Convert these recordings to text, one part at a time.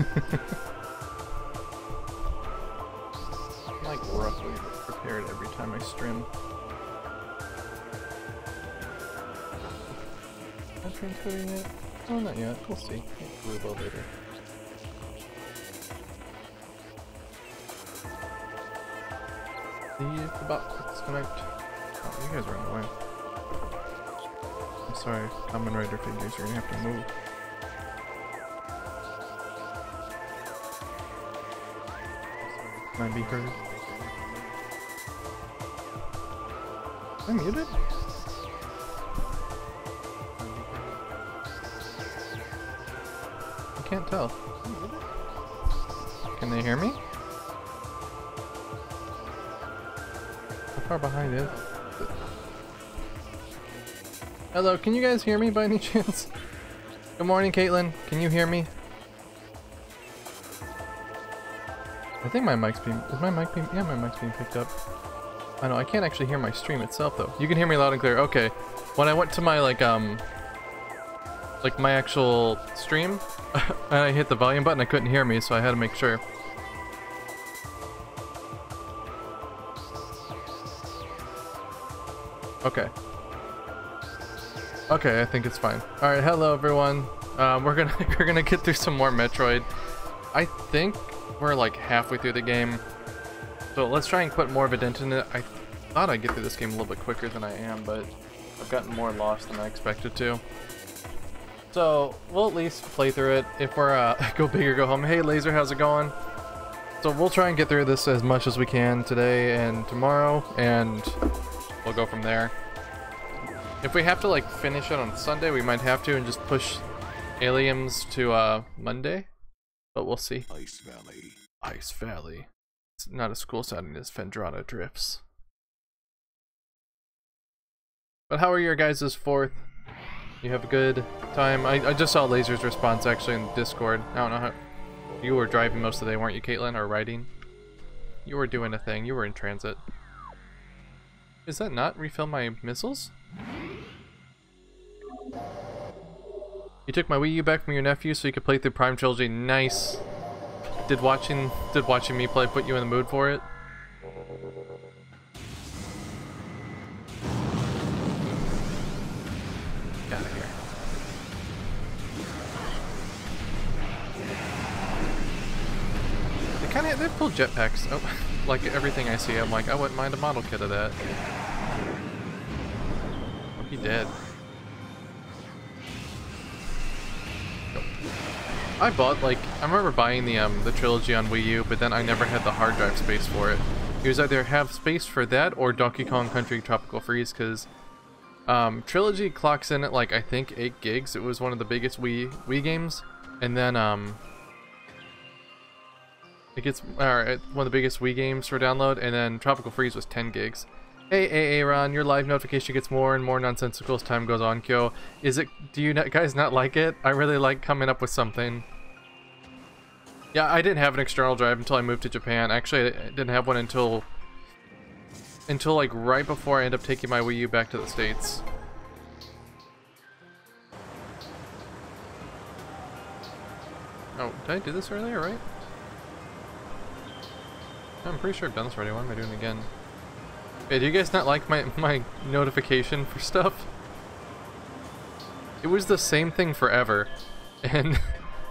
I'm like roughly prepared every time I stream. Am I transcoding yet? Oh, not yet. We'll see. We'll do a little later. See if the bot will disconnect. Oh, you guys are in the way. I'm sorry, Kamen Rider figures, you're gonna have to move. Can I be heard? Am I muted? I can't tell. Can they hear me? How far behind is? Hello, can you guys hear me by any chance? Good morning, Caitlin. Can you hear me? I think my mic's being... Is my mic being... Yeah, my mic's being picked up. I know, I can't actually hear my stream itself, though. You can hear me loud and clear. Okay. When I went to my, like my actual stream, and I hit the volume button, I couldn't hear me, so I had to make sure. Okay. Okay, I think it's fine. Alright, hello everyone. We're gonna get through some more Metroid. I think we're like halfway through the game. So let's try and put more of a dent in it. I thought I'd get through this game a little bit quicker than I am, but I've gotten more lost than I expected to. So we'll at least play through it. If we're go big or go home. Hey Laser, how's it going? So we'll try and get through this as much as we can today and tomorrow, and we'll go from there. If we have to like finish it on Sunday, we might have to and just push Aliens to Monday, but we'll see. Ice Valley. Ice Valley. It's not as cool sounding as Fendrana Drifts. But how are your guys' 4th? You have a good time? I just saw Laser's response actually in Discord. I don't know how... You were driving most of the day, weren't you, Caitlin? Or riding? You were doing a thing. You were in transit. Is that not refill my missiles? You took my Wii U back from your nephew so you could play through Prime Trilogy. Nice. Did watching me play put you in the mood for it? Get out of here. They pull jetpacks. Oh, like everything I see, I'm like, I wouldn't mind a model kit of that. Oh, he dead. I bought, like, I remember buying the trilogy on Wii U, but then I never had the hard drive space for it. It was either have space for that or Donkey Kong Country Tropical Freeze, because trilogy clocks in at like I think 8 gigs. It was one of the biggest Wii games, and then it gets one of the biggest Wii games for download, and then Tropical Freeze was 10 gigs. Hey, Aran, your live notification gets more and more nonsensical as time goes on, Kyo. Do you guys not like it? I really like coming up with something. Yeah, I didn't have an external drive until I moved to Japan. Actually, I didn't have one until like right before I ended up taking my Wii U back to the States. Oh, did I do this earlier, right? I'm pretty sure I've done this already. Why am I doing it again? Hey, do you guys not like my notification for stuff? It was the same thing forever. And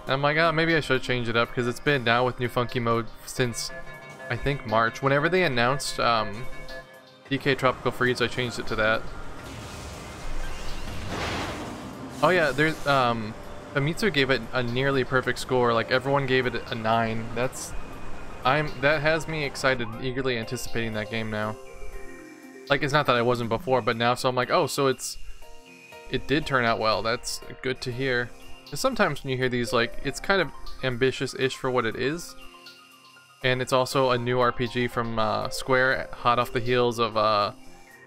I'm like, oh, maybe I should change it up, because it's been now with new funky mode since, I think, March. Whenever they announced DK Tropical Freeze, I changed it to that. Oh yeah, there's, Famitsu gave it a nearly perfect score. Like, everyone gave it a 9. That has me excited, eagerly anticipating that game now. Like, it's not that I wasn't before, but now, so I'm like, oh, so it did turn out well. That's good to hear. Sometimes when you hear these, like, it's kind of ambitious-ish for what it is. And it's also a new RPG from Square, hot off the heels of I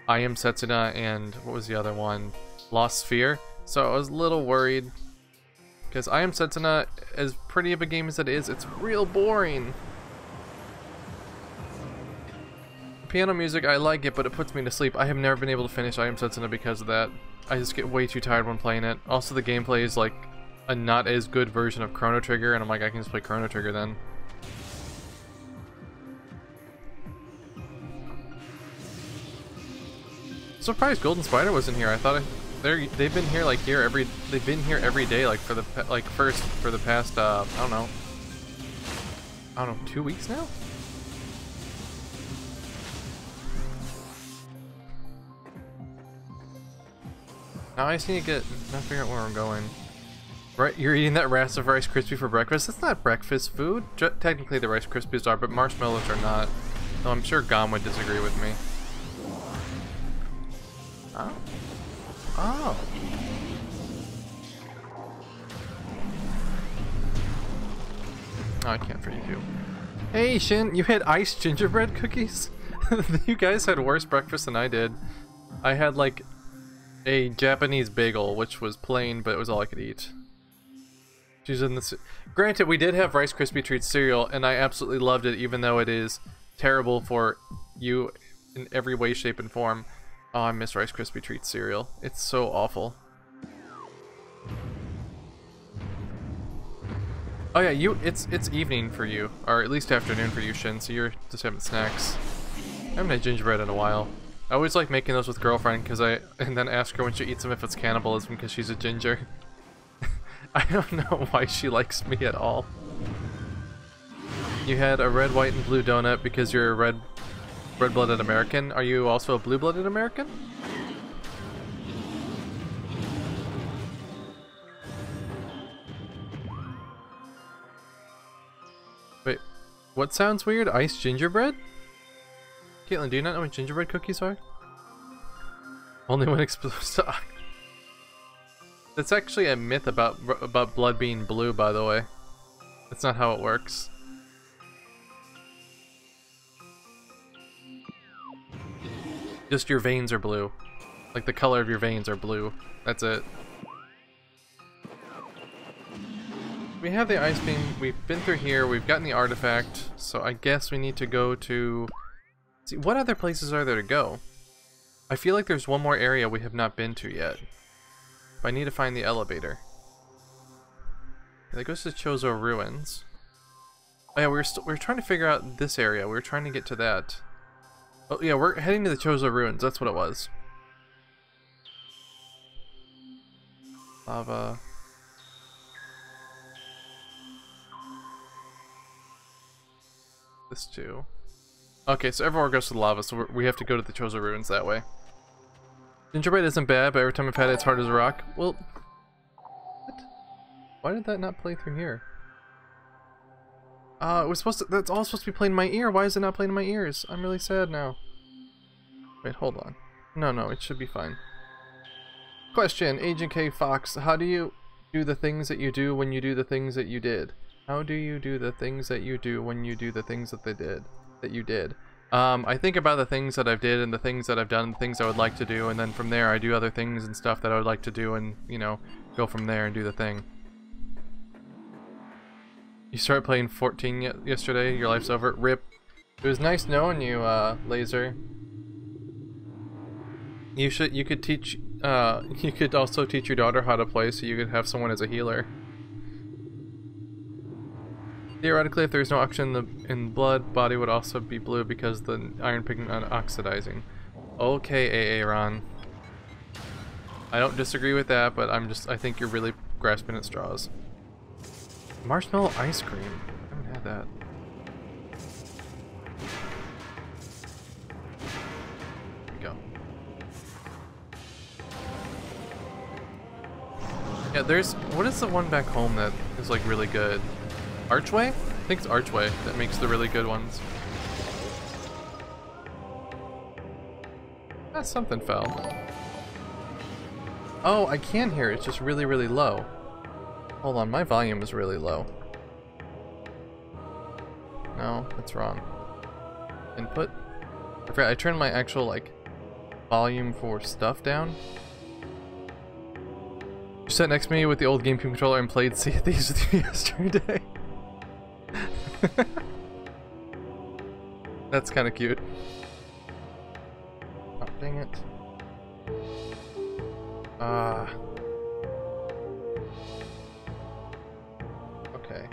Am Setsuna and, what was the other one? Lost Sphere. So I was a little worried. Because I Am Setsuna, as pretty of a game as it is, it's real boring. Piano music, I like it, but it puts me to sleep. I have never been able to finish I Am Setsuna because of that. I just get way too tired when playing it. Also, the gameplay is like a not as good version of Chrono Trigger, and I'm like, I can just play Chrono Trigger then. Surprised Golden Spider wasn't here. I thought they've been here like they've been here every day like for the past I don't know 2 weeks now. Now I just need to figure out where I'm going. Right, you're eating that Rice Krispie for breakfast? That's not breakfast food. Technically the Rice Krispies are, but marshmallows are not. So I'm sure Gom would disagree with me. Oh. Oh. Oh, I can't forget you. Hey Shin, you had iced gingerbread cookies? You guys had worse breakfast than I did. I had like a Japanese bagel, which was plain, but it was all I could eat. She's in this. Granted, we did have Rice Krispie Treats cereal, and I absolutely loved it, even though it is terrible for you in every way, shape, and form. Oh, I miss Rice Krispie Treats cereal. It's so awful. Oh yeah, it's evening for you, or at least afternoon for you, Shin. So you're just having snacks. I haven't had gingerbread in a while. I always like making those with girlfriend and then ask her when she eats them if it's cannibalism because she's a ginger. I don't know why she likes me at all. You had a red, white, and blue donut because you're a red-blooded American. Are you also a blue-blooded American? Wait, what sounds weird? Iced gingerbread? Caitlin, do you not know what gingerbread cookies are? Only when exposed to... That's actually a myth about blood being blue, by the way. That's not how it works. Just your veins are blue. Like the color of your veins are blue. That's it. We have the ice beam. We've been through here. We've gotten the artifact. So I guess we need to go to... See, what other places are there to go? I feel like there's one more area we have not been to yet. But I need to find the elevator. That goes to Chozo Ruins. Oh yeah, we're trying to figure out this area. We were trying to get to that. Oh yeah, we're heading to the Chozo Ruins. That's what it was. Lava. This too. Okay, so everywhere goes to the lava, so we have to go to the Chozo Ruins that way. Gingerbread isn't bad, but every time I've had it, it's hard as a rock. Well, what? Why did that not play through here? It was supposed to. That's all supposed to be playing in my ear. Why is it not playing in my ears? I'm really sad now. Wait, hold on. No, it should be fine. Question, Agent K Fox, how do you do the things that you do when you do the things that you did? How do you do the things that you do when you do the things that you did? I think about the things that I've did and the things that I've done, and the things I would like to do, and then from there I do other things and stuff that I would like to do, and you know, go from there and do the thing. You started playing 14 yesterday. Your life's over. Rip. It was nice knowing you, Laser. You could teach. You could also teach your daughter how to play, so you could have someone as a healer. Theoretically, if there's no oxygen in blood, body would also be blue because the iron pigment oxidizing. Okay, Aran. I don't disagree with that, but I think you're really grasping at straws. Marshmallow ice cream. I haven't had that. There we go. Yeah, what is the one back home that is like really good? Archway? I think it's Archway that makes the really good ones. Ah, something fell. Oh, I can hear it. It's just really, really low. Hold on, my volume is really low. No, that's wrong. Input? I forgot, I turned my actual, like, volume for stuff down. You sat next to me with the old GameCube controller and played Sea of Thieves with you yesterday. That's kind of cute. Oh, dang it. Okay.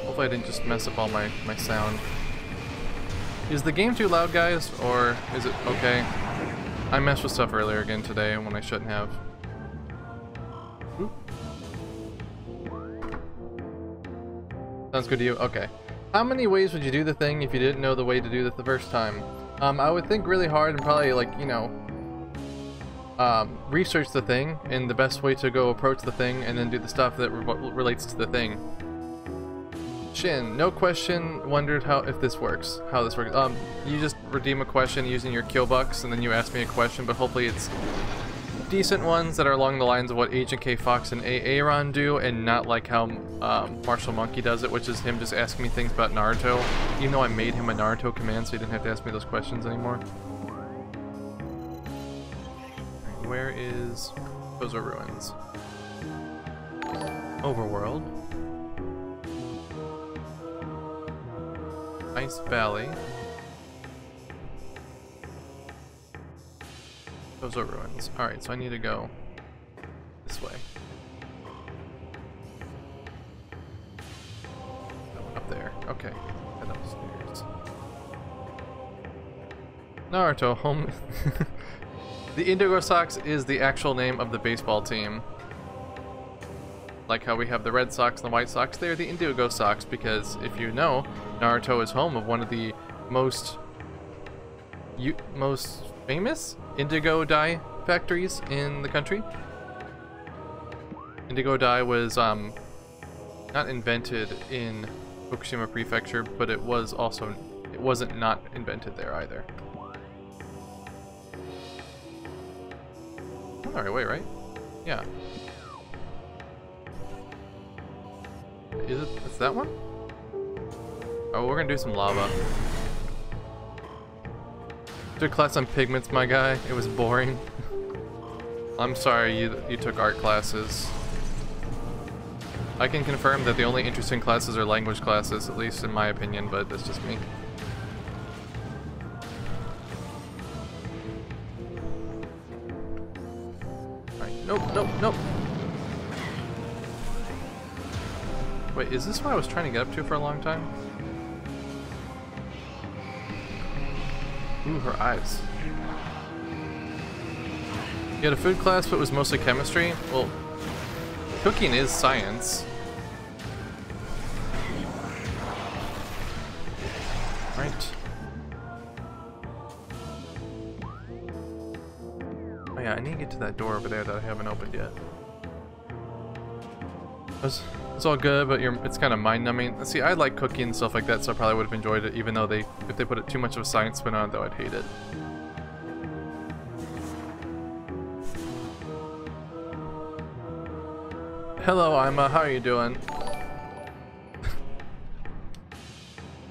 Hopefully I didn't just mess up all my sound. Is the game too loud, guys, or is it okay? I messed with stuff earlier again today when I shouldn't have. Oop. Sounds good to you? Okay. How many ways would you do the thing if you didn't know the way to do it the first time? I would think really hard and probably, like, you know, research the thing and the best way to go approach the thing, and then do the stuff that relates to the thing. Shin, no question, wondered if this works. How this works. You just redeem a question using your kill bucks, and then you ask me a question, but hopefully it's decent ones that are along the lines of what Agent K Fox and Aran do, and not like how Marshall Monkey does it, which is him just asking me things about Naruto, even though I made him a Naruto command so he didn't have to ask me those questions anymore. Right, where is... Those are ruins. Overworld. Ice Valley. Those are ruins. Alright, so I need to go this way. Up there. Okay. Head upstairs. Naruto, home. The Indigo Sox is the actual name of the baseball team. Like how we have the Red Sox and the White Sox, they're the Indigo Sox because, if you know, Naruto is home of one of the most famous indigo dye factories in the country. Indigo dye was not invented in Fukushima Prefecture, but it wasn't not invented there either. I'm the right way, right? Yeah. It's that one? Oh, we're gonna do some lava. Took class on pigments, my guy. It was boring. I'm sorry you took art classes. I can confirm that the only interesting classes are language classes, at least in my opinion, but that's just me. Alright, nope, nope, nope. Wait, is this what I was trying to get up to for a long time? Ooh, her eyes. You had a food class, but it was mostly chemistry? Well, cooking is science. Right. Oh yeah, I need to get to that door over there that I haven't opened yet. It's all good, but it's kind of mind-numbing. See, I like cooking and stuff like that, so I probably would have enjoyed it, even though if they put too much of a science spin on it, though, I'd hate it. Hello, Ima. How are you doing?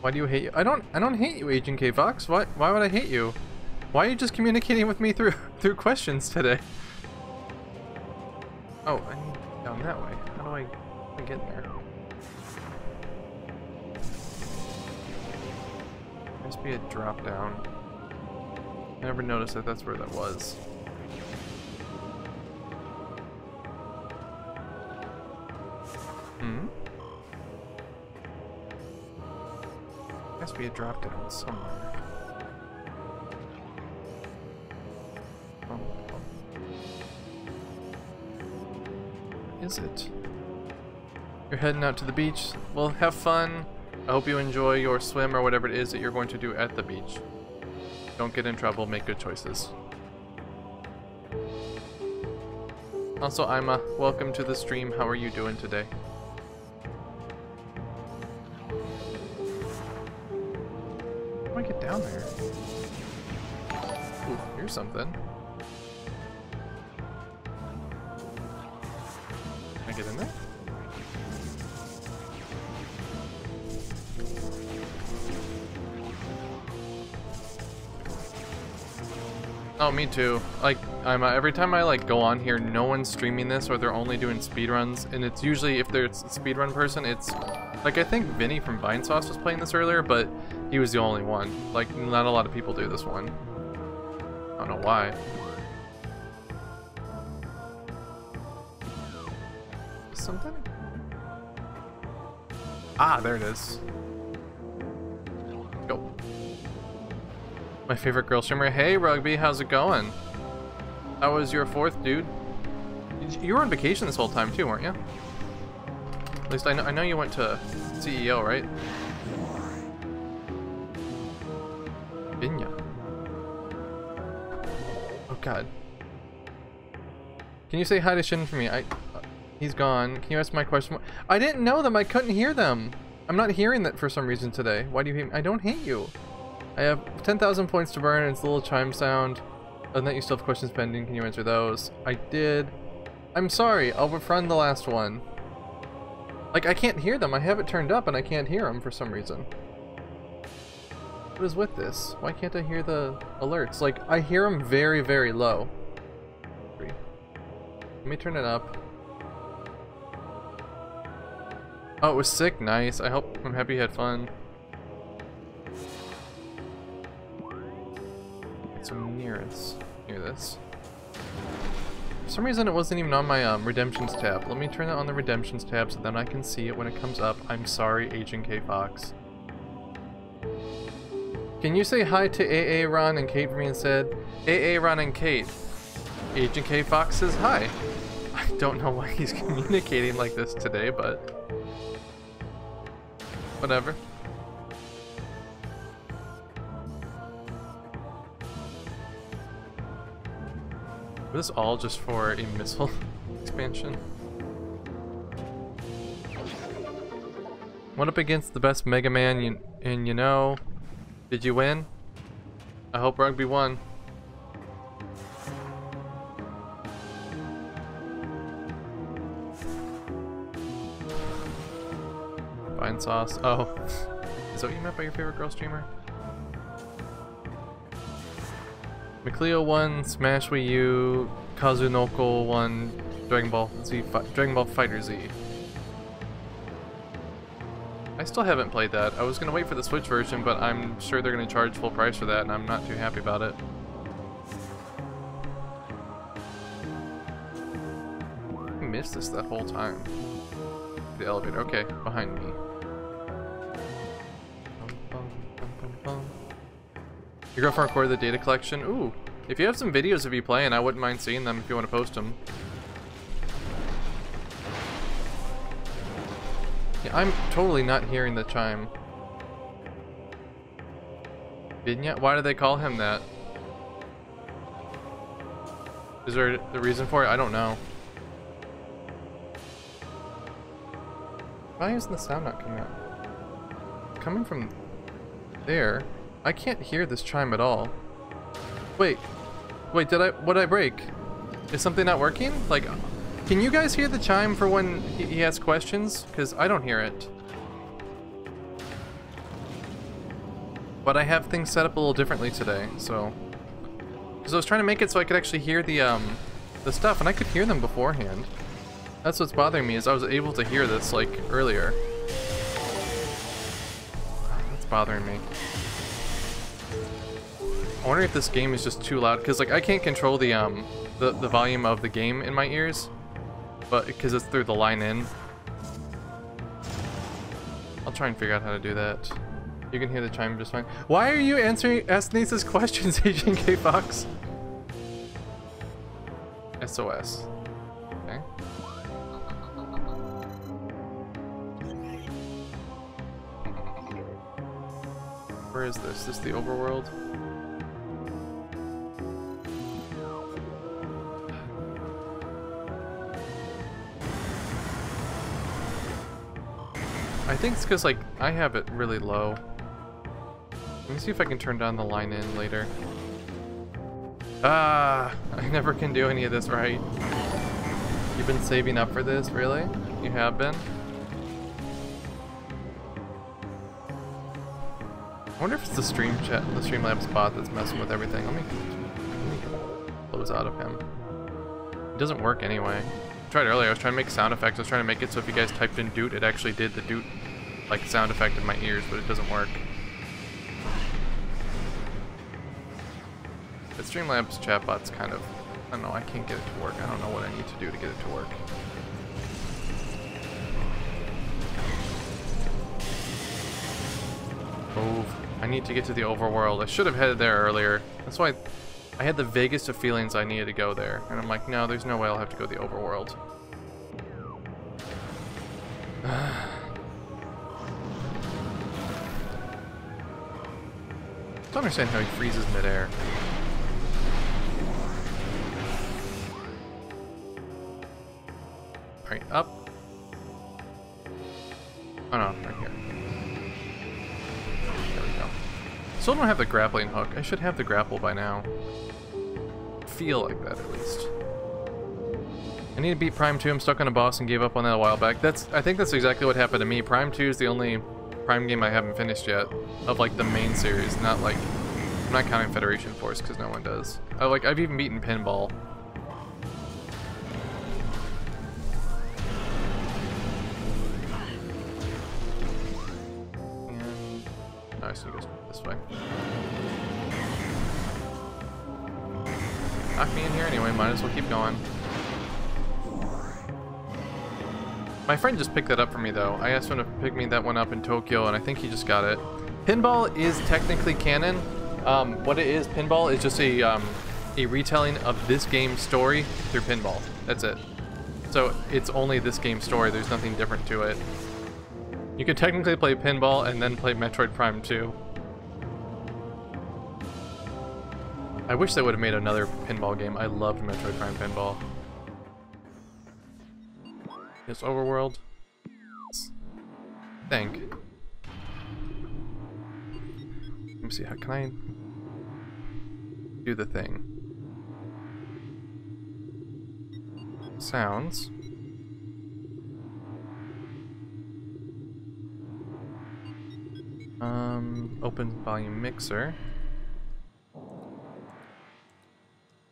Why do you hate you? I don't hate you, Agent K Fox. Why would I hate you? Why are you just communicating with me through questions today? Oh, I need down that way. How do I get there? Must be a drop down. I never noticed that that's where that was. Hmm? Must be a drop down somewhere. Oh. Is it? You're heading out to the beach. Well, have fun. I hope you enjoy your swim or whatever it is that you're going to do at the beach. Don't get in trouble, make good choices. Also, Ima, welcome to the stream. How are you doing today? How do I get down there? Ooh, here's something. Can I get in there? Oh, me too. Like, every time I like go on here, no one's streaming this, or they're only doing speedruns, and it's usually, if there's a speedrun person, it's like, I think Vinny from Vinesauce was playing this earlier, but he was the only one. Like, not a lot of people do this one. I don't know why. something? Ah, there it is. Go. My favorite girl streamer. Hey, Rugby, how's it going? How was your 4th, dude? You were on vacation this whole time too, weren't you? At least I know you went to CEO, right? Binya. Oh god. Can you say hi to Shin for me? He's gone. Can you ask my question? I didn't know them. I couldn't hear them. I'm not hearing that for some reason today. Why do you hate me? I don't hate you. I have 10,000 points to burn and it's a little chime sound. Other than that, you still have questions pending. Can you answer those? I did. I'm sorry. I'll refund the last one. Like, I can't hear them. I have it turned up and I can't hear them for some reason. What is with this? Why can't I hear the alerts? Like, I hear them very, very low. Let me turn it up. Oh, it was sick. Nice. I'm happy you had fun. It's so near this. For some reason it wasn't even on my redemptions tab. Let me turn it on the redemptions tab so then I can see it when it comes up. I'm sorry, Agent K Fox. Can you say hi to AA Ron and Kate for me instead? AA Ron and Kate. Agent K Fox says hi. I don't know why he's communicating like this today, but whatever. Was this all just for a missile expansion? Went up against the best Mega Man, and you know, did you win? I hope Rugby won. Fine sauce. Oh, is that what you meant by your favorite girl streamer? McLeo won, Smash Wii U, Kazunoko won, Dragon Ball Fighter Z. I still haven't played that. I was gonna wait for the Switch version, but I'm sure they're gonna charge full price for that, and I'm not too happy about it. I missed this that whole time. The elevator. Okay, behind me. Your girlfriend recorded the data collection? Ooh. If you have some videos of you playing, I wouldn't mind seeing them if you want to post them. Yeah, I'm totally not hearing the chime. Vignette? Why do they call him that? Is there a reason for it? I don't know. Why isn't the sound not coming out? It's coming from there. I can't hear this chime at all. Wait, what did I break? Is something not working? Like, can you guys hear the chime for when he asks questions? Because I don't hear it. But I have things set up a little differently today, so. Because I was trying to make it so I could actually hear the stuff, and I could hear them beforehand. That's what's bothering me, is I was able to hear this, like, earlier. That's bothering me. I wonder if this game is just too loud, because like I can't control the volume of the game in my ears, but because it's through the line in. I'll try and figure out how to do that. You can hear the chime just fine. Why are you asking these questions, Agent K Fox? SOS. Okay. Where is this? Is this the overworld? I think it's because, like, I have it really low. Let me see if I can turn down the line in later. Ah, I never can do any of this right. You've been saving up for this, really? You have been? I wonder if it's the Streamlabs bot that's messing with everything. Let me close out of him. It doesn't work anyway. I tried earlier, I was trying to make sound effects. I was trying to make it so if you guys typed in doot, it actually did the doot, like, sound effect in my ears, but it doesn't work. But Streamlabs chatbot's kind of, I don't know, I can't get it to work. I don't know what I need to do to get it to work. Oh, I need to get to the overworld. I should have headed there earlier. That's why I had the vaguest of feelings I needed to go there. And I'm like, no, there's no way I'll have to go to the overworld. I don't understand how he freezes midair. Alright, up. Oh no, right here. There we go. Still don't have the grappling hook. I should have the grapple by now. Feel like that at least. I need to beat Prime 2. I'm stuck on a boss and gave up on that a while back. I think that's exactly what happened to me. Prime 2 is the only Prime game I haven't finished yet. Of like the main series, not like... I'm not counting Federation Force because no one does. I've even beaten Pinball. And... no, I should go this way. Knock me in here anyway, might as well keep going. My friend just picked that up for me though. I asked him to pick me that one up in Tokyo and I think he just got it. Pinball is technically canon. What it is, Pinball is just a retelling of this game's story through Pinball. That's it. So it's only this game's story, there's nothing different to it. You could technically play Pinball and then play Metroid Prime 2. I wish they would have made another Pinball game. I loved Metroid Prime Pinball. This overworld. Think. Let me see, how can I do the thing? Sounds. Open volume mixer.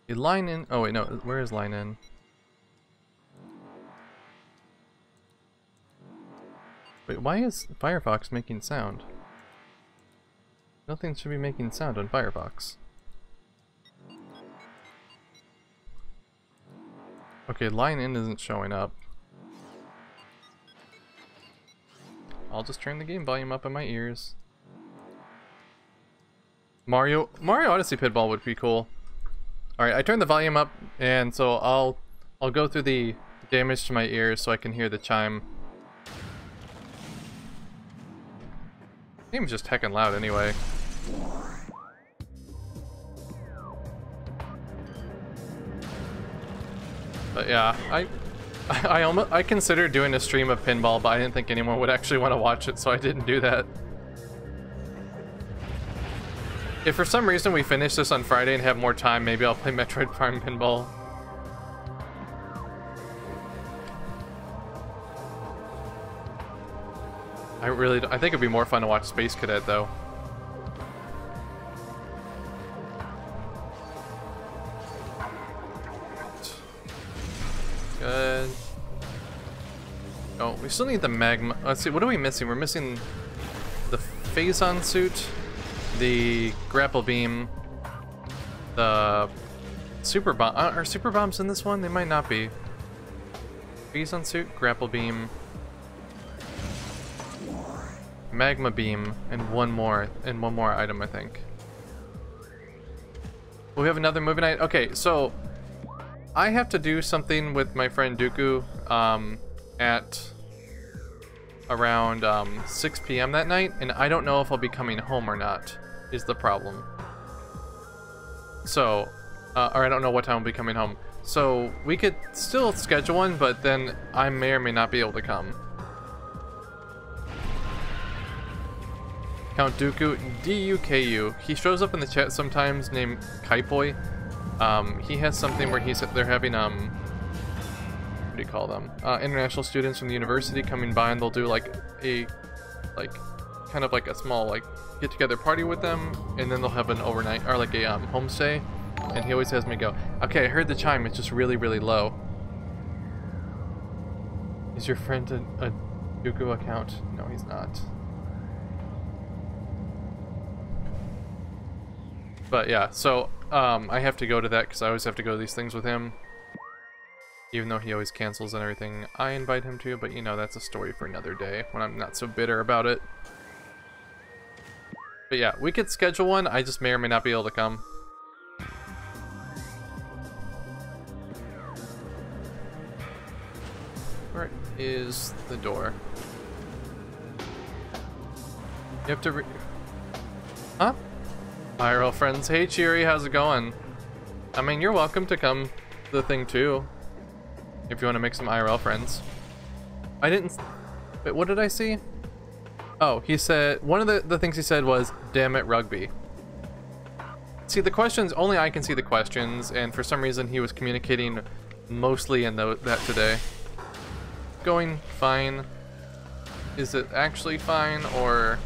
A line in. Oh wait, no. Where is line in? Wait, why is Firefox making sound? Nothing should be making sound on Firefox. Okay, line in isn't showing up. I'll just turn the game volume up in my ears. Mario Odyssey Pinball would be cool. Alright, I turned the volume up, and so I'll go through the damage to my ears so I can hear the chime. The game's just heckin' loud anyway. But yeah, I considered doing a stream of Pinball, but I didn't think anyone would actually want to watch it, so I didn't do that. If for some reason we finish this on Friday and have more time, maybe I'll play Metroid Prime Pinball. I think it'd be more fun to watch Space Cadet though. Good. Oh, we still need the magma. Let's see, what are we missing? We're missing the Phazon suit, the grapple beam, the super bomb. Are super bombs in this one? They might not be. Phazon suit, grapple beam, magma beam, and one more item, I think. We have another movie night. Okay, so I have to do something with my friend Dooku at around 6 p.m. that night, and I don't know if I'll be coming home or not, is the problem. So, or I don't know what time I'll be coming home. So, we could still schedule one, but then I may or may not be able to come. Count Dooku, D-U-K-U. He shows up in the chat sometimes named Kaipoi. He has something where they're having, what do you call them? International students from the university coming by, and they'll do like a, kind of like a small, get-together party with them, and then they'll have an overnight, or like a, homestay, and he always has me go, okay, I heard the chime, it's just really, really low. Is your friend a Dooku account? No, he's not. But yeah, so I have to go to that because I always have to go to these things with him. Even though he always cancels and everything I invite him to, but you know, that's a story for another day when I'm not so bitter about it. But yeah, we could schedule one. I just may or may not be able to come. Where is the door? You have to Huh? IRL friends. Hey Cheery, how's it going? I mean, you're welcome to come to the thing too. If you want to make some IRL friends. I didn't... Wait, what did I see? Oh, he said... One of the things he said was, damn it, rugby. See, the questions... Only I can see the questions, and for some reason he was communicating mostly in that today. Going fine. Is it actually fine, or...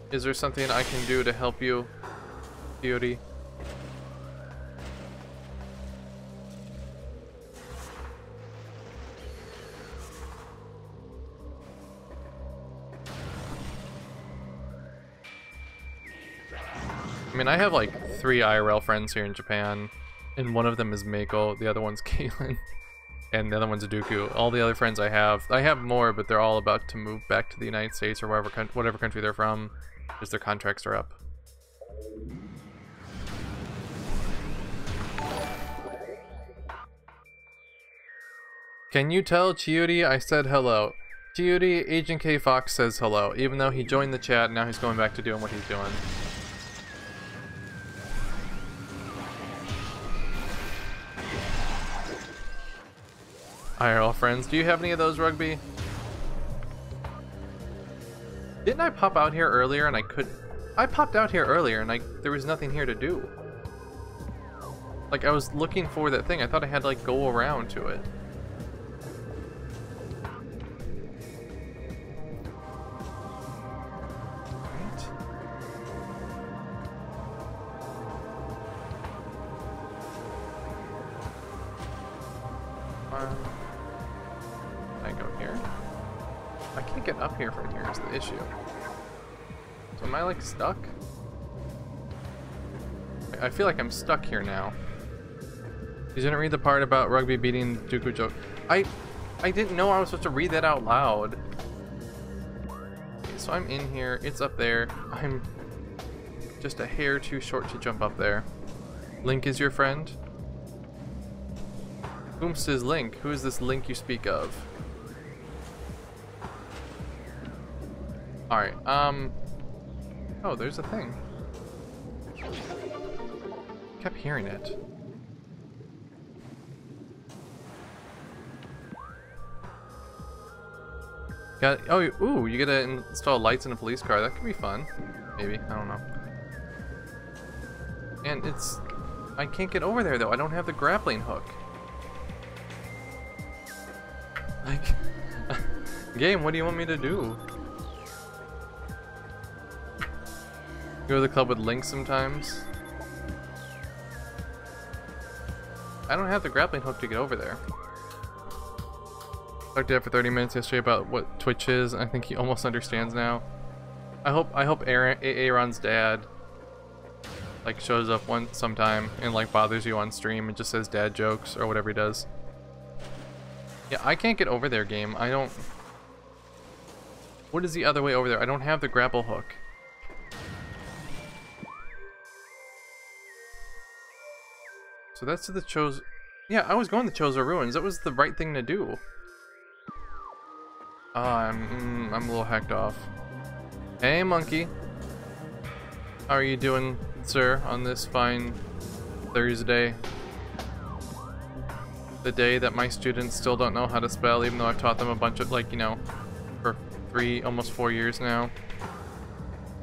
Is there something I can do to help you, Beauty? I mean, I have like 3 IRL friends here in Japan, and one of them is Mako, the other one's Caitlin, and the other one's Aduku. All the other friends I have more, but they're all about to move back to the United States or whatever country they're from, because their contracts are up. Can you tell Chiuri I said hello? Chiuri, Agent K Fox says hello, even though he joined the chat, now he's going back to doing what he's doing. IRL friends, do you have any of those, Rugby? Didn't I pop out here earlier and I popped out here earlier and there was nothing here to do. Like, I was looking for that thing. I thought I had to like go around to it. Up here from here is the issue. So am I like stuck? I feel like I'm stuck here now. You didn't read the part about Rugby beating Dooku joke. I didn't know I was supposed to read that out loud. Okay, so I'm in here, it's up there. I'm just a hair too short to jump up there. Link is your friend? Whomst is Link? Who is this Link you speak of? Alright, oh, there's a thing. Kept hearing it. Oh, ooh, you get to install lights in a police car. That could be fun. Maybe, I don't know. And I can't get over there though. I don't have the grappling hook. Like, game, what do you want me to do? Go to the club with Link sometimes. I don't have the grappling hook to get over there. Talked to Dad for 30 minutes yesterday about what Twitch is. I think he almost understands now. I hope Aran's dad like shows up sometime and like bothers you on stream and just says dad jokes or whatever he does. Yeah, I can't get over there, game. I don't. What is the other way over there? I don't have the grapple hook. So that's to the Chozo. Yeah, I was going to Chozo Ruins. That was the right thing to do. I'm a little hacked off. Hey, monkey. How are you doing, sir, on this fine Thursday? The day that my students still don't know how to spell, even though I've taught them a bunch of, like, you know, for almost 4 years now.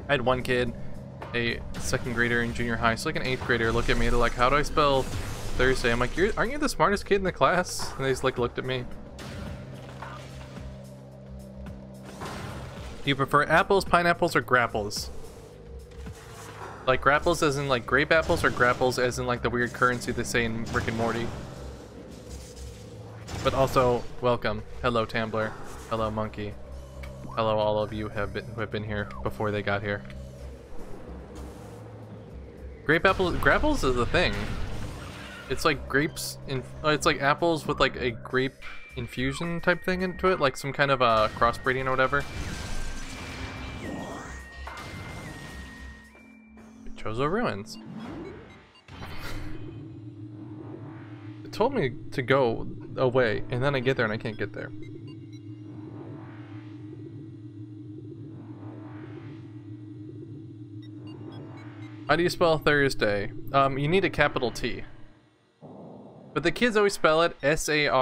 I had one kid, a 2nd grader in junior high, so like an 8th grader, look at me, they're like, how do I spell Thursday? I'm like, aren't you the smartest kid in the class? And they just like looked at me. Do you prefer apples, pineapples, or grapples? Like grapples as in like grape apples, or grapples as in like the weird currency they say in Rick and Morty? But also, welcome. Hello, Tambler. Hello, Monkey. Hello, all of you who have been here before they got here. Grape apples, grapples is a thing. It's like grapes it's like apples with like a grape infusion type thing into it, like some kind of crossbreeding or whatever. Chozo Ruins. It told me to go away, and then I get there and I can't get there. How do you spell Thursday? You need a capital T. But the kids always spell it S-A-R-S-D-A-Y,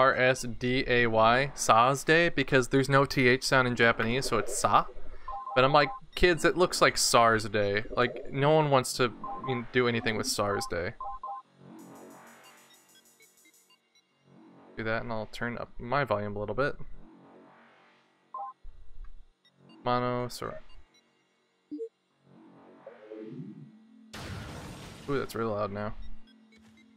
Saturday, because there's no TH sound in Japanese, so it's Sa. But I'm like, kids, it looks like SARS Day. Like, no one wants to do anything with SARS Day. Do that, and I'll turn up my volume a little bit. Mono, sorry. Ooh, that's really loud now.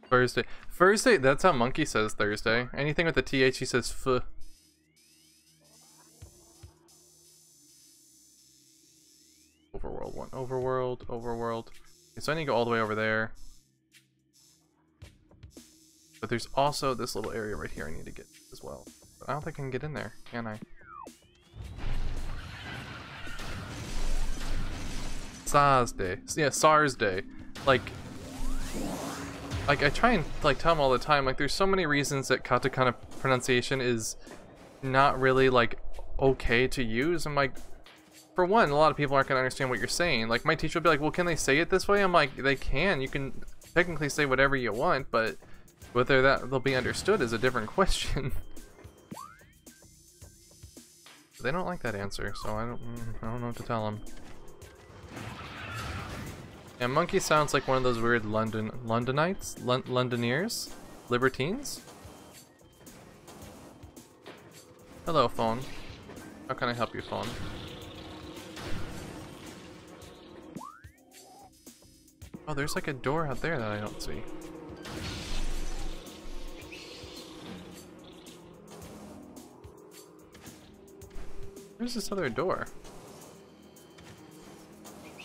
Thursday. Thursday, that's how Monkey says Thursday. Anything with the TH, he says F. Overworld one. Overworld, overworld. Okay, so I need to go all the way over there. But there's also this little area right here I need to get as well. But I don't think I can get in there, can I? SARS Day. Yeah, SARS Day. Like I try and like tell them all the time, like there's so many reasons that katakana pronunciation is not really like okay to use. I'm like, for one, a lot of people aren't gonna understand what you're saying. Like my teacher will be like, well, can they say it this way? I'm like, they can. You can technically say whatever you want, but whether they'll be understood is a different question. They don't like that answer, so I don't know what to tell them. Yeah, Monkey sounds like one of those weird Londonites? Londoners? Libertines? Hello, phone. How can I help you, phone? Oh, there's like a door out there that I don't see. Where's this other door?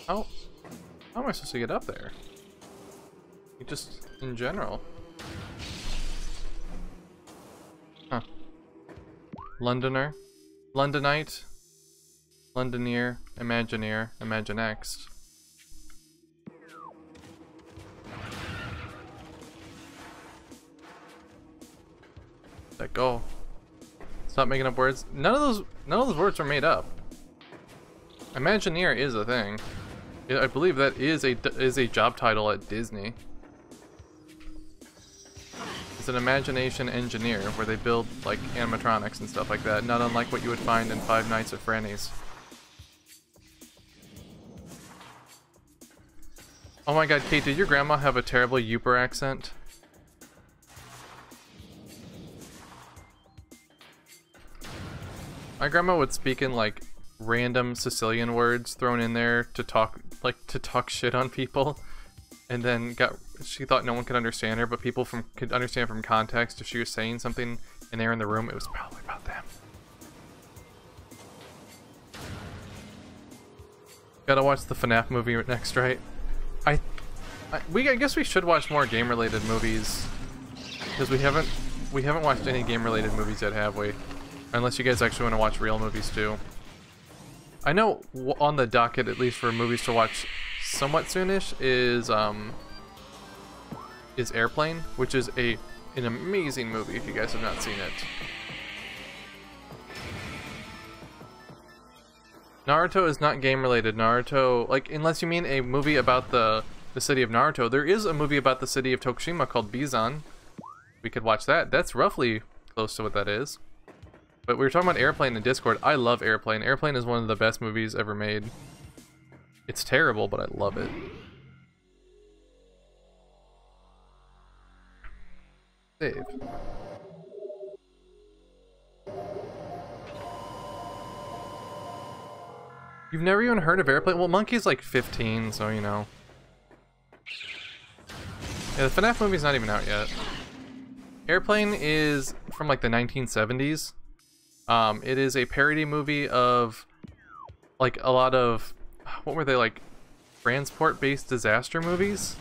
Oh. How am I supposed to get up there? Just in general. Huh. Londoner. Londonite. Londoneer. Imagineer. Imaginext. Let go. Stop making up words. None of those words are made up. Imagineer is a thing. I believe that is a job title at Disney. It's an imagination engineer where they build like animatronics and stuff like that, not unlike what you would find in Five Nights at Freddy's. Oh my god, Kate, did your grandma have a terrible Yooper accent? My grandma would speak in like random Sicilian words thrown in there to talk shit on people, and then she thought no one could understand her, but people could understand from context if she was saying something and they were in the room, it was probably about them. Gotta watch the FNAF movie next, right? I guess we should watch more game-related movies, because we haven't watched any game-related movies yet, have we? Unless you guys actually want to watch real movies too. I know on the docket, at least for movies to watch somewhat soonish, is Airplane, which is an amazing movie if you guys have not seen it. Naruto is not game related. Naruto, like, unless you mean a movie about the city of Naruto, there is a movie about the city of Tokushima called Bizan. We could watch that. That's roughly close to what that is. But we were talking about Airplane in Discord. I love Airplane. Airplane is one of the best movies ever made. It's terrible, but I love it. Save. You've never even heard of Airplane? Well, Monkey's like 15, so you know. Yeah, the FNAF movie's not even out yet. Airplane is from like the 1970s. It is a parody movie of like a lot of, what were they, like transport-based disaster movies?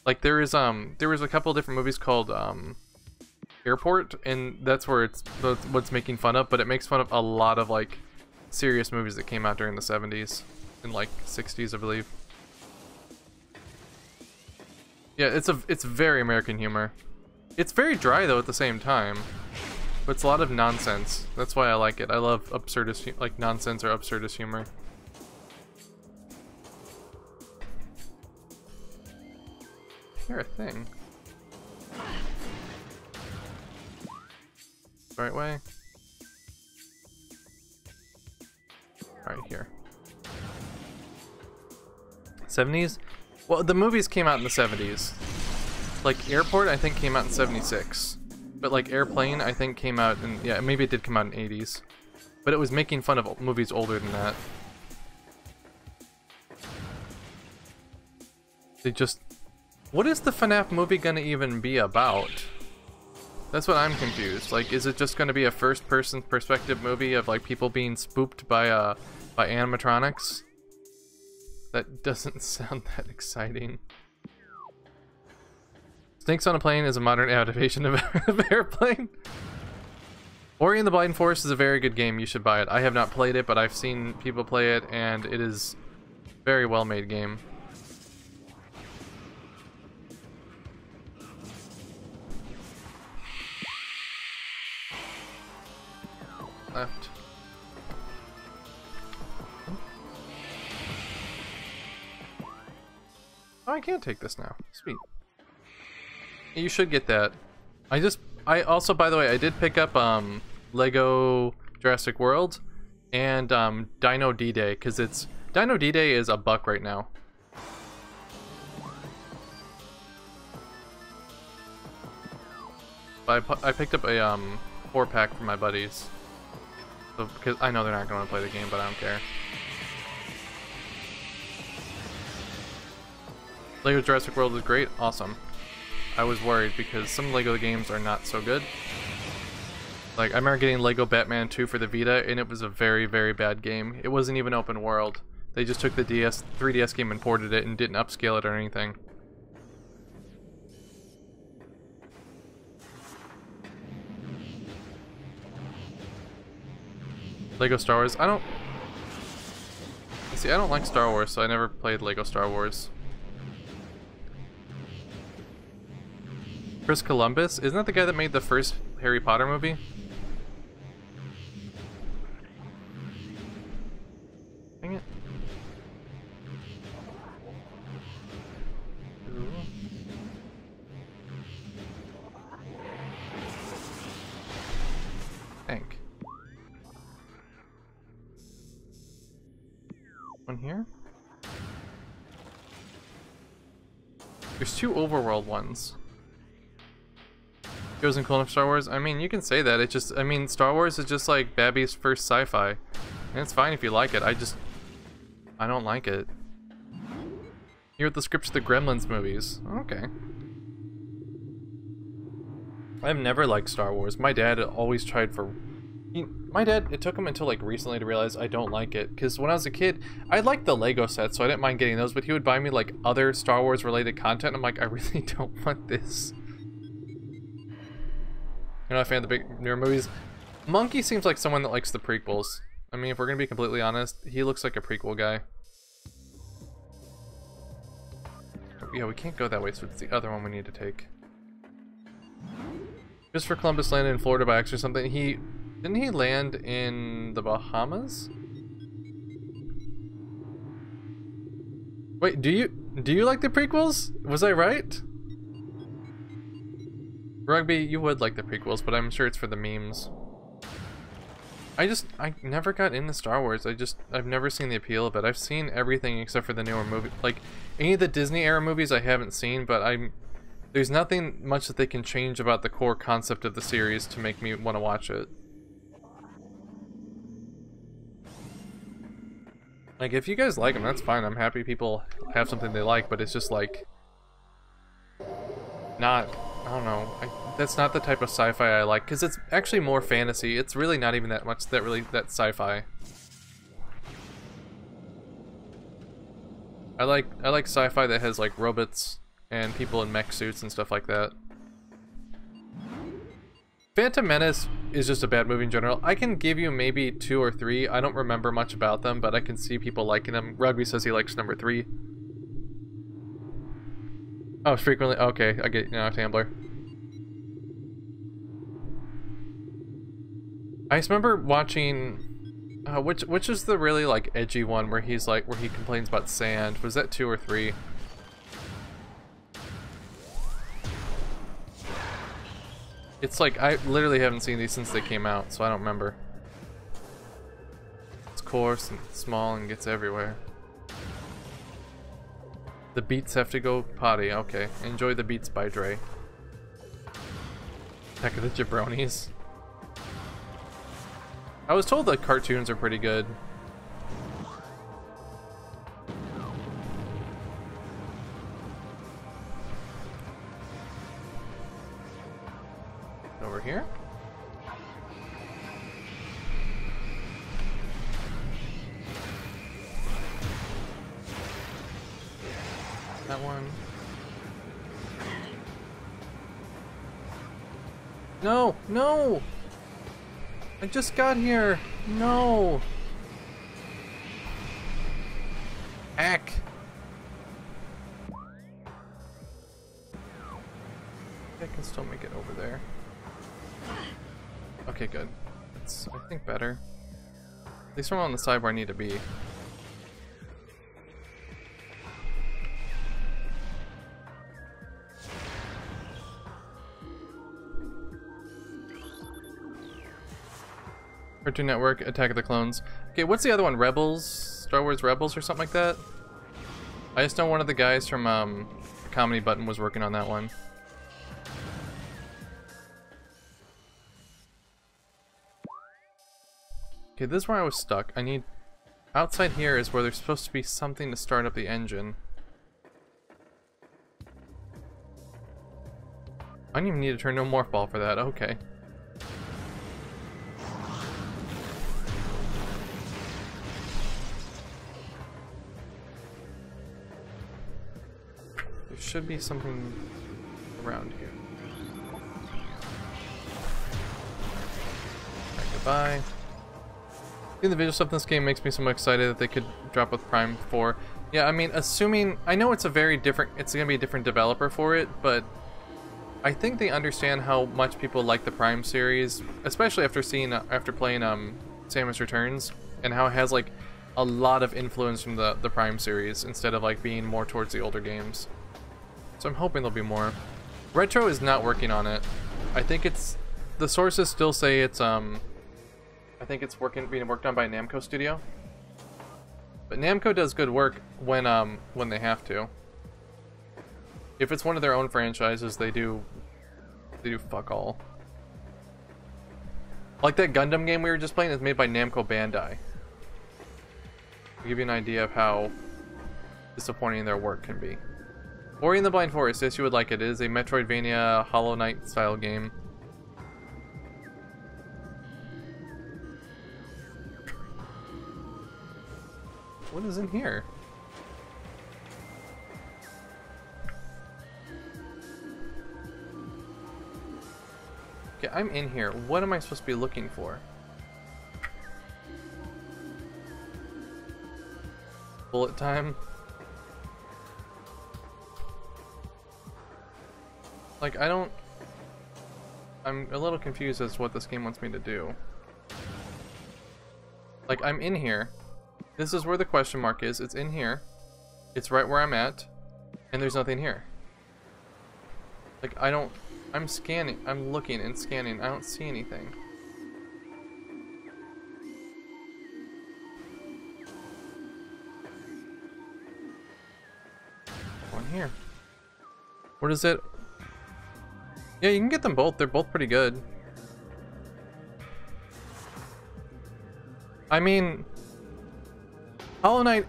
Like there was a couple of different movies called Airport, and that's what's making fun of, but it makes fun of a lot of like serious movies that came out during the 70s and like 60s, I believe. Yeah, it's very American humor. It's very dry though at the same time. But it's a lot of nonsense. That's why I like it. I love absurdist, like nonsense or absurdist humor. Hear a thing. Right way. Alright, here. 70s? Well, the movies came out in the 70s. Like, Airport, I think, came out in 76. But, like, Airplane, I think, came out in... Yeah, maybe it did come out in 80s. But it was making fun of movies older than that. They just... What is the FNAF movie gonna even be about? That's what I'm confused. Like, is it just gonna be a first-person perspective movie of, like, people being spooked by animatronics? That doesn't sound that exciting. Snakes on a Plane is a modern adaptation of Airplane. Ori and the Blind Forest is a very good game. You should buy it. I have not played it, but I've seen people play it, and it is a very well-made game. Left. Oh, I can't take this now. Sweet. You should get that. I also, by the way, I did pick up Lego Jurassic World and Dino D-Day, because it's Dino D-Day is $1 right now. I picked up a 4-pack for my buddies. So, because I know they're not going to play the game, but I don't care. Lego Jurassic World is great, awesome. I was worried because some Lego games are not so good. Like, I remember getting Lego Batman 2 for the Vita, and it was a very, very bad game. It wasn't even open world. They just took the 3DS game and ported it and didn't upscale it or anything. Lego Star Wars, I don't like Star Wars, so I never played Lego Star Wars. Chris Columbus? Isn't that the guy that made the first Harry Potter movie? Dang it. Ooh. Tank. One here? There's 2 overworld ones. Goes in clone of Star Wars? I mean, you can say that. It's just, I mean, Star Wars is just like Babby's first sci-fi. And it's fine if you like it. I don't like it. You wrote the scripts to the Gremlins movies. Okay. I've never liked Star Wars. My dad always tried for... it took him until like recently to realize I don't like it. Because when I was a kid, I liked the Lego sets, so I didn't mind getting those. But he would buy me like other Star Wars related content. And I'm like, I really don't want this. You're not a fan of the big newer movies? Monkey seems like someone that likes the prequels. I mean, if we're gonna be completely honest, he looks like a prequel guy. Yeah, we can't go that way, so it's the other one we need to take. Christopher Columbus landed in Florida by accident or something. Didn't he land in the Bahamas? Wait, do you like the prequels? Was I right? Rugby, you would like the prequels, but I'm sure it's for the memes. I never got into Star Wars. I've never seen the appeal of it. I've seen everything except for the newer movie. Like, any of the Disney era movies I haven't seen, but there's nothing much that they can change about the core concept of the series to make me want to watch it. Like, if you guys like them, that's fine. I'm happy people have something they like, but it's just like... I don't know. That's not the type of sci-fi I like, because it's actually more fantasy. It's really not even that much that sci-fi. I like sci-fi that has like robots and people in mech suits and stuff like that. Phantom Menace is just a bad movie in general. I can give you maybe 2 or 3. I don't remember much about them, but I can see people liking them. Rugby says he likes number 3. Oh, frequently. Okay, I get now, Tambler. I just remember watching. Which is the really like edgy one where he's like where he complains about sand? Was that 2 or 3? It's like I literally haven't seen these since they came out, so I don't remember. It's coarse and small and gets everywhere. The Beats have to go potty. Okay, enjoy the Beats by Dre. Heck of the jabronis. I was told the cartoons are pretty good. Over here. That one. No, no! I just got here. No. Heck. I can still make it over there. Okay, good. That's, I think, better. At least I'm on the side where I need to be. Cartoon Network, Attack of the Clones. Okay, what's the other one? Rebels? Star Wars Rebels or something like that? I just know one of the guys from Comedy Button was working on that one. Okay, this is where I was stuck. I need... Outside here is where there's supposed to be something to start up the engine. I don't even need to turn no morph ball for that. Okay. There should be something around here. Right, goodbye. The visual stuff in this game makes me so excited that they could drop with Prime 4. Yeah, I mean, assuming... I know it's a very different... It's going to be a different developer for it, but... I think they understand how much people like the Prime series, especially after playing Samus Returns, and how it has like a lot of influence from the Prime series instead of like being more towards the older games. So I'm hoping there'll be more. Retro is not working on it. I think it's... The sources still say it's I think it's being worked on by Namco Studio. But Namco does good work when they have to. If it's one of their own franchises, they do fuck all. Like that Gundam game we were just playing is made by Namco Bandai. To give you an idea of how disappointing their work can be. Ori and the Blind Forest, yes, you would like it. It is a Metroidvania Hollow Knight style game. What is in here? Okay, I'm in here. What am I supposed to be looking for? Bullet time? Like, I'm a little confused as to what this game wants me to do. Like, I'm in here. This is where the question mark is. It's in here. It's right where I'm at. And there's nothing here. Like, I'm scanning. I'm looking and scanning. I don't see anything. One here. What is it? Yeah, you can get them both. They're both pretty good. I mean... Hollow Knight,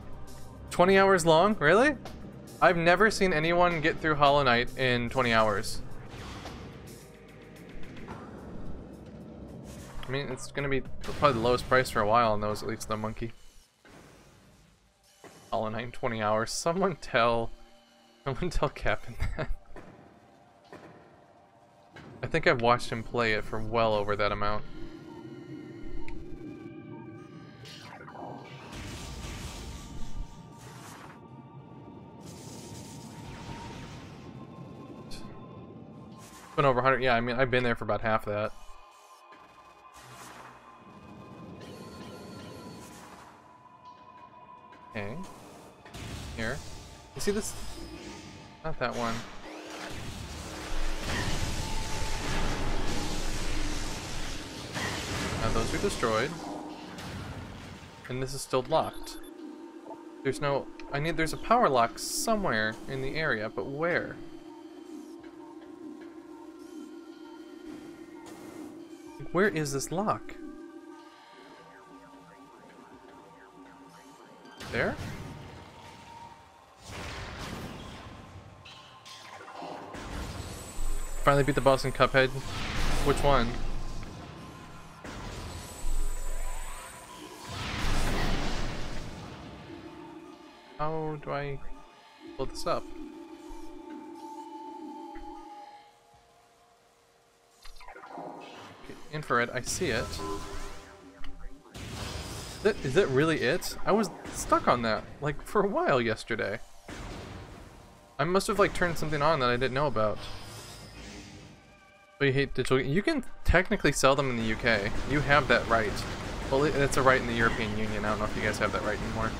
20 hours long? Really? I've never seen anyone get through Hollow Knight in 20 hours. I mean, it's gonna be probably the lowest price for a while on those, at least the monkey. Hollow Knight in 20 hours. Someone tell Captain that. I think I've watched him play it for well over that amount. been over 100. Yeah, I mean, I've been there for about half that. Okay. Here. You see this? Not that one. Now those are destroyed. And this is still locked. There's no... there's a power lock somewhere in the area, but where? Where is this lock? There? Finally beat the boss in Cuphead. Which one? How do I pull this up? Okay, infrared, I see it. Is that really it? I was stuck on that, like, for a while yesterday. I must have, like, turned something on that I didn't know about. But you hate digital... You can technically sell them in the UK. You have that right. Well, that's a right in the European Union. I don't know if you guys have that right anymore.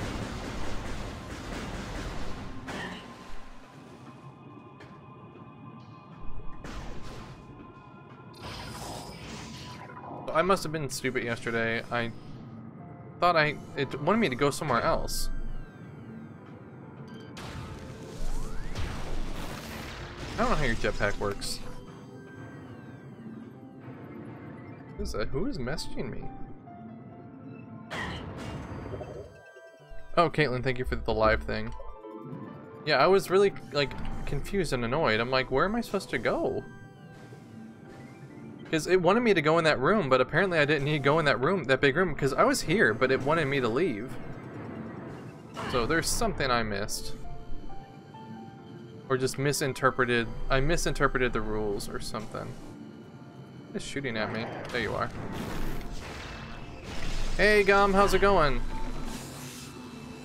I must have been stupid yesterday. I thought it wanted me to go somewhere else. I don't know how your jetpack works. Who is that? Who is messaging me? Oh, Caitlin, thank you for the live thing. Yeah, I was really, like, confused and annoyed. I'm like, where am I supposed to go? Because it wanted me to go in that room, but apparently I didn't need to go in that room, that big room, because I was here, but it wanted me to leave. So there's something I missed. Or just misinterpreted. I misinterpreted the rules or something. It's shooting at me. There you are. Hey Gum, how's it going?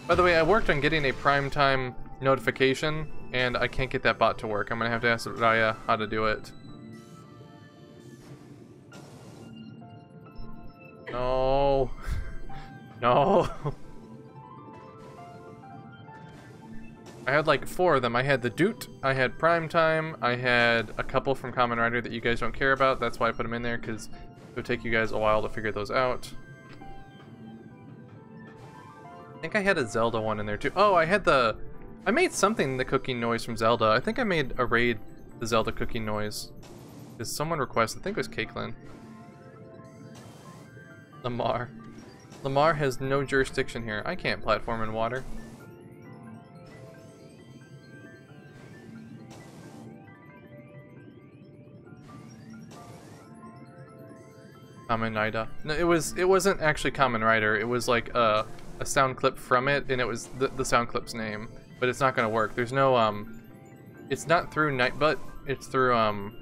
By the way, I worked on getting a primetime notification, and I can't get that bot to work. I'm gonna have to ask Raya how to do it. No. No. I had like 4 of them. I had the Doot, I had Primetime, I had a couple from Kamen Rider that you guys don't care about. That's why I put them in there, because it would take you guys a while to figure those out. I think I had a Zelda one in there too. Oh, I had the... I made something the cooking noise from Zelda. I think I made a raid the Zelda cooking noise. Because someone requested, I think it was Caitlin. Lamar. Lamar has no jurisdiction here. I can't platform in water. Kamen Rider. No, it wasn't actually Kamen Rider. It was like a sound clip from it, and it was the sound clip's name. But it's not gonna work. There's no it's not through Nightbot. It's through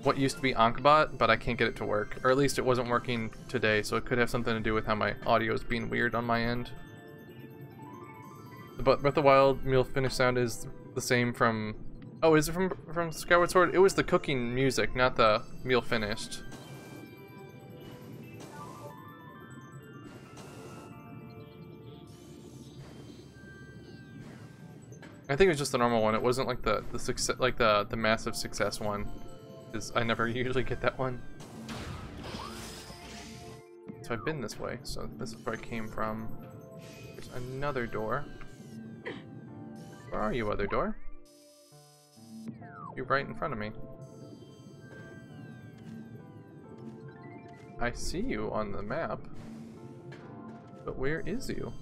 what used to be Ankbot, but I can't get it to work. Or at least it wasn't working today, so it could have something to do with how my audio is being weird on my end. The Breath of the Wild meal finish sound is the same from... Oh, is it from Skyward Sword? It was the cooking music, not the meal finished. I think it was just the normal one. It wasn't like the success, like the massive success one, because I never usually get that one. So I've been this way, so this is where I came from. There's another door. Where are you, other door? You're right in front of me. I see you on the map, but where is you?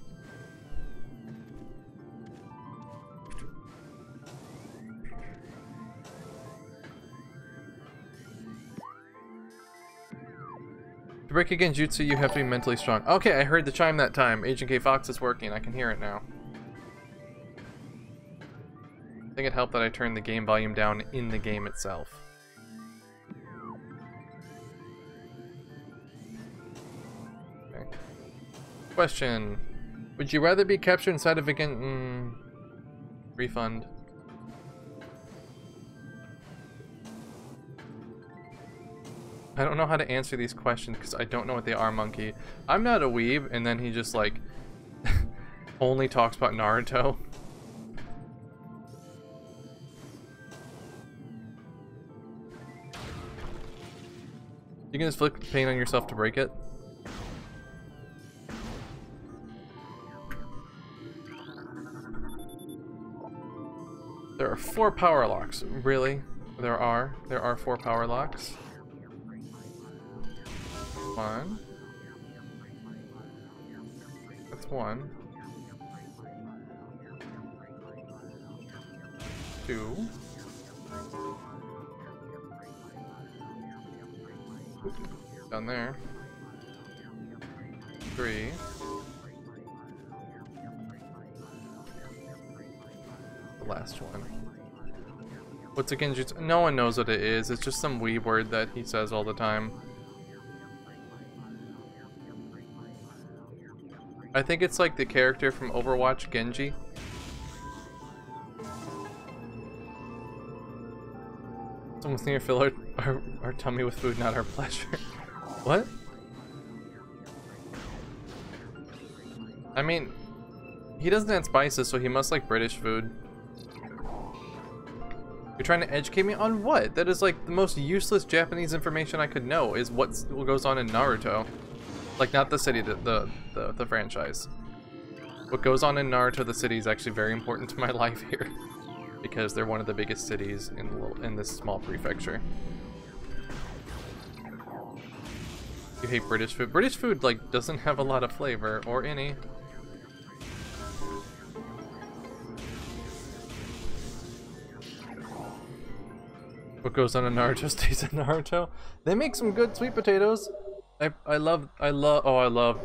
To break a genjutsu, you have to be mentally strong. Okay, I heard the chime that time. Agent K Fox is working. I can hear it now. I think it helped that I turned the game volume down in the game itself. Okay. Question. Would you rather be captured inside of a refund. I don't know how to answer these questions because I don't know what they are, Monkey. I'm not a weeb, and then he just like only talks about Naruto. You can just flick the paint on yourself to break it. There are 4 power locks. Really? There are 4 power locks. 1. That's 1. 2. Down there. 3. The last one. What's a genjutsu? No one knows what it is. It's just some weeb word that he says all the time. I think it's like the character from Overwatch, Genji. Someone's near fill our tummy with food, not our pleasure. What? I mean, he doesn't add spices, so he must like British food. You're trying to educate me on what? That is like the most useless Japanese information I could know, is what goes on in Naruto. Like, not the city, the franchise. What goes on in Naruto, the city, is actually very important to my life here. Because they're one of the biggest cities in this small prefecture. You hate British food? British food, like, doesn't have a lot of flavor, or any. What goes on in Naruto stays in Naruto. They make some good sweet potatoes. I love Naruto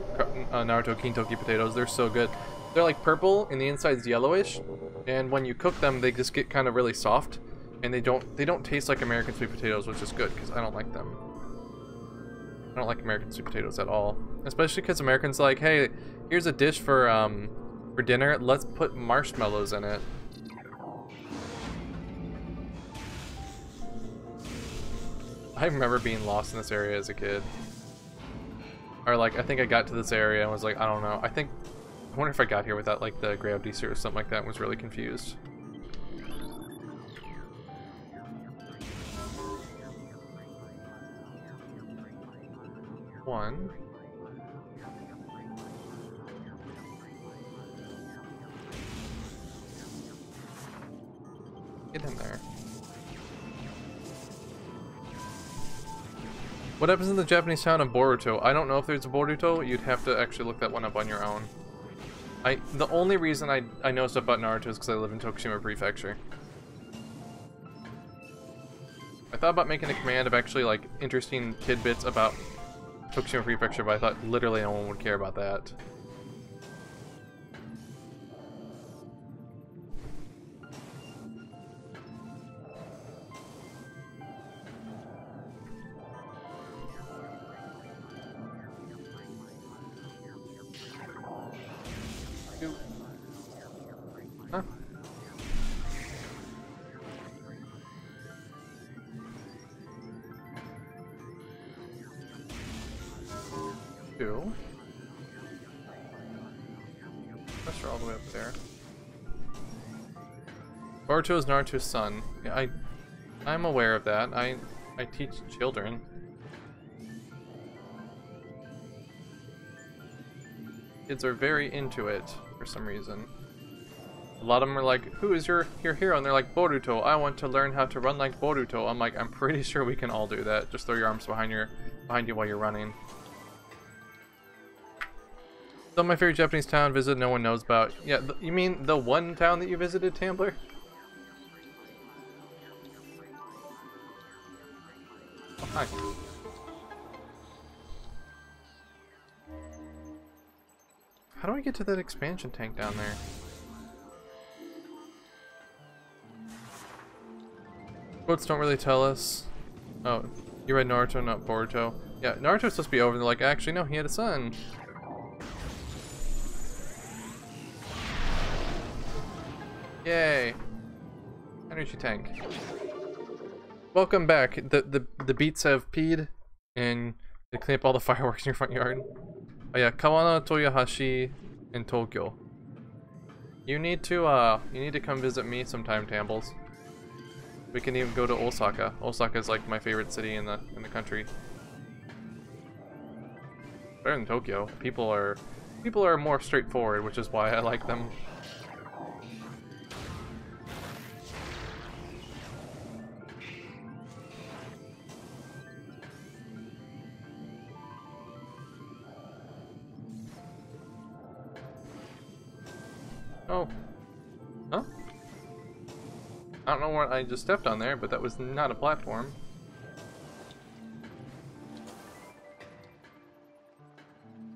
Kintoki potatoes. They're so good. They're like purple and the inside's yellowish, and when you cook them they just get kind of really soft, and they don't taste like American sweet potatoes, which is good because I don't like them. I don't like American sweet potatoes at all, especially because Americans are like, hey, here's a dish for dinner, let's put marshmallows in it. I remember being lost in this area as a kid. Or like, I think I got to this area and was like, I don't know. I wonder if I got here without like the gravity suit or something like that and was really confused. One. Get in there. What happens in the Japanese town of Boruto? I don't know if there's a Boruto. You'd have to actually look that one up on your own. The only reason I know stuff about Naruto is because I live in Tokushima Prefecture. I thought about making a command of actually like interesting tidbits about Tokushima Prefecture, but I thought literally no one would care about that. Huh? Two. Pressure all the way up there. Boruto is Naruto's son. Yeah, I'm aware of that. I teach children. Kids are very into it for some reason. A lot of them are like, who is your hero? And they're like, Boruto, I want to learn how to run like Boruto. I'm like, I'm pretty sure we can all do that. Just throw your arms behind you while you're running. So my favorite Japanese town visit no one knows about. Yeah, you mean the one town that you visited, Tambler? Oh, hi. How do I get to that expansion tank down there? Quotes don't really tell us. Oh, you read Naruto, not Boruto. Yeah, Naruto's supposed to be over, and they're like, actually, no, he had a son. Yay. Energy tank. Welcome back. The beats have peed. And they clean up all the fireworks in your front yard. Oh yeah, Kawana Toyohashi in Tokyo. You need to come visit me sometime, Tambles. We can even go to Osaka. Osaka is like my favorite city in the country. Better than Tokyo. People are more straightforward, which is why I like them. Oh. Huh? I don't know what I just stepped on there, but that was not a platform.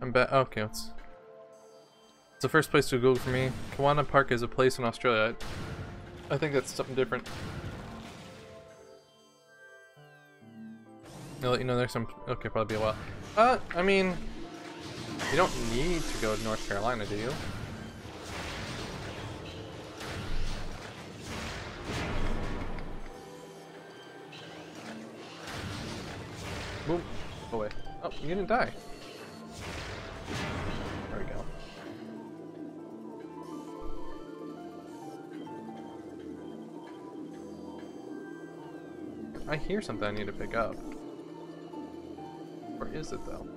I'm back. Okay, it's the first place to go for me. Kawana Park is a place in Australia. I think that's something different. I'll let you know there's some. Okay, probably be a while. I mean, you don't need to go to North Carolina, do you? Boom. Oh wait. Oh, you didn't die. There we go. I hear something I need to pick up. Where is it though?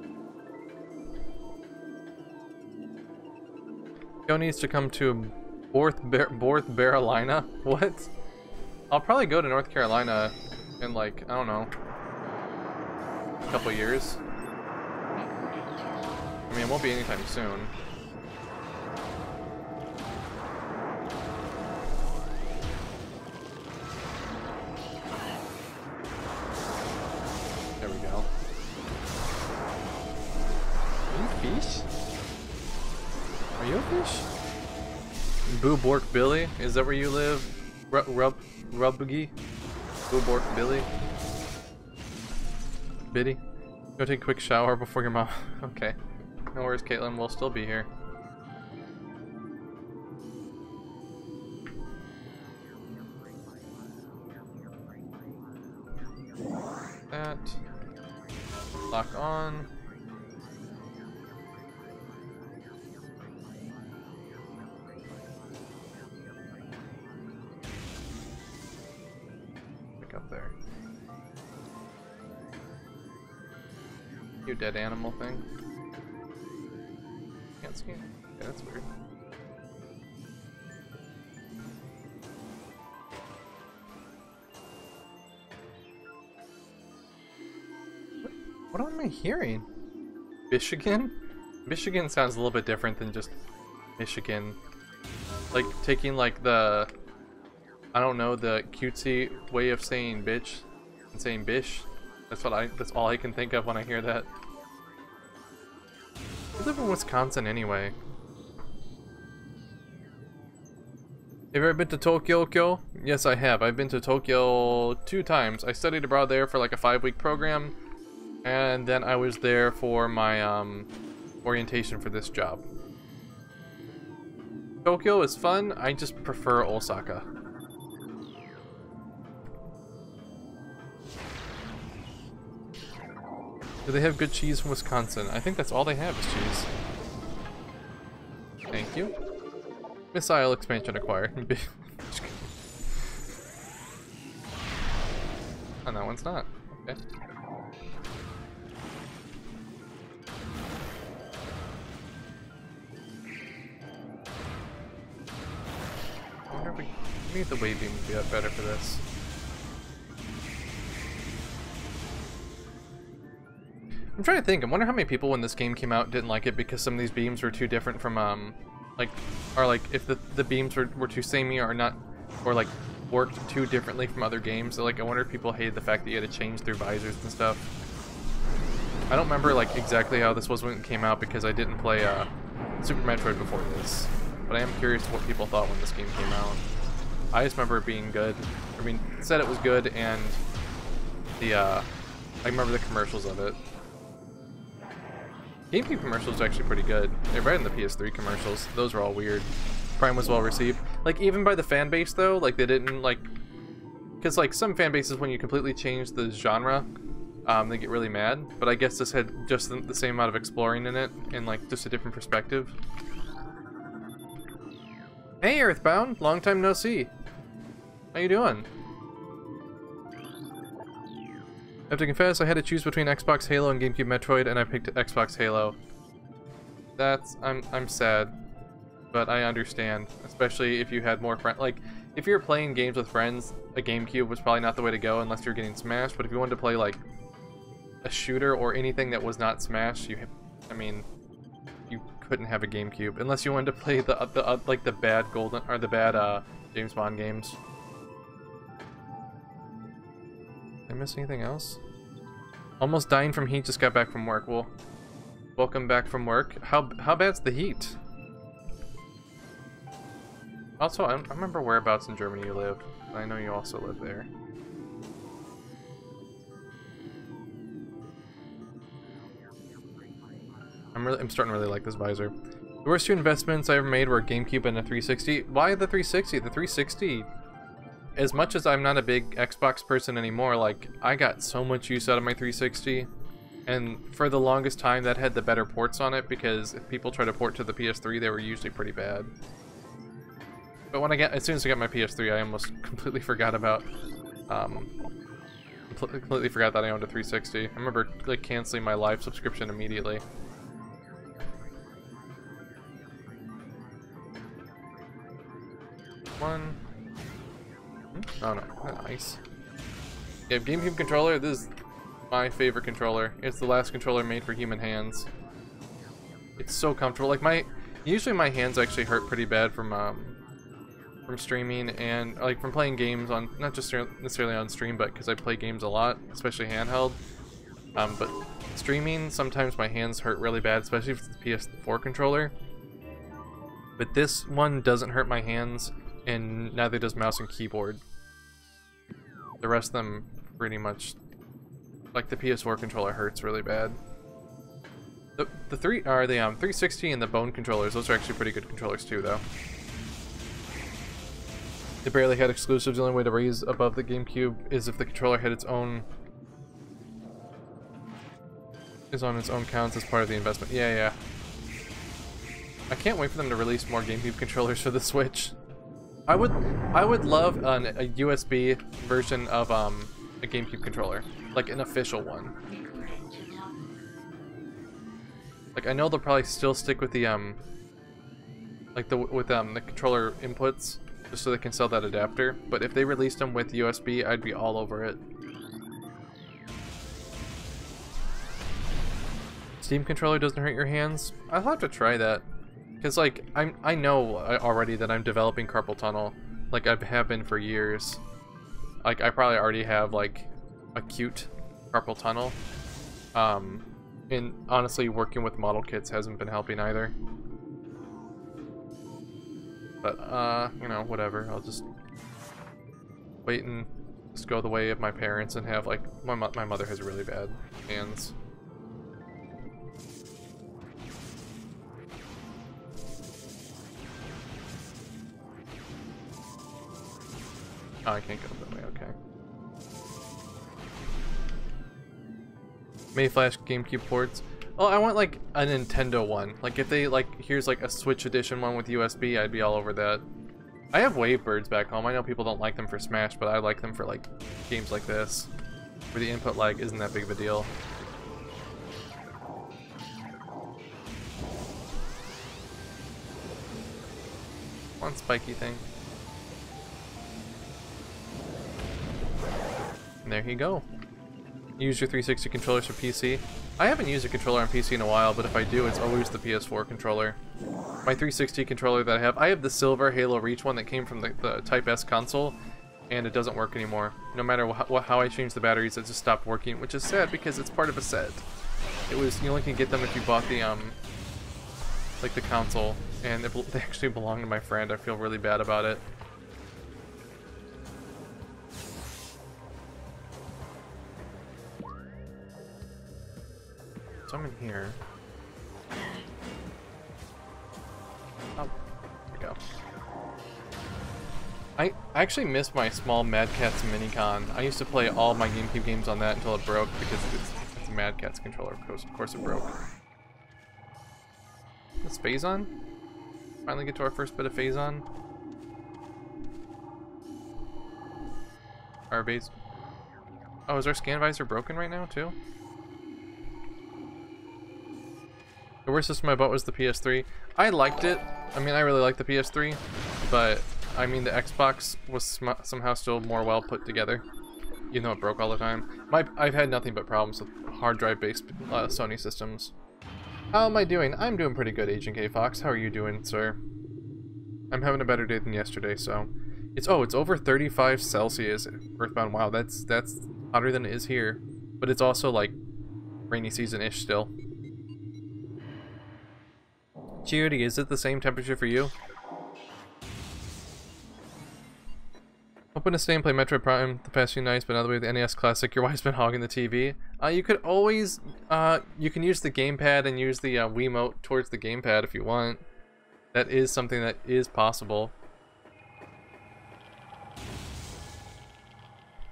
Joe needs to come to North Carolina. What? I'll probably go to North Carolina in like, I don't know, a couple years. I mean, it won't be anytime soon. There we go. Are you a fish? Are you a fish? Boo Bork Billy? Is that where you live? Rubbugy? Boo Bork Billy? Biddy? Go take a quick shower before your mom. Okay. No worries, Caitlin. We'll still be here. That. Lock on. Pick up there. You dead animal thing. Can't scan. Yeah, that's weird. What am I hearing? Michigan? Michigan sounds a little bit different than just Michigan. Like taking like the, I don't know, the cutesy way of saying bitch and saying bish. That's all I can think of when I hear that. I live in Wisconsin anyway. Have you ever been to Tokyo? Yes, I have. I've been to Tokyo 2 times. I studied abroad there for like a 5-week program, and then I was there for my orientation for this job. Tokyo is fun. I just prefer Osaka. Do they have good cheese from Wisconsin? I think that's all they have is cheese. Thank you. Missile expansion acquired. Oh, that one's not. Okay. I wonder if we need the wave beam to be better for this. I'm trying to think. I wonder how many people when this game came out didn't like it because some of these beams were too different from like, or like if the beams were too samey or not, or like worked too differently from other games. So like I wonder if people hated the fact that you had to change their visors and stuff. I don't remember like exactly how this was when it came out because I didn't play Super Metroid before this, but I am curious what people thought when this game came out. I just remember it being good. I mean, it said it was good, and the I remember the commercials of it. GameCube commercials are actually pretty good. They're better than the PS3 commercials. Those were all weird. Prime was well received. Like, even by the fan base, though, like, they didn't, like... Because, like, some fan bases, when you completely change the genre, they get really mad. But I guess this had just the same amount of exploring in it, and like just a different perspective. Hey Earthbound, long time no see. How you doing? I have to confess, I had to choose between Xbox Halo and GameCube Metroid, and I picked Xbox Halo. I'm sad, but I understand, especially if you had more friends. Like, if you're playing games with friends, a GameCube was probably not the way to go unless you're getting Smash. But if you wanted to play like a shooter or anything that was not Smash, you couldn't have a GameCube unless you wanted to play the bad Golden or the bad James Bond games. Did I miss anything else? Almost dying from heat, just got back from work. Well, welcome back from work. How bad's the heat? Also, I remember whereabouts in Germany you live. I know you also live there. I'm starting to really like this visor. The worst two investments I ever made were a GameCube and a 360. Why the 360? The 360, as much as I'm not a big Xbox person anymore, like, I got so much use out of my 360. And for the longest time, that had the better ports on it, because if people try to port to the PS3, they were usually pretty bad. But as soon as I got my PS3, I almost completely forgot about, completely forgot that I owned a 360. I remember, like, canceling my live subscription immediately. One. Oh no, nice. Yeah, GameCube controller, this is my favorite controller. It's the last controller made for human hands. It's so comfortable. Like usually my hands actually hurt pretty bad from streaming and like from playing games on, not just necessarily on stream, but because I play games a lot, especially handheld. But streaming, sometimes my hands hurt really bad, especially if it's the PS4 controller. But this one doesn't hurt my hands, and neither does mouse and keyboard. The rest of them pretty much, like the PS4 controller hurts really bad. The 360 and the bone controllers, those are actually pretty good controllers too, though. They barely had exclusives. The only way to raise above the GameCube is if the controller had its own, is on its own counts as part of the investment. Yeah. I can't wait for them to release more GameCube controllers for the Switch. I would love a USB version of a GameCube controller, like an official one. Like, I know they'll probably still stick with the the controller inputs just so they can sell that adapter, but if they released them with USB, I'd be all over it. Steam controller doesn't hurt your hands? I'll have to try that. Because, like, I know already that I'm developing carpal tunnel. Like, I have been for years. Like, I probably already have, like, acute carpal tunnel. And honestly, working with model kits hasn't been helping either. But, you know, whatever. I'll just wait and just go the way of my parents and have, like, my mother has really bad hands. Oh, I can't go that way, okay. May Flash GameCube ports. Oh, I want like a Nintendo one. Like if they like, here's like a Switch edition one with USB, I'd be all over that. I have Wavebirds back home. I know people don't like them for Smash, but I like them for like games like this, where the input lag isn't that big of a deal. One spiky thing. And there you go. Use your 360 controllers for PC. I haven't used a controller on PC in a while, but if I do, it's always the PS4 controller. My 360 controller that I have the silver Halo Reach one that came from the Type S console, and it doesn't work anymore. No matter how I change the batteries, it just stopped working, which is sad because it's part of a set. You only can get them if you bought the like the console, and they actually belong to my friend. I feel really bad about it. So I'm in here. Oh, there we go. I actually miss my small Mad Catz Minicon. I used to play all my GameCube games on that until it broke because it's a Mad Catz controller. Of course it broke. Is Phazon? Finally get to our first bit of Phazon. Our base. Oh, is our scan visor broken right now too? The worst system I bought was the PS3. I liked it. I mean, I really liked the PS3, but I mean, the Xbox was somehow still more well put together, even though it broke all the time. I've had nothing but problems with hard drive-based Sony systems. How am I doing? I'm doing pretty good, Agent K Fox. How are you doing, sir? I'm having a better day than yesterday, so... It's over 35 Celsius, Earthbound. Wow, that's hotter than it is here. But it's also, like, rainy season-ish still. Chiody, is it the same temperature for you? Hoping to stay and play Metroid Prime the past few nights, but now that we have the NES Classic, your wife's been hogging the TV. You could always, you can use the gamepad and use the Wiimote towards the gamepad if you want. That is something that is possible.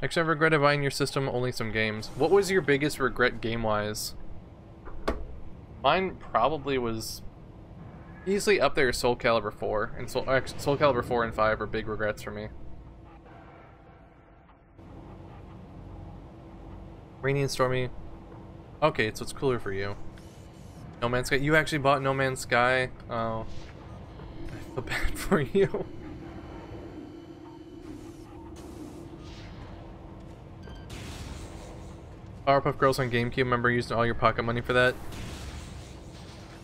Actually, I regretted buying your system, only some games. What was your biggest regret game-wise? Mine probably was easily up there, Soul Calibur 4. And Soul Calibur 4 and 5 are big regrets for me. Rainy and stormy. Okay, so it's cooler for you. No Man's Sky. You actually bought No Man's Sky? Oh. I feel bad for you. Powerpuff Girls on GameCube. Remember using all your pocket money for that?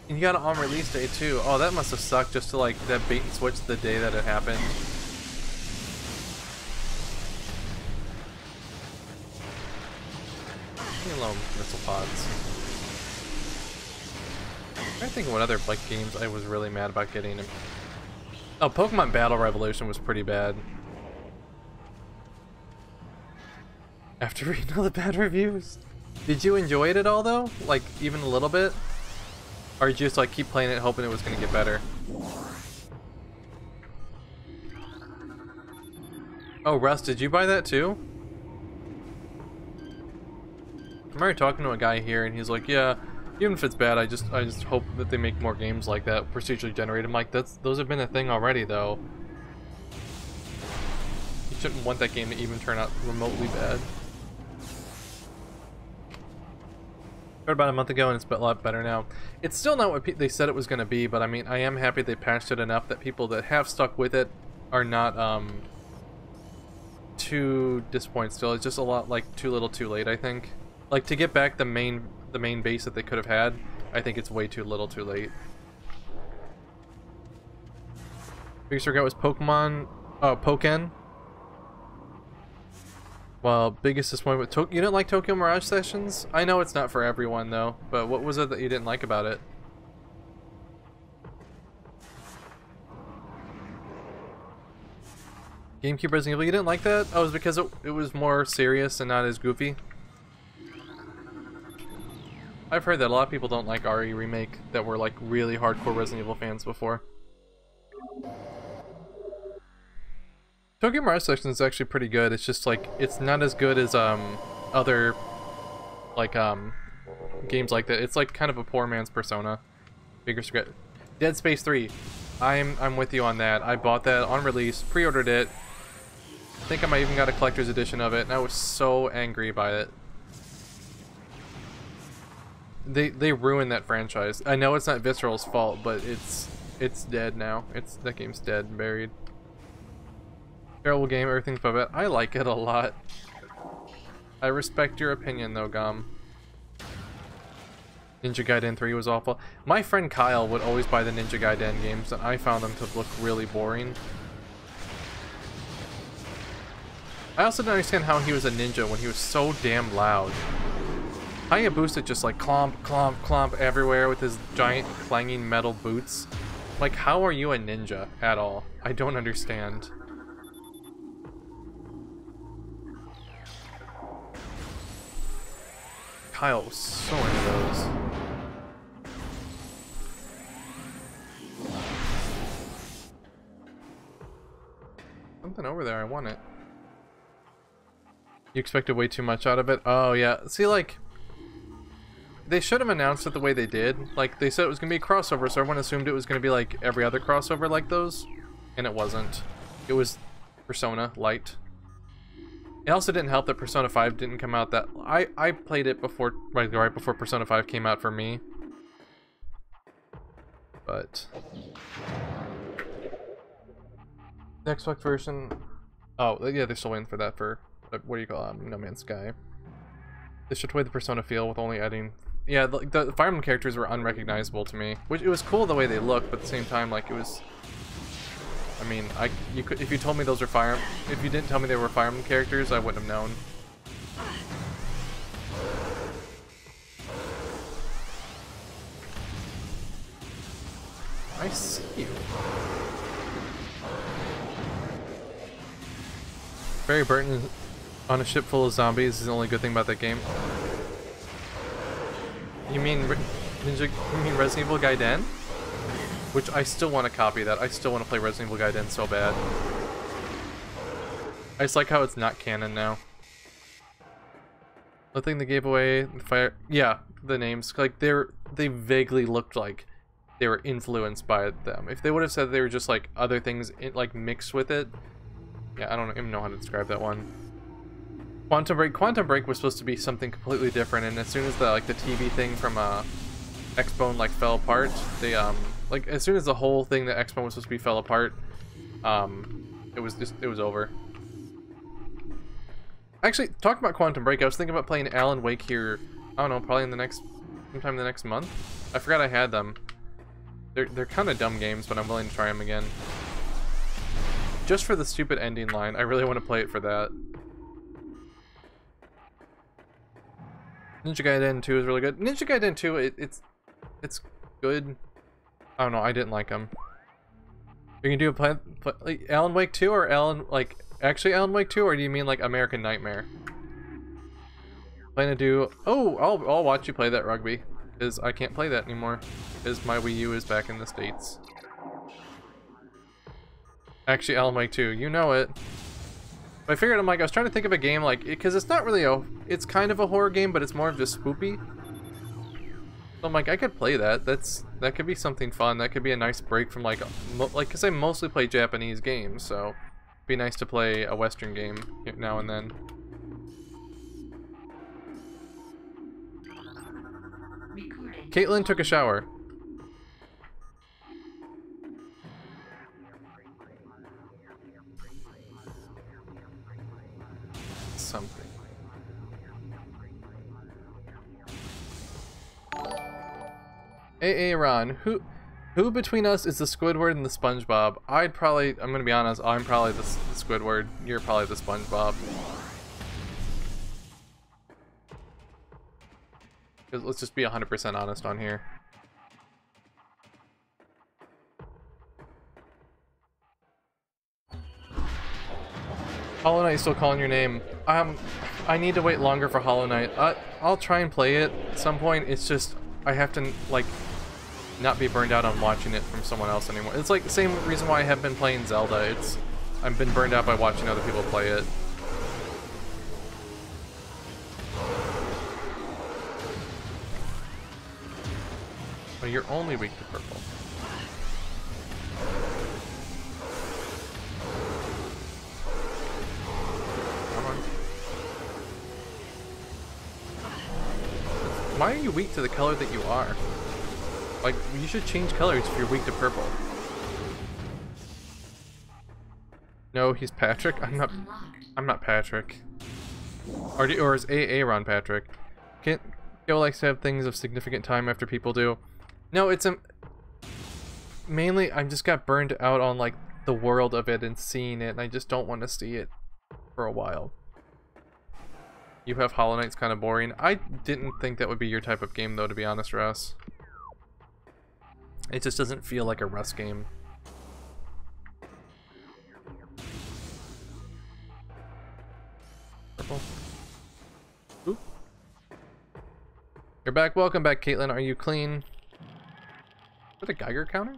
And you got it on release day too. Oh, that must have sucked just to like that bait and switch the day that it happened. Leave me alone, missile pods. I'm trying to think of what other like games I was really mad about getting. Oh, Pokemon Battle Revolution was pretty bad. After reading all the bad reviews. Did you enjoy it at all though? Like even a little bit? Or did you just like keep playing it hoping it was gonna get better? Oh, Russ, did you buy that too? I'm already talking to a guy here and he's like, yeah, even if it's bad, I just hope that they make more games like that, procedurally generated. I'm like, those have been a thing already though. You shouldn't want that game to even turn out remotely bad. Heard about a month ago and it's a lot better now. It's still not what they said it was going to be, but I mean, I am happy they patched it enough that people that have stuck with it are not too disappointed still. It's just a lot like too little too late, I think. Like to get back the main base that they could have had, I think it's way too little too late. Biggest regret was Pokemon, Pokken. Well, biggest disappointment with you didn't like Tokyo Mirage Sessions? I know it's not for everyone though, but what was it that you didn't like about it? GameCube Resident Evil, you didn't like that? Oh, it was because it was more serious and not as goofy? I've heard that a lot of people don't like RE Remake that were like really hardcore Resident Evil fans before. Tokyo Mirage Sessions is actually pretty good. It's just like it's not as good as other like games like that. It's like kind of a poor man's Persona. Biggest regret. Dead Space 3. I'm with you on that. I bought that on release, pre-ordered it. I think I might even got a collector's edition of it, and I was so angry by it. They ruined that franchise. I know it's not Visceral's fault, but it's dead now. That game's dead and buried. Terrible game, everything's but bad. I like it a lot. I respect your opinion though, Gum. Ninja Gaiden 3 was awful. My friend Kyle would always buy the Ninja Gaiden games, and I found them to look really boring. I also didn't understand how he was a ninja when he was so damn loud. Hayabusa just like clomp, clomp, clomp everywhere with his giant clanging metal boots. Like, how are you a ninja at all? I don't understand. Kyle was so into those. something over there. I want it. You expected way too much out of it? Oh, yeah. See, like, they should have announced it the way they did. Like, they said it was going to be a crossover, so everyone assumed it was going to be like every other crossover like those. And it wasn't. It was Persona Lite. It also didn't help that Persona 5 didn't come out that... I played it before, right before Persona 5 came out for me. But... the Xbox version... Oh, yeah, they're still waiting for that for... what do you call it? No Man's Sky. They should away the Persona feel with only adding... Yeah, the Fire Emblem characters were unrecognizable to me. Which, it was cool the way they looked, but at the same time, like, it was... I mean, you could, if you told me those were if you didn't tell me they were Fire Emblem characters, I wouldn't have known. I see you. Barry Burton on a ship full of zombies is the only good thing about that game. You mean Resident Evil Gaiden? Which I still want to copy that. I still want to play Resident Evil Gaiden so bad. I just like how it's not canon now. The thing they gave away, fire, yeah, the names, like they vaguely looked like they were influenced by them. If they would have said they were just like other things like mixed with it, yeah, I don't even know how to describe that one. Quantum Break was supposed to be something completely different, and as soon as the TV thing from X-Bone like fell apart, they like as soon as the whole thing that X-Bone was supposed to be fell apart, it was over. Actually, talking about Quantum Break, I was thinking about playing Alan Wake here. I don't know, probably sometime in the next month. I forgot I had them. They're kind of dumb games, but I'm willing to try them again. Just for the stupid ending line, I really want to play it for that. Ninja Gaiden 2 is really good. Ninja Gaiden 2, it's good. I don't know, I didn't like them. You can do a play like Alan Wake 2 or Alan Wake 2, or do you mean like American Nightmare? Plan to do... Oh, I'll watch you play that rugby, because I can't play that anymore, because my Wii U is back in the States. Actually, Alan Wake 2, you know it. But I figured, I was trying to think of a game like, because it's not really it's kind of a horror game, but it's more of just spoopy. So I'm like, I could play that. That could be something fun. That could be a nice break from because I mostly play Japanese games, so it'd be nice to play a Western game now and then. Caitlin took a shower. Something. Aran, who between us is the Squidward and the SpongeBob? I'm gonna be honest, I'm probably the Squidward. You're probably the SpongeBob. Let's just be 100% honest on here. Hollow Knight still calling your name. I need to wait longer for Hollow Knight. I'll try and play it at some point. It's just I have to like not be burned out on watching it from someone else anymore. It's like the same reason why I have been playing Zelda. I've been burned out by watching other people play it. But you're only weak to purple. Why are you weak to the color that you are? Like, you should change colors if you're weak to purple. No, he's Patrick? I'm not Patrick. Or is Aaron Patrick? Gil likes to have things of significant time after people do. No, it's mainly I just got burned out on like the world of it and seeing it, and I just don't want to see it for a while. You have Hollow Knight's kind of boring. I didn't think that would be your type of game though, to be honest, Russ. It just doesn't feel like a Russ game. Purple. Oop. You're back. Welcome back, Caitlin. Are you clean? Is that a Geiger counter?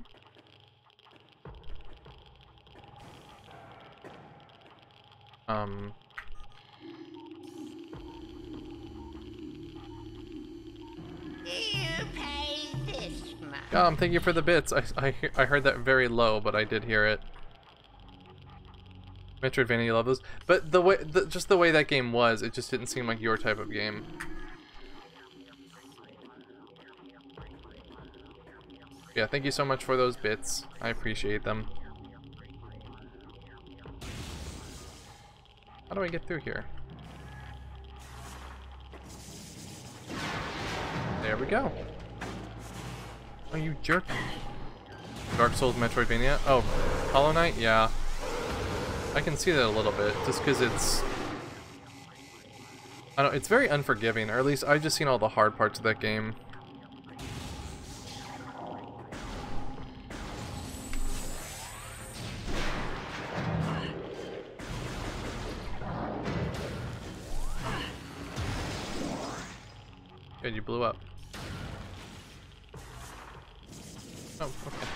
Um, You pay this much. thank you for the bits. I heard that very low, but I did hear it. Metroidvania, you love those. But the way, just the way that game was, it just didn't seem like your type of game. Yeah, thank you so much for those bits. I appreciate them. How do I get through here? There we go. Oh, you jerk. Dark Souls, Metroidvania. Oh, Hollow Knight? Yeah. I can see that a little bit, just because it's... I don't know, it's very unforgiving, or at least I've just seen all the hard parts of that game. Good, you blew up. Oh, okay.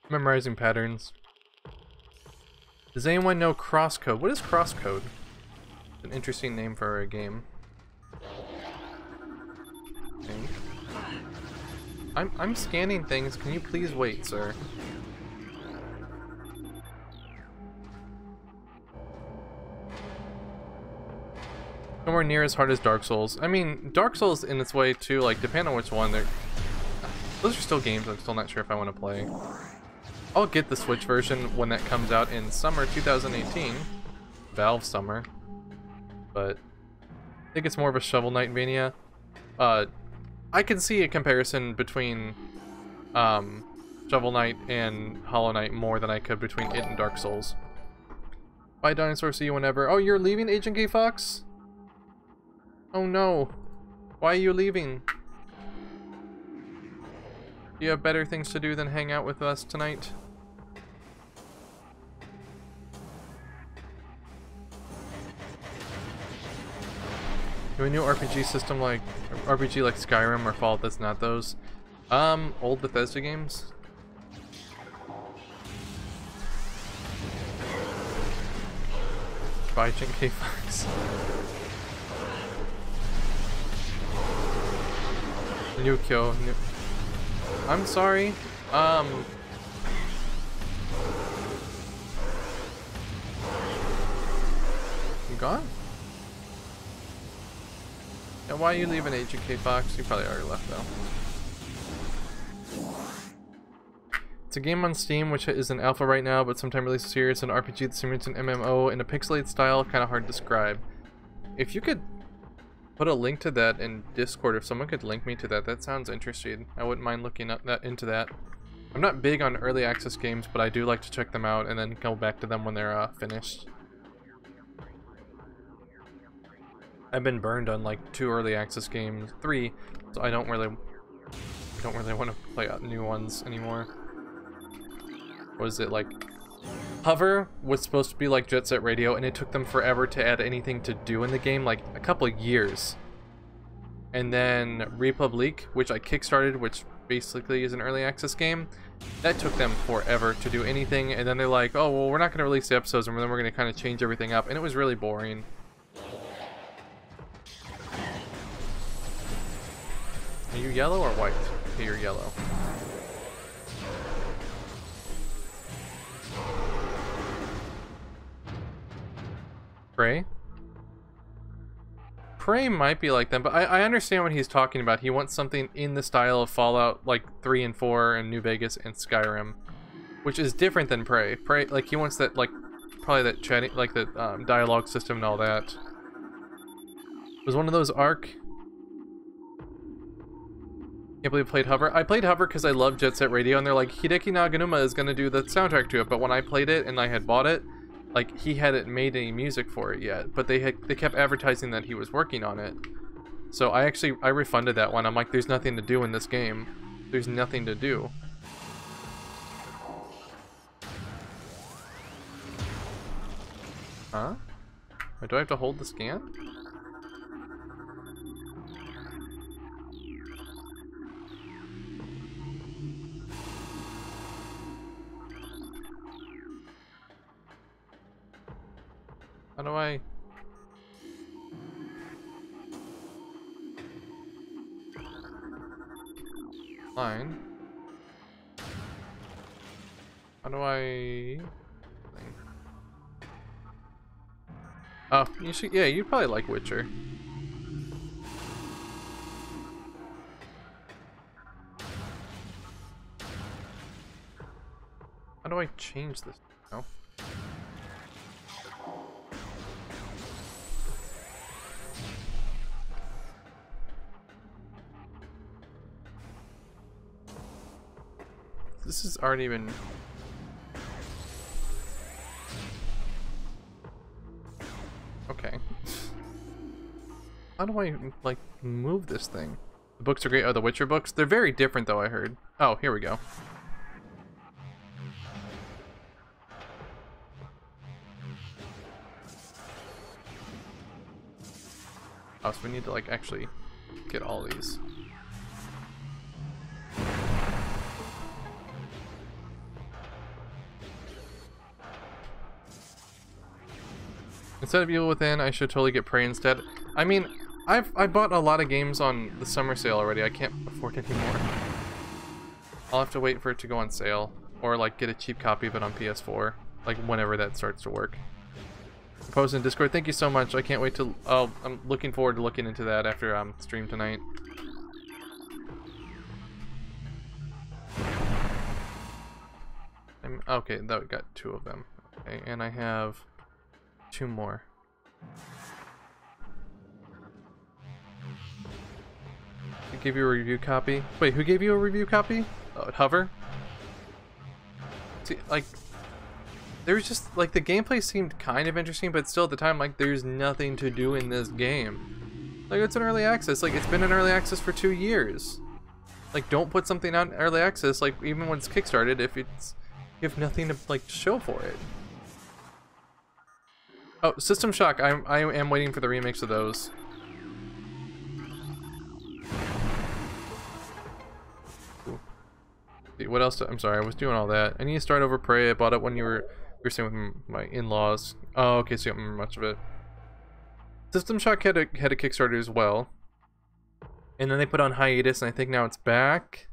Memorizing patterns. Does anyone know crosscode? What is crosscode? It's an interesting name for a game. I'm scanning things. Can you please wait, sir? Nowhere near as hard as Dark Souls. I mean, Dark Souls in its way too, like, depending on which one, those are still games I'm still not sure if I want to play. I'll get the Switch version when that comes out in summer 2018. Valve summer. But I think it's more of a Shovel Knight mania. I can see a comparison between Shovel Knight and Hollow Knight more than I could between it and Dark Souls. Bye dinosaur, see you whenever. Oh, you're leaving, Agent K Fox? Oh no. Why are you leaving? Do you have better things to do than hang out with us tonight? Do a new RPG system like Skyrim or Fallout that's not those? Old Bethesda games? Bye, K Fox. New Kyo. I'm sorry. You gone? Yeah, why are you leaving, Agent K Fox? You probably already left though. It's a game on Steam which is in alpha right now, but sometime releases here. It's an RPG that simulates an MMO in a pixelated style, kind of hard to describe. If you could put a link to that in Discord, if someone could link me to that, that sounds interesting. I wouldn't mind looking up into that. I'm not big on early access games, but I do like to check them out and then go back to them when they're finished. I've been burned on like 2 early access games, 3, so I don't really want to play new ones anymore. What is it, like Hover was supposed to be like Jet Set Radio, and it took them forever to add anything to do in the game, like a couple of years. And then Republic, which I kickstarted, which basically is an early access game, that took them forever to do anything. And then they're like, oh well, we're not going to release the episodes, and then we're going to kind of change everything up, and it was really boring. Are you yellow or white? Okay, you're yellow. Prey? Prey might be like them, but I understand what he's talking about. He wants something in the style of Fallout, like 3 and 4 and New Vegas and Skyrim, which is different than Prey. Prey, like, he wants that, like, probably that chatting, like, the dialogue system and all that. Was one of those Ark? Can't believe I played Hover. I played Hover because I love Jet Set Radio, and they're like, Hideki Naganuma is going to do the soundtrack to it, but when I played it and I had bought it, like, he hadn't made any music for it yet, but they kept advertising that he was working on it. So I refunded that one. I'm like, there's nothing to do in this game. There's nothing to do. Huh? Wait, do I have to hold the scan? do I... Line. How do I... Oh, you should... Yeah, you probably like Witcher. How do I change this? No. This is already been... Okay. How do I, like, move this thing? The books are great. Oh, the Witcher books? They're very different, though, I heard. Oh, here we go. Oh, so we need to, like, actually get all these. Instead of Evil Within, I should totally get Prey instead. I mean, I bought a lot of games on the summer sale already. I can't afford it anymore. I'll have to wait for it to go on sale. Or, like, get a cheap copy of it on PS4. Like, whenever that starts to work. Post in Discord. Thank you so much. I can't wait to... Oh, I'm looking forward to looking into that after stream tonight. Okay, that we got 2 of them. Okay, and I have 2 more. Who gave you a review copy? Wait, who gave you a review copy? Oh, Hover? See, like... There's just, like, the gameplay seemed kind of interesting, but still at the time, like, there's nothing to do in this game. Like, it's an early access. Like, it's been in early access for 2 years. Like, don't put something out in early access, like, even when it's kickstarted, if it's... You have nothing to, like, show for it. Oh, System Shock. I am waiting for the remakes of those. Ooh. What else? I'm sorry, I was doing all that. I need to start over Prey. I bought it when you were staying with my in-laws. Oh, okay, so you don't remember much of it. System Shock had a Kickstarter as well. And then they put on hiatus, and I think now it's back.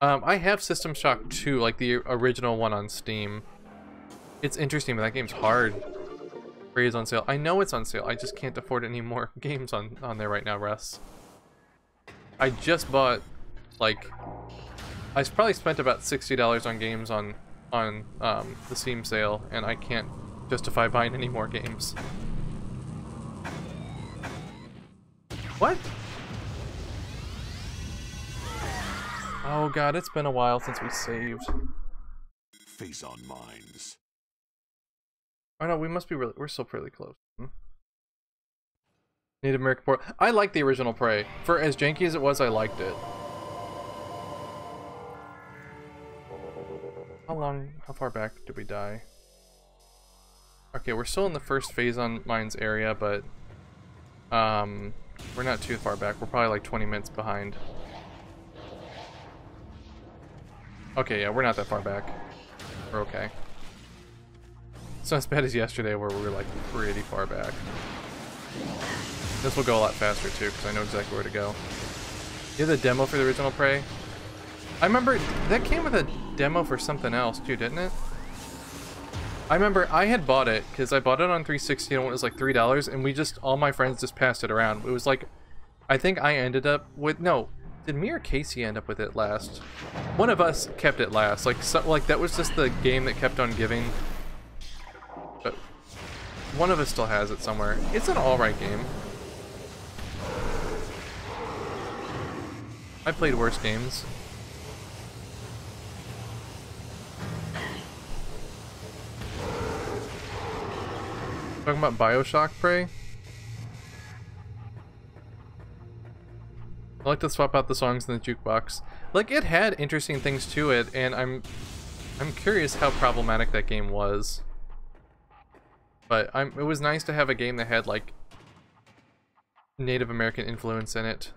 I have System Shock 2, like the original one on Steam. It's interesting, but that game's hard. Prey is on sale. I know it's on sale. I just can't afford any more games on there right now, Russ. I just bought, like... I probably spent about $60 on games on the Steam sale, and I can't justify buying any more games. What? Oh god, it's been a while since we saved. Face on mines. Oh no, we must be we're still pretty close. Native American port. I like the original Prey. For as janky as it was, I liked it. How far back did we die? Okay, we're still in the first phase on Mines area, but we're not too far back. We're probably like 20 minutes behind. Okay, yeah, we're not that far back. We're okay. It's not as bad as yesterday where we were like pretty far back. This will go a lot faster too, because I know exactly where to go. You have the demo for the original Prey? I remember that came with a demo for something else too, didn't it? I remember I had bought it because I bought it on 360 and it was like $3, and we just, all my friends just passed it around. It was like, I think I ended up with, no, did me or Casey end up with it last? One of us kept it last. Like, like that was just the game that kept on giving. But one of us still has it somewhere. It's an alright game. I played worse games. Talking about BioShock Prey? I like to swap out the songs in the jukebox. Like, it had interesting things to it, and I'm curious how problematic that game was. But it was nice to have a game that had, like, Native American influence in it.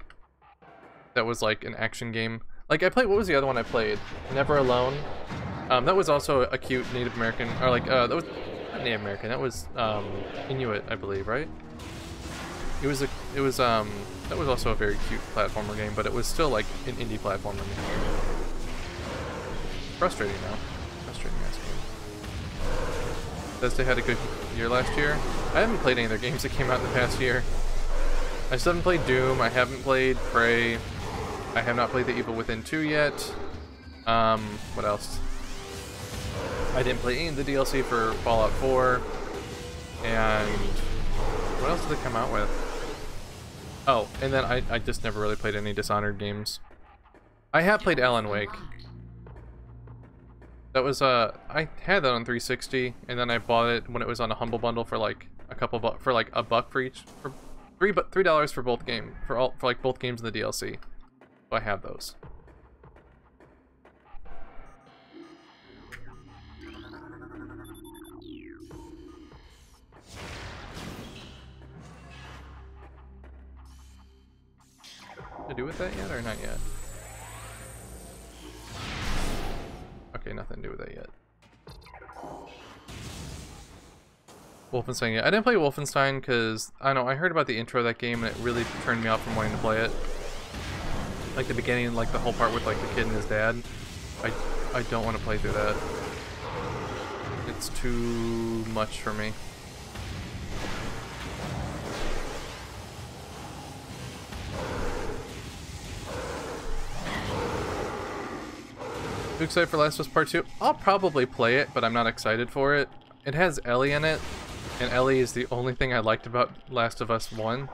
That was, like, an action game. Like, I played, what was the other one I played? Never Alone. That was also a cute Native American, or like, that was not Native American. That was Inuit, I believe, right? It was that was also a very cute platformer game, but it was still like an indie platformer game. Frustrating now. Frustrating ass game. Bethesda had a good year last year. I haven't played any of their games that came out in the past year. I still haven't played Doom. I haven't played Prey. I have not played The Evil Within 2 yet. What else? I didn't play any of the DLC for Fallout 4. And what else did they come out with? Oh, and then I just never really played any Dishonored games. I have played Alan Wake. That was I had that on 360, and then I bought it when it was on a Humble Bundle for like for like $1 for each, for $3 for both for like both games in the DLC. So I have those. To do with that yet or not yet? Okay, nothing to do with that yet. Wolfenstein, yeah. I didn't play Wolfenstein because, I don't know, I heard about the intro of that game and it really turned me off from wanting to play it. Like the beginning, like the whole part with like the kid and his dad. I don't want to play through that. It's too much for me. Too excited for Last of Us Part 2? I'll probably play it, but I'm not excited for it. It has Ellie in it, and Ellie is the only thing I liked about Last of Us 1.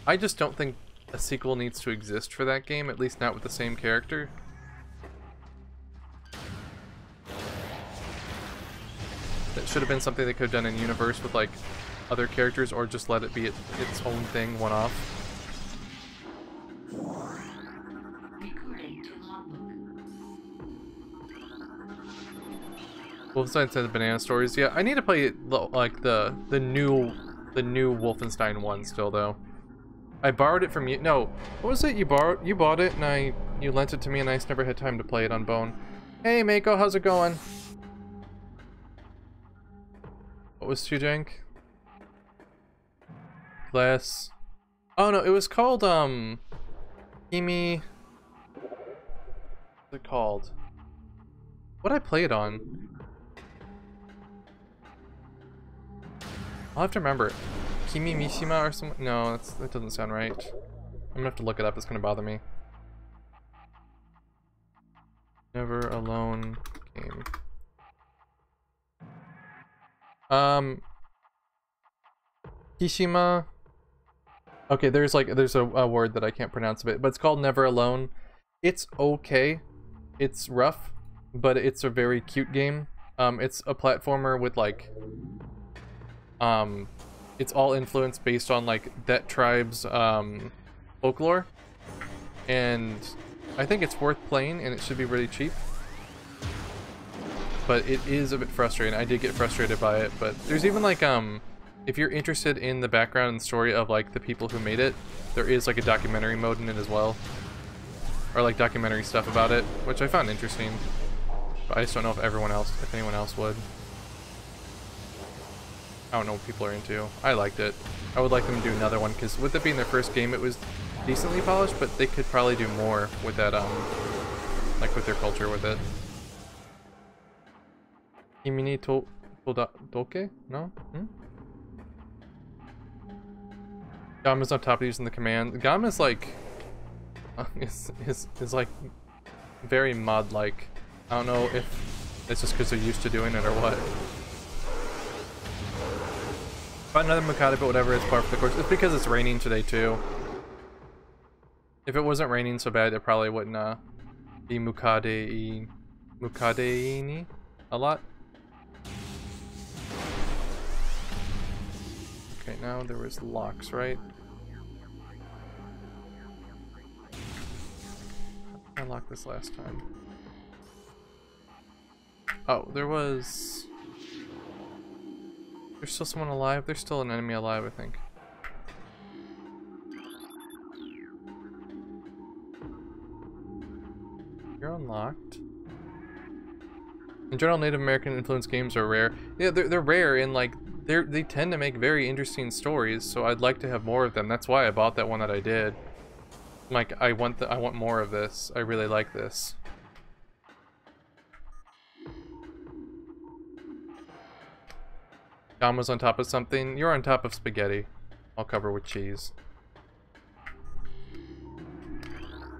I just don't think a sequel needs to exist for that game, at least not with the same character. That should have been something they could have done in universe with like other characters, or just let it be its own thing, one-off. Wolfenstein said the banana stories. Yeah, I need to play like the new Wolfenstein 1 still though. I borrowed it from you. No, what was it you borrowed? You bought it and you lent it to me and I just never had time to play it on Bone. Hey Mako, how's it going? What was Chujank? Glass. Oh no, it was called Kimi. What's it called? What'd I play it on? I'll have to remember it. Kimi Mishima or something? No, that doesn't sound right. I'm gonna have to look it up, it's gonna bother me. Never Alone game. Kishima. Okay, there's a word that I can't pronounce of it, but it's called Never Alone. It's okay. It's rough, but it's a very cute game. It's a platformer with like it's all influenced based on like that tribe's folklore, and I think it's worth playing and it should be really cheap, but it is a bit frustrating. I did get frustrated by it, but there's even like if you're interested in the background and story of like the people who made it, there is like a documentary mode in it as well, or like documentary stuff about it, which I found interesting, but I just don't know if anyone else would. I don't know what people are into. I liked it. I would like them to do another one, because with it being their first game, it was decently polished, but they could probably do more with that, like with their culture with it. Himini Doke? No? Gama's on top of using the command. Gama's like is like very mod-like. I don't know if it's just because they're used to doing it or what. But another Mukade, but whatever, it's par for the course. It's because it's raining today too. If it wasn't raining so bad, it probably wouldn't be Mukade-ini a lot. Okay, now there was locks, right? I locked this last time. Oh, there's still someone alive? There's still an enemy alive, I think. You're unlocked. In general, Native American influenced games are rare. Yeah, they're rare and like they tend to make very interesting stories. So I'd like to have more of them. That's why I bought that one that I did. Like I want more of this. I really like this. John was on top of something. You're on top of spaghetti. I'll cover with cheese.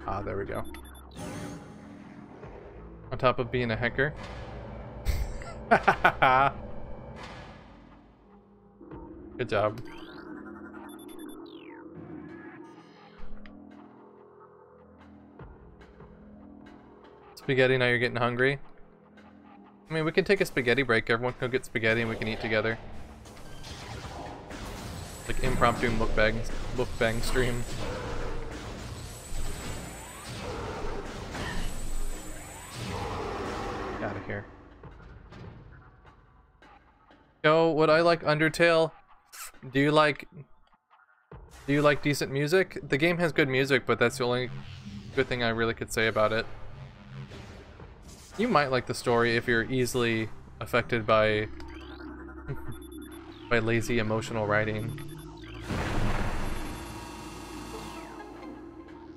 Ah, there we go. On top of being a hacker. Good job. Spaghetti, now you're getting hungry? I mean, we can take a spaghetti break. Everyone can go get spaghetti and we can eat together. Like impromptu mukbang stream. Get out of here. Yo, would I like Undertale? Do you like decent music? The game has good music, but that's the only good thing I really could say about it. You might like the story if you're easily affected by by lazy emotional writing.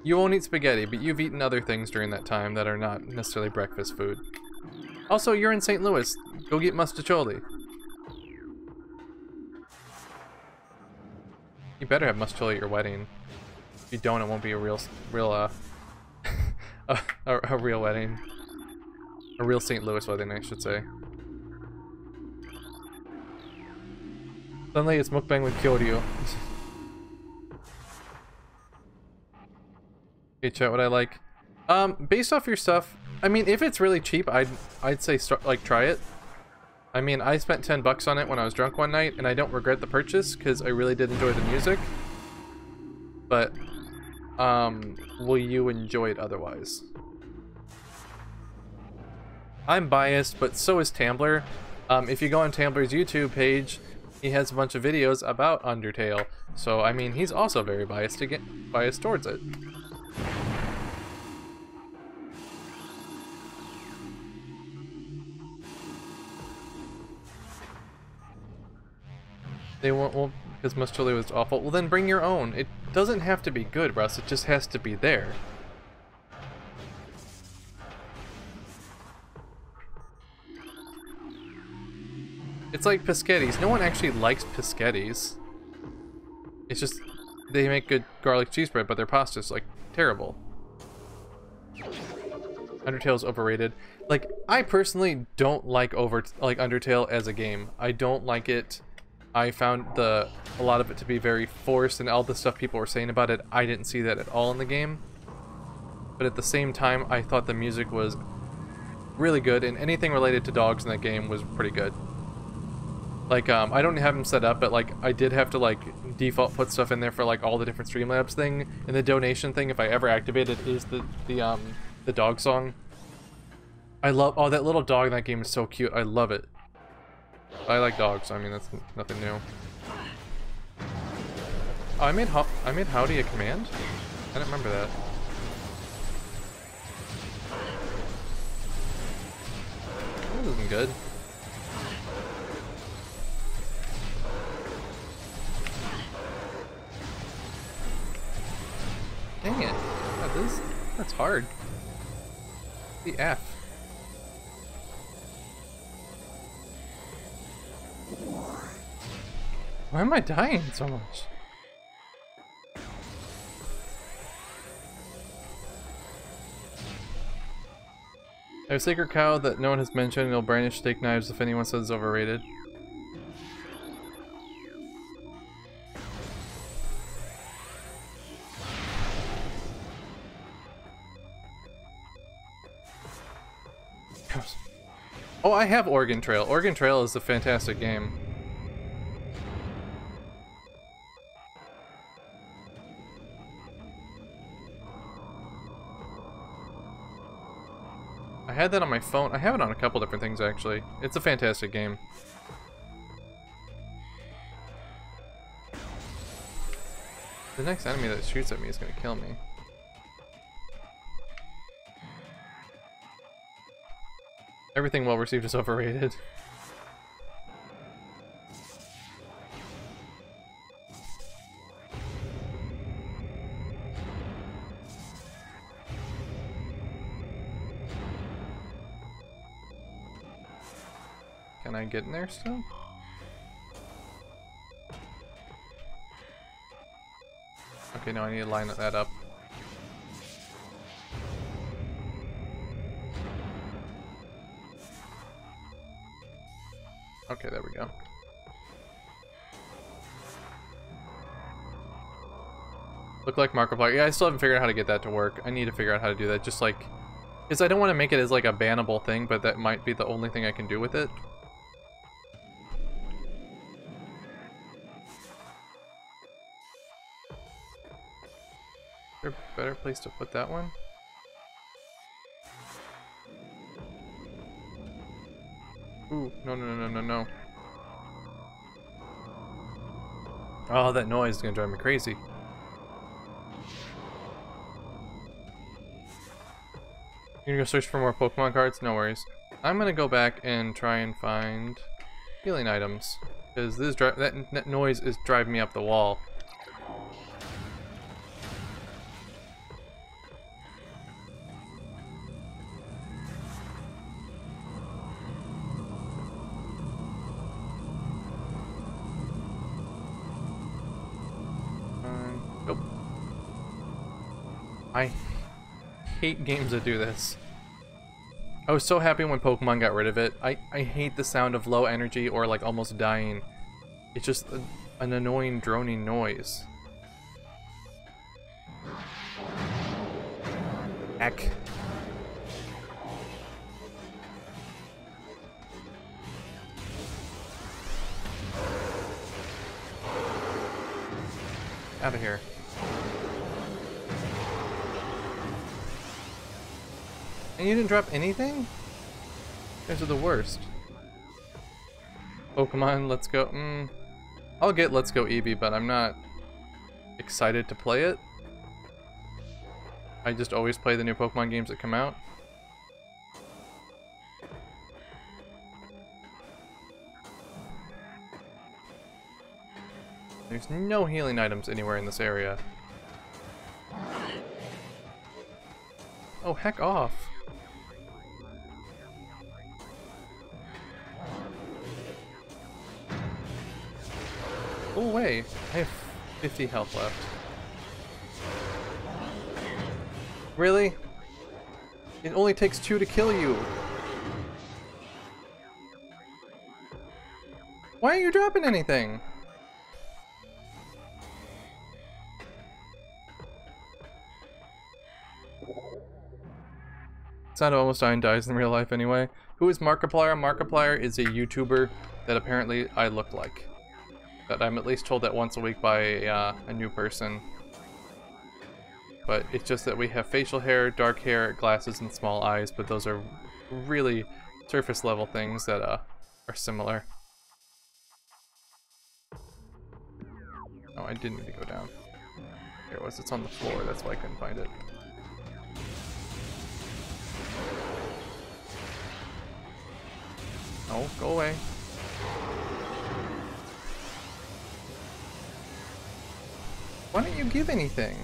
You won't eat spaghetti, but you've eaten other things during that time that are not necessarily breakfast food. Also, you're in St. Louis. Go get mustacholi. You better have mustacholi at your wedding. If you don't, it won't be a real a real wedding. A real St. Louis wedding, I should say. Suddenly it's mukbang with Kyoryu. Okay, chat, what I like. Based off your stuff, I mean, if it's really cheap, I'd say try it. I mean, I spent 10 bucks on it when I was drunk one night, and I don't regret the purchase because I really did enjoy the music. But, will you enjoy it otherwise? I'm biased, but so is Tambler. If you go on Tambler's YouTube page, he has a bunch of videos about Undertale. So, I mean, he's also very biased towards it. They won't because mustacholi was awful. Well, then bring your own. It doesn't have to be good, Russ. It just has to be there. It's like Pischettis. No one actually likes Pischettis. It's just they make good garlic cheese bread, but their pasta's like terrible. Undertale's overrated. Like, I personally don't like Undertale as a game. I don't like it. I found a lot of it to be very forced, and all the stuff people were saying about it, I didn't see that at all in the game. But at the same time, I thought the music was really good, and anything related to dogs in that game was pretty good. Like, I don't have them set up, but like, I did have to like default put stuff in there for like all the different Streamlabs thing, and the donation thing, if I ever activate it, is the dog song. I love, oh, that little dog in that game is so cute. I love it. I like dogs. I mean, that's nothing new. Oh, I made Howdy a command? I don't remember that. This isn't good. Dang it. God, that's hard. The F. Why am I dying so much? I have a sacred cow that no one has mentioned, and it'll brandish steak knives if anyone says it's overrated. Oh, I have Oregon Trail. Oregon Trail is a fantastic game. I had that on my phone. I have it on a couple different things, actually. It's a fantastic game. The next enemy that shoots at me is going to kill me. Everything well received is overrated. Can I get in there still? Okay, no, I need to line that up. Okay, there we go. Look like Markiplier. Yeah, I still haven't figured out how to get that to work. I need to figure out how to do that. Just like, because I don't want to make it as like a bannable thing, but that might be the only thing I can do with it. Is there a better place to put that one? Ooh, no, no, no, no, no, no. Oh, that noise is gonna drive me crazy. You're gonna go search for more Pokemon cards? No worries. I'm gonna go back and try and find healing items. Because this that noise is driving me up the wall. Nope. I hate games that do this. I was so happy when Pokemon got rid of it. I hate the sound of low energy or like almost dying. It's just an annoying droning noise. Heck. Out of here. And you didn't drop anything? You guys are the worst. Pokemon, let's go. I'll get Let's Go Eevee, but I'm not excited to play it. I just always play the new Pokemon games that come out. There's no healing items anywhere in this area. Oh, heck off. Go away. I have 50 health left. Really? It only takes 2 to kill you. Why are you dropping anything? Sound of Almost Dying dies in real life anyway. Who is Markiplier? Markiplier is a YouTuber that apparently I look like. That I'm at least told that once a week by a new person. But it's just that we have facial hair, dark hair, glasses, and small eyes, but those are really surface level things that are similar. Oh, I didn't need to go down. Here it was, it's on the floor, that's why I couldn't find it. Oh, go away. Why don't you give anything?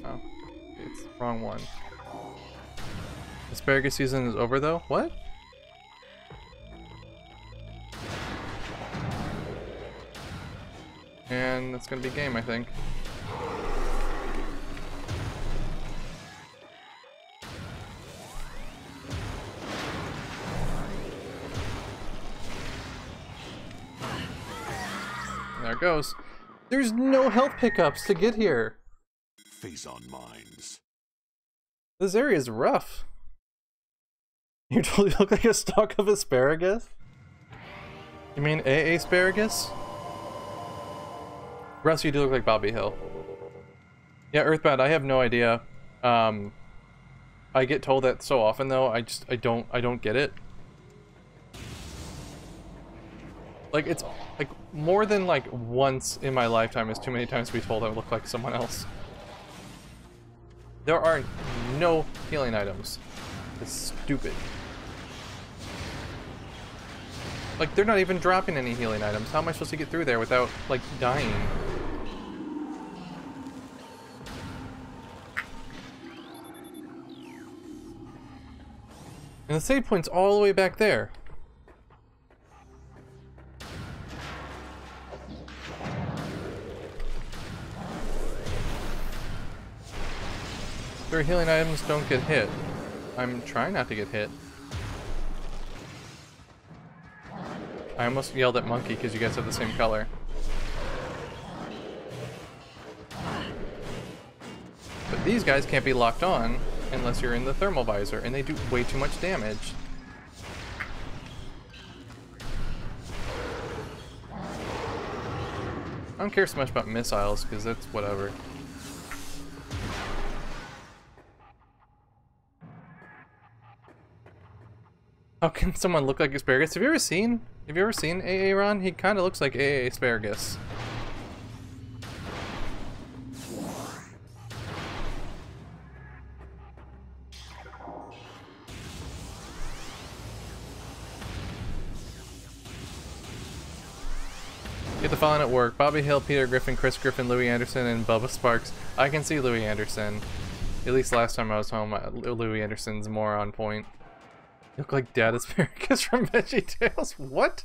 Oh, it's the wrong one. Asparagus season is over though? What? And that's gonna be game, I think. There it goes. There's no health pickups to get here. Phase on minds. This area is rough. You totally look like a stalk of asparagus? You mean asparagus? Russ, you do look like Bobby Hill. Yeah, Earthbound, I have no idea. I get told that so often though, I don't get it. Like, it's like more than like once in my lifetime is too many times to be told I look like someone else. There are no healing items. It's stupid. Like, they're not even dropping any healing items. How am I supposed to get through there without, like, dying? And the save point's all the way back there. Their healing items don't get hit. I'm trying not to get hit. I almost yelled at Monkey because you guys have the same color. But these guys can't be locked on unless you're in the thermal visor, and they do way too much damage. I don't care so much about missiles because that's whatever. How can someone look like asparagus? Have you ever seen Aran? He kind of looks like asparagus. Get the following at work: Bobby Hill, Peter Griffin, Chris Griffin, Louis Anderson, and Bubba Sparks. I can see Louis Anderson. At least last time I was home, Louis Anderson's more on point. You look like Dad Asparagus from VeggieTales. What?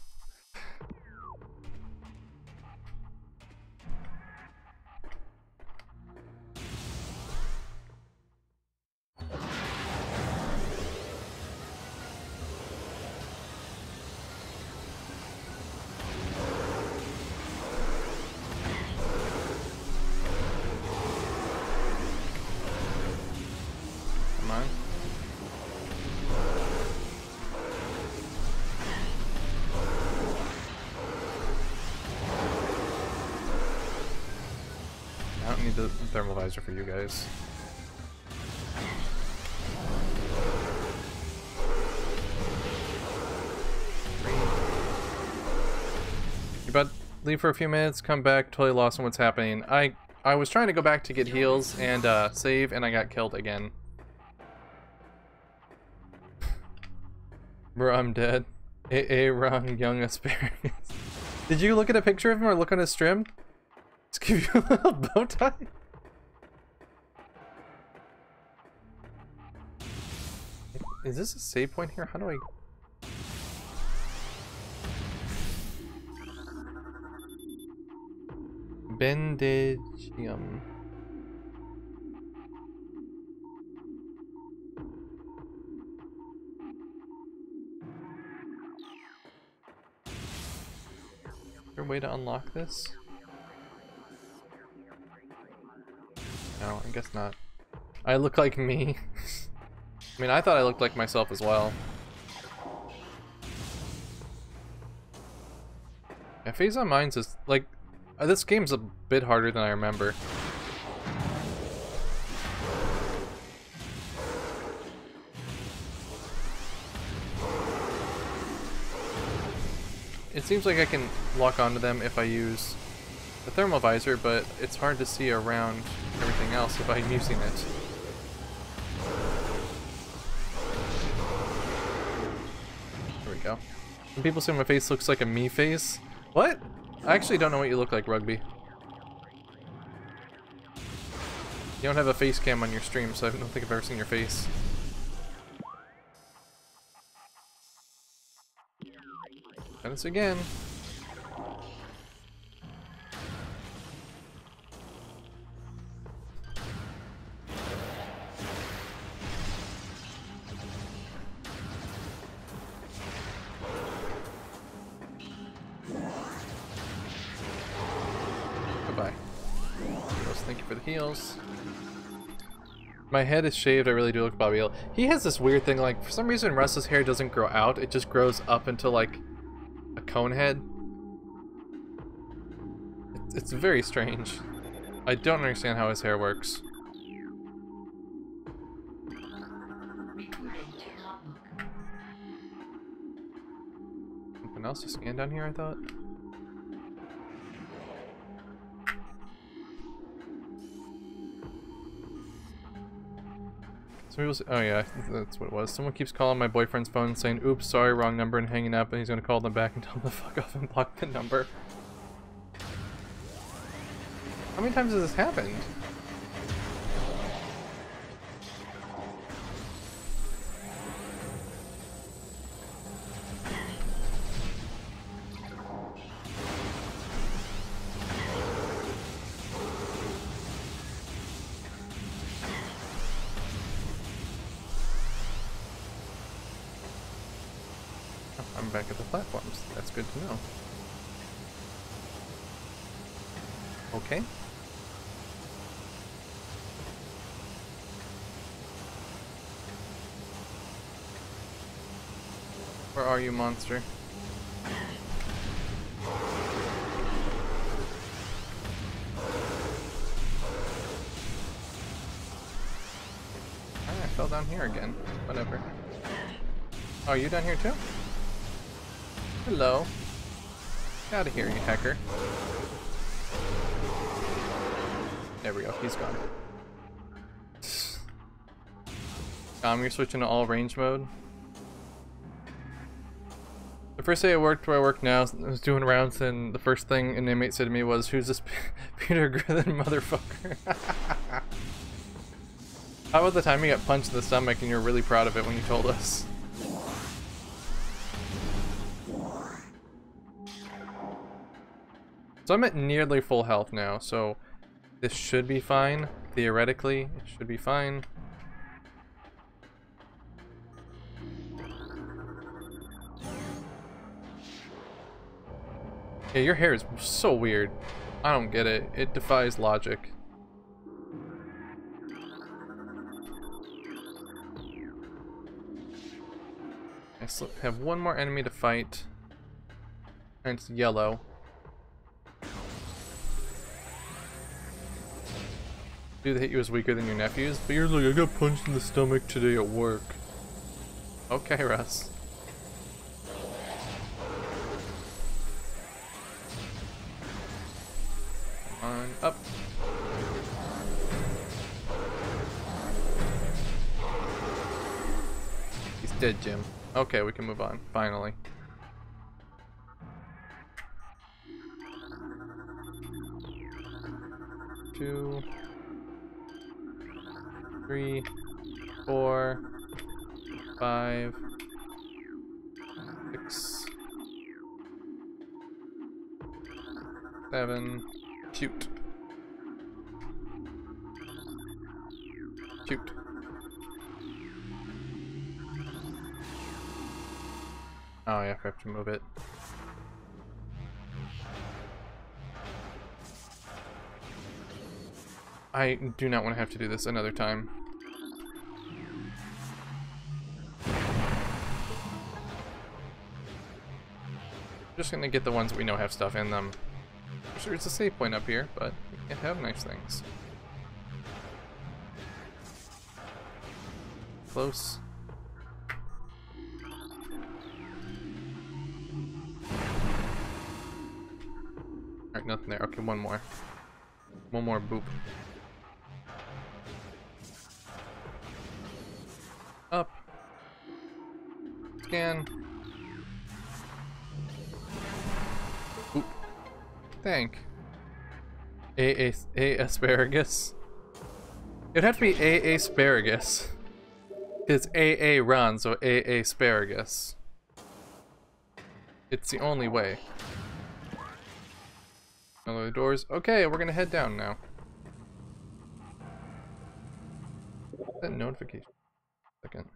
Come on. I don't need the thermal visor for you guys. You about to leave for a few minutes, come back, totally lost on what's happening. I was trying to go back to get heals and save, and I got killed again. Bro, I'm dead. Wrong young asparagus. Did you look at a picture of him or look on his stream? Let's give you a little bow tie. Is this a save point here? How do I... Bendagium. Is there a way to unlock this? No, I guess not. I look like me. I mean, I thought I looked like myself as well. Yeah, Phase on Mines is like... this game's a bit harder than I remember. It seems like I can lock onto them if I use the thermal visor, but it's hard to see around everything else if I'm using it. There we go. Some people say my face looks like a me face. What? I actually don't know what you look like, Rugby. You don't have a face cam on your stream, so I don't think I've ever seen your face. Try this again. Goodbye. Thank you for the heals. My head is shaved, I really do look Bobby Hill. He has this weird thing, like, for some reason Russ's hair doesn't grow out, it just grows up into, like, a cone head. It's very strange. I don't understand how his hair works. Something else to scan down here, I thought? Oh yeah, that's what it was. Someone keeps calling my boyfriend's phone saying, oops, sorry, wrong number, and hanging up, and he's gonna call them back and tell them to fuck off and block the number. How many times has this happened? I'm back at the platforms. That's good to know. Okay. Where are you, monster? I fell down here again. Whatever. Oh, are you down here too? Hello. Get out of here, you hacker. There we go, he's gone. You're switching to all range mode. The first day I worked where I work now, I was doing rounds, and the first thing an inmate said to me was, "Who's this Peter Griffin motherfucker?" How about the time you got punched in the stomach and you were really proud of it when you told us? So I'm at nearly full health now, so this should be fine. Theoretically, it should be fine. Yeah, your hair is so weird. I don't get it. It defies logic. I still have one more enemy to fight. And it's yellow. Dude that hit you is weaker than your nephews, but you're like, I got punched in the stomach today at work. Okay, Russ. Come on, up. He's dead, Jim. Okay, we can move on, finally. Two. 3, 4, 5, 6, 7, shoot. Shoot. Oh yeah, I have to move it. I do not want to have to do this another time. Just gonna get the ones that we know have stuff in them. I'm sure it's a save point up here, but we can't have nice things. Close. Alright, nothing there. Okay, one more. One more boop. Up. Scan. Oop. Thank. A asparagus. It'd have to be A asparagus. It's A Ron, so A asparagus. It's the only way. Another the doors. Okay, we're gonna head down now. That notification. Second.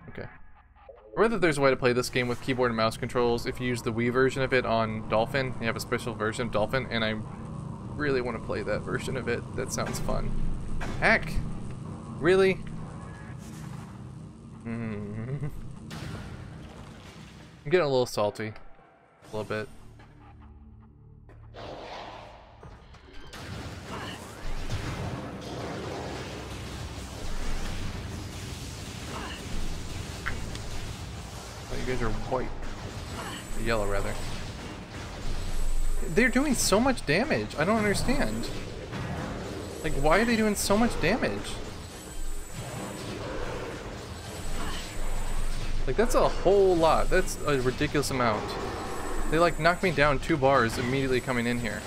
Okay. I read that there's a way to play this game with keyboard and mouse controls if you use the Wii version of it on Dolphin. You have a special version of Dolphin, and I really want to play that version of it. That sounds fun. Heck! Really? I'm getting a little salty. A little bit. Oh, you guys are white. Or yellow, rather. They're doing so much damage. I don't understand. Like, why are they doing so much damage? Like, that's a whole lot. That's a ridiculous amount. They, like, knocked me down 2 bars immediately coming in here.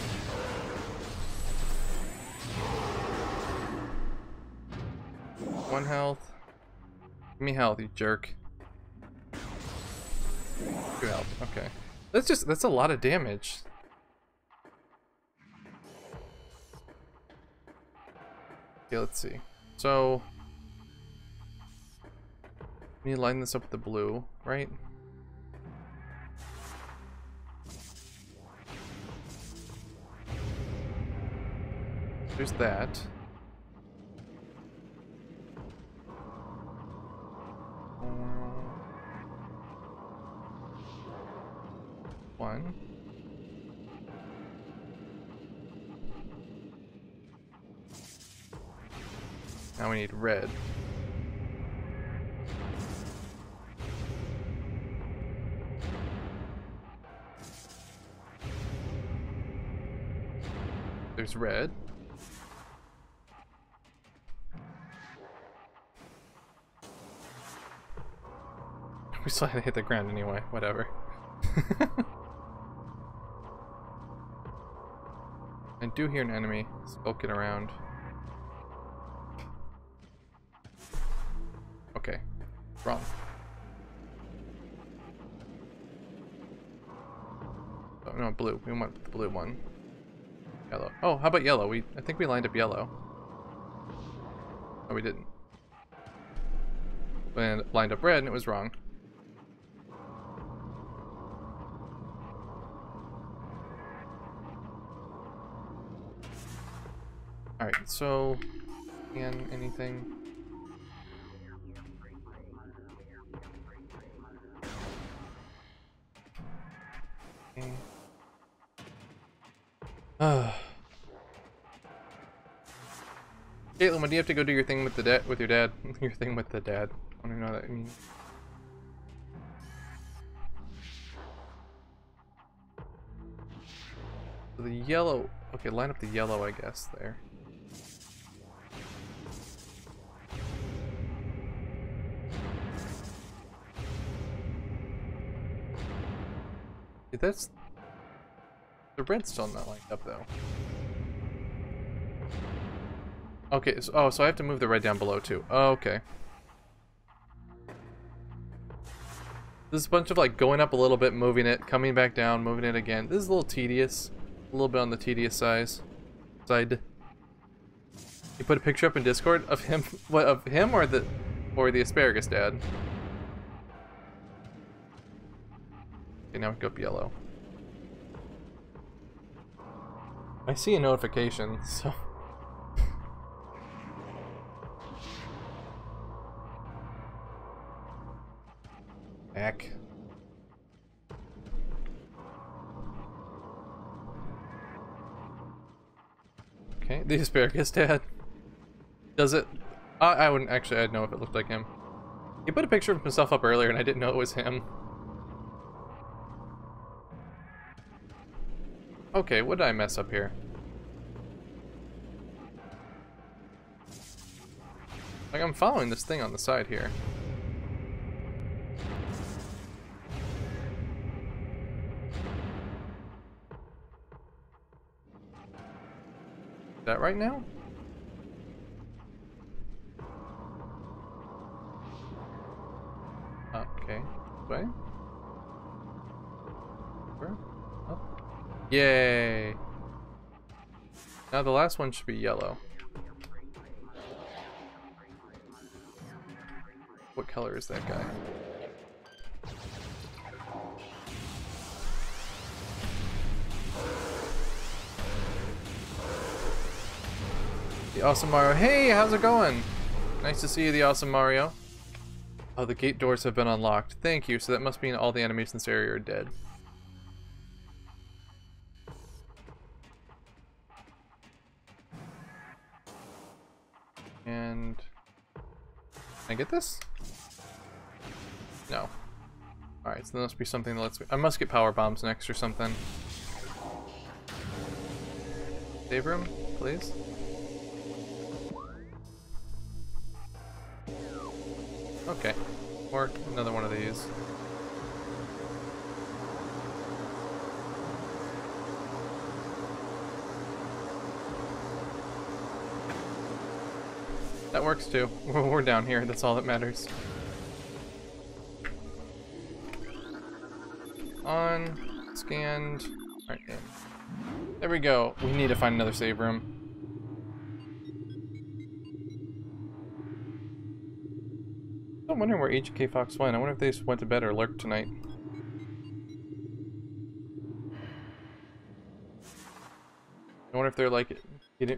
One health. Give me health, you jerk. 2 health, okay. That's a lot of damage. Okay, let's see. So, we need to line this up with the blue, right? There's that. One. Now we need red. There's red. We still had to hit the ground anyway, whatever. I do hear an enemy skulking around. Okay, wrong. Oh, no, blue. We went with the blue one. Yellow. Oh, how about yellow? I think we lined up yellow. Oh, we didn't. We lined up red and it was wrong. Alright, so... anything? Okay. Caitlin, when do you have to go do your thing with your dad? Your thing with the dad. I don't even know what that means. So the yellow... Okay, line up the yellow, I guess, there. Yeah, that's... The red's still not lined up, though. Okay, so, oh, so I have to move the red down below, too. Oh, okay. This is a bunch of, like, going up a little bit, moving it, coming back down, moving it again. This is a little tedious. A little bit on the tedious side. You put a picture up in Discord of him, what, of him or the asparagus dad? Okay, now we go up yellow. I see a notification, so... Heck. Okay, the asparagus dad. Does it? I wouldn't actually, I'd know if it looked like him. He put a picture of himself up earlier and I didn't know it was him. Okay, what did I mess up here? Like, I'm following this thing on the side here. Is that right now? Okay. Way? Where? Oh. Yay! Now the last one should be yellow. What color is that guy? The Awesome Mario. Hey, how's it going? Nice to see you, the Awesome Mario. Oh, the gate doors have been unlocked. Thank you. So that must mean all the enemies in this area are dead. And... Can I get this? No. Alright, so there must be something that lets me... I must get power bombs next or something. Save room, please. Okay. Or another one of these. That works too. We're down here, that's all that matters. On, scanned, right in. There we go. We need to find another save room. I'm wondering where HK Fox went. I wonder if they just went to bed or lurked tonight. I wonder if they're like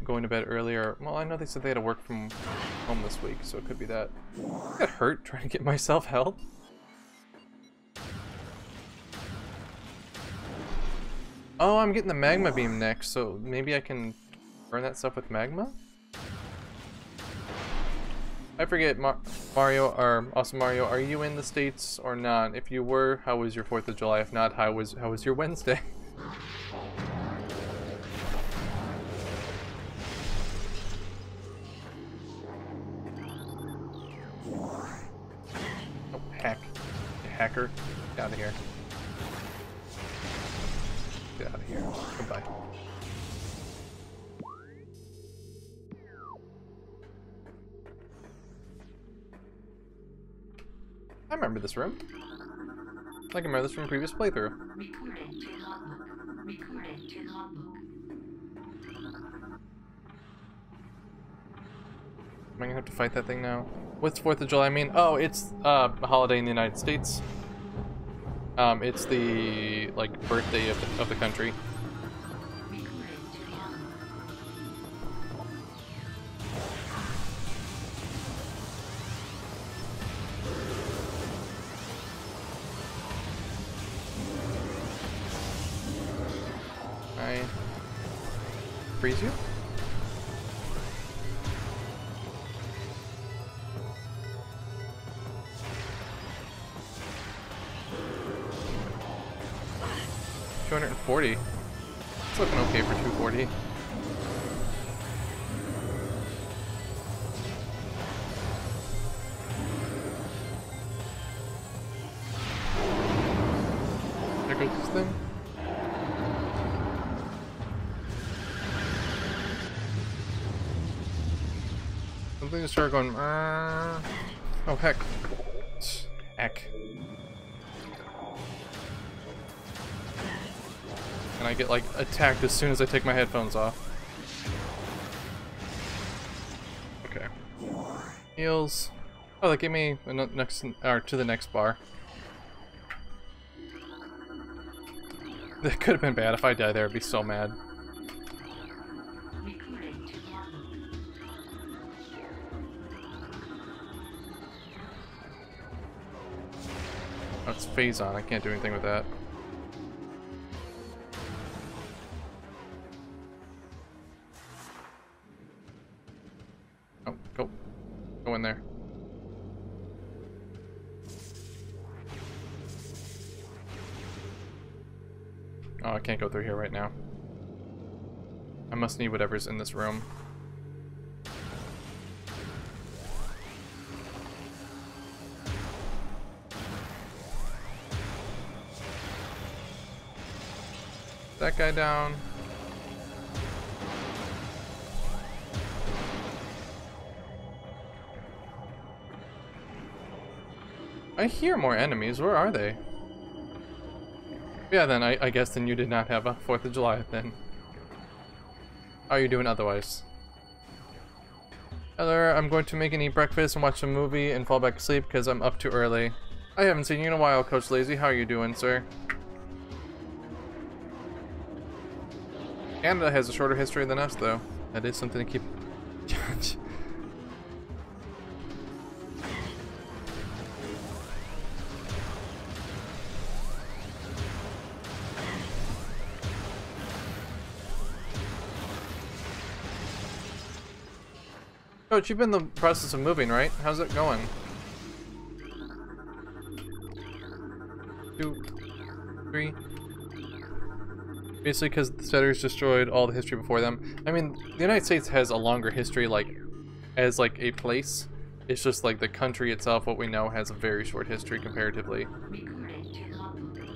going to bed earlier. Well, I know they said they had to work from home this week, so it could be that. I got hurt trying to get myself help. Oh, I'm getting the magma beam next, so maybe I can burn that stuff with magma? I forget, Mario, or Awesome Mario, are you in the States or not? If you were, how was your 4th of July? If not, how was your Wednesday? Oh, heck. You hacker. Get out of here. Get out of here. Goodbye. I remember this room. I can remember this from a previous playthrough. Recorded to logbook. Recorded to logbook. Am I gonna have to fight that thing now? What's 4th of July mean? Oh, it's a holiday in the United States. It's the like birthday of the country. Recorded to logbook. I freeze you? $240. It's looking okay for 240. There goes this thing. Something just started going. Oh heck! Heck! And I get like attacked as soon as I take my headphones off. Okay. Heals. Oh, that gave me next or to the next bar. That could have been bad. If I die there, I'd be so mad. Recorded to logbook. Oh, it's phase on. I can't do anything with that. Oh, go in there. Oh, I can't go through here right now. I must need whatever's in this room. That guy down. I hear more enemies. Where are they? Yeah, then I guess then you did not have a 4th of July then. How are you doing otherwise? Hello, I'm going to make and eat breakfast and watch a movie and fall back asleep because I'm up too early. I haven't seen you in a while, Coach Lazy. How are you doing, sir? Canada has a shorter history than us, though. That is something to keep... Coach, you've been in the process of moving, right? How's it going? 2, 3... Basically because the settlers destroyed all the history before them. I mean, the United States has a longer history, like, as, like, a place. It's just like the country itself, what we know, has a very short history comparatively. Recorded to logbook.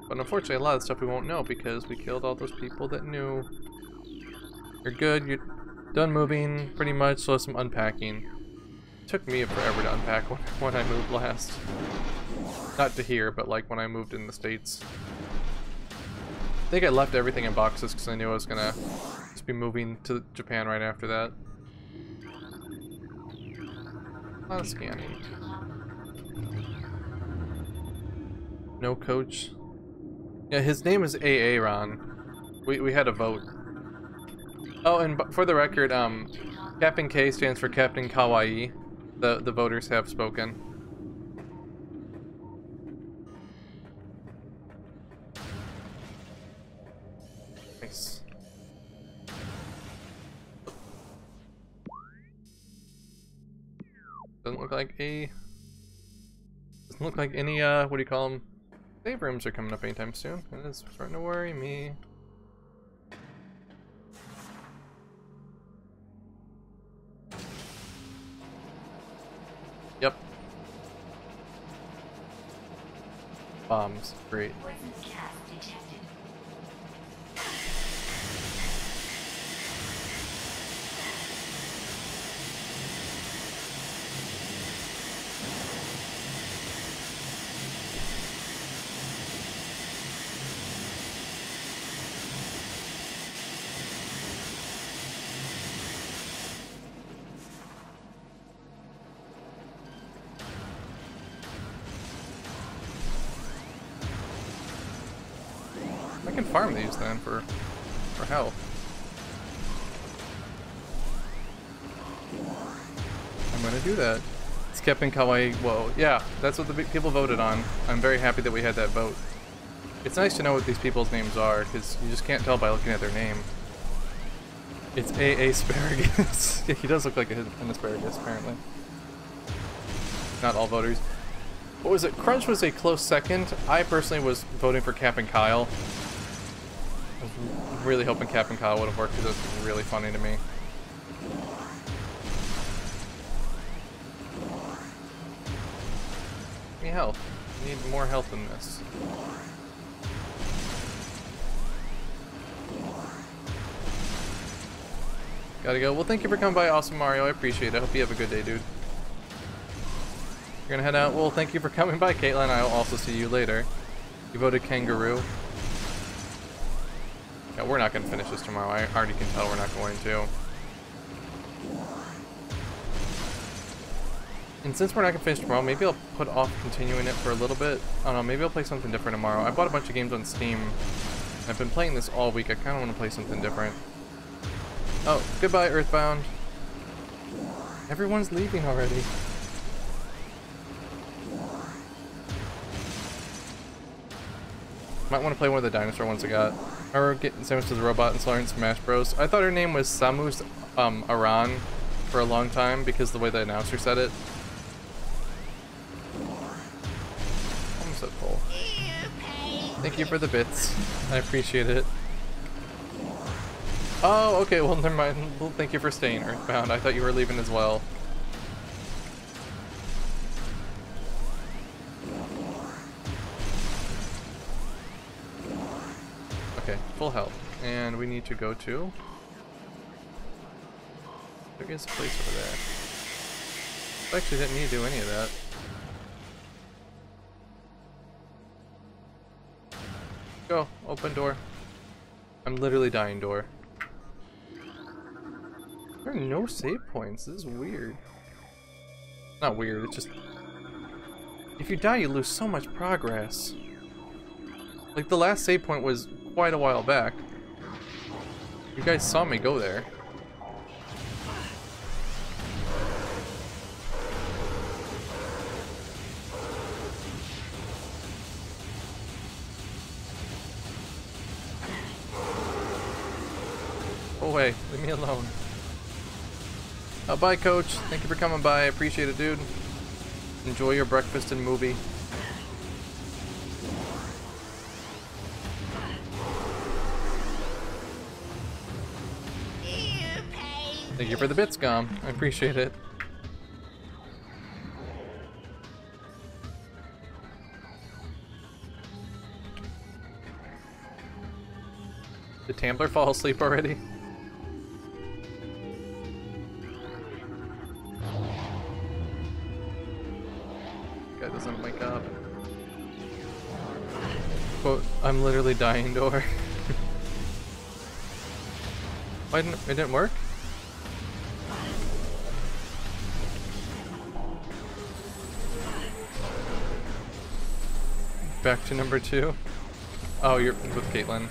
But unfortunately, a lot of stuff we won't know because we killed all those people that knew. You're good, you're done moving, pretty much, so some unpacking. It took me forever to unpack when I moved last. Not to here, but like when I moved in the States. I think I left everything in boxes because I knew I was gonna just be moving to Japan right after that. A lot of scanning. No coach. Yeah, his name is Aran. We had a vote. Oh, and for the record, Captain K stands for Captain Kawaii. The voters have spoken. Nice. Doesn't look like any what do you call them? Save rooms are coming up anytime soon. That is starting to worry me. Yep. Bombs. Great. Poisonous gas detected. I can farm these then for health. I'm gonna do that. It's Captain Kawaii. Whoa, yeah, that's what the people voted on. I'm very happy that we had that vote. It's nice to know what these people's names are, because you just can't tell by looking at their name. It's A. Asparagus. Yeah, he does look like an asparagus, apparently. Not all voters. What was it? Crunch was a close second. I personally was voting for Captain Kyle. I was really hoping Captain Kyle would have worked because it was really funny to me. Give me health. I need more health than this. Gotta go. Well, thank you for coming by, Awesome Mario. I appreciate it. I hope you have a good day, dude. You're gonna head out. Well, thank you for coming by, Caitlin. I'll also see you later. You voted kangaroo. Yeah, we're not gonna finish this tomorrow. I already can tell we're not going to. And since we're not gonna finish tomorrow, maybe I'll put off continuing it for a little bit. I don't know, maybe I'll play something different tomorrow. I bought a bunch of games on Steam. I've been playing this all week. I kind of want to play something different. Oh, goodbye, Earthbound. Everyone's leaving already. Might want to play one of the dinosaur ones I got. Or get Samus to the robot and Solar in Smash Bros. I thought her name was Samus Aran for a long time because the way the announcer said it. I'm so cool. Thank you for the bits. I appreciate it. Oh, okay, well, never mind. Well, thank you for staying, Earthbound. I thought you were leaving as well. Okay, full health. And we need to go to... There is a place over there. I actually didn't need to do any of that. Go, open door. I'm literally dying door. There are no save points. This is weird. Not weird, it's just... If you die, you lose so much progress. Like, the last save point was quite a while back. You guys saw me go there. Go away. Leave me alone. Bye, Coach. Thank you for coming by. I appreciate it, dude. Enjoy your breakfast and movie. Thank you for the bits, Gom. I appreciate it. Did Tambler fall asleep already? Guy doesn't wake up. Quote, I'm literally dying door. Why didn't it didn't work? Back to number 2. Oh, you're with Caitlin.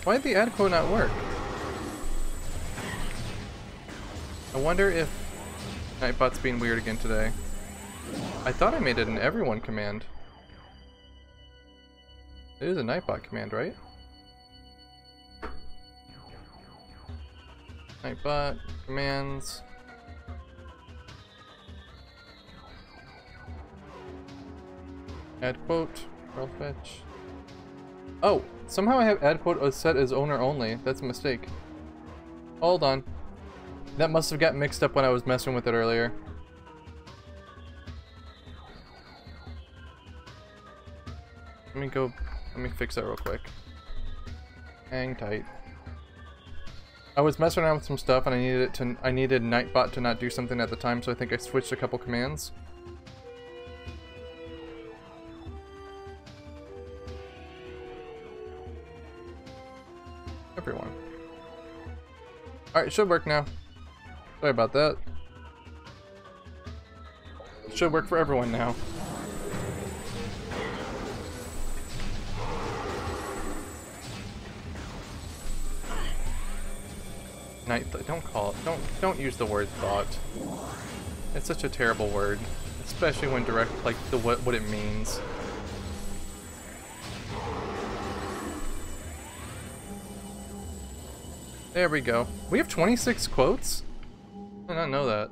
Why did the ad quote not work? I wonder if Nightbot's being weird again today. I thought I made it an everyone command. It is a Nightbot command, right? Nightbot commands. Add quote. Roll fetch. Oh, somehow I have add quote set as owner only. That's a mistake. Hold on. That must have got mixed up when I was messing with it earlier. Let me fix that real quick. Hang tight. I was messing around with some stuff and I needed Nightbot to not do something at the time, so I think I switched a couple commands. Everyone. Alright, should work now. Sorry about that. Should work for everyone now. Don't use the word thought. It's such a terrible word, especially when direct, like what it means. There we go. We have 26 quotes? I did not know that.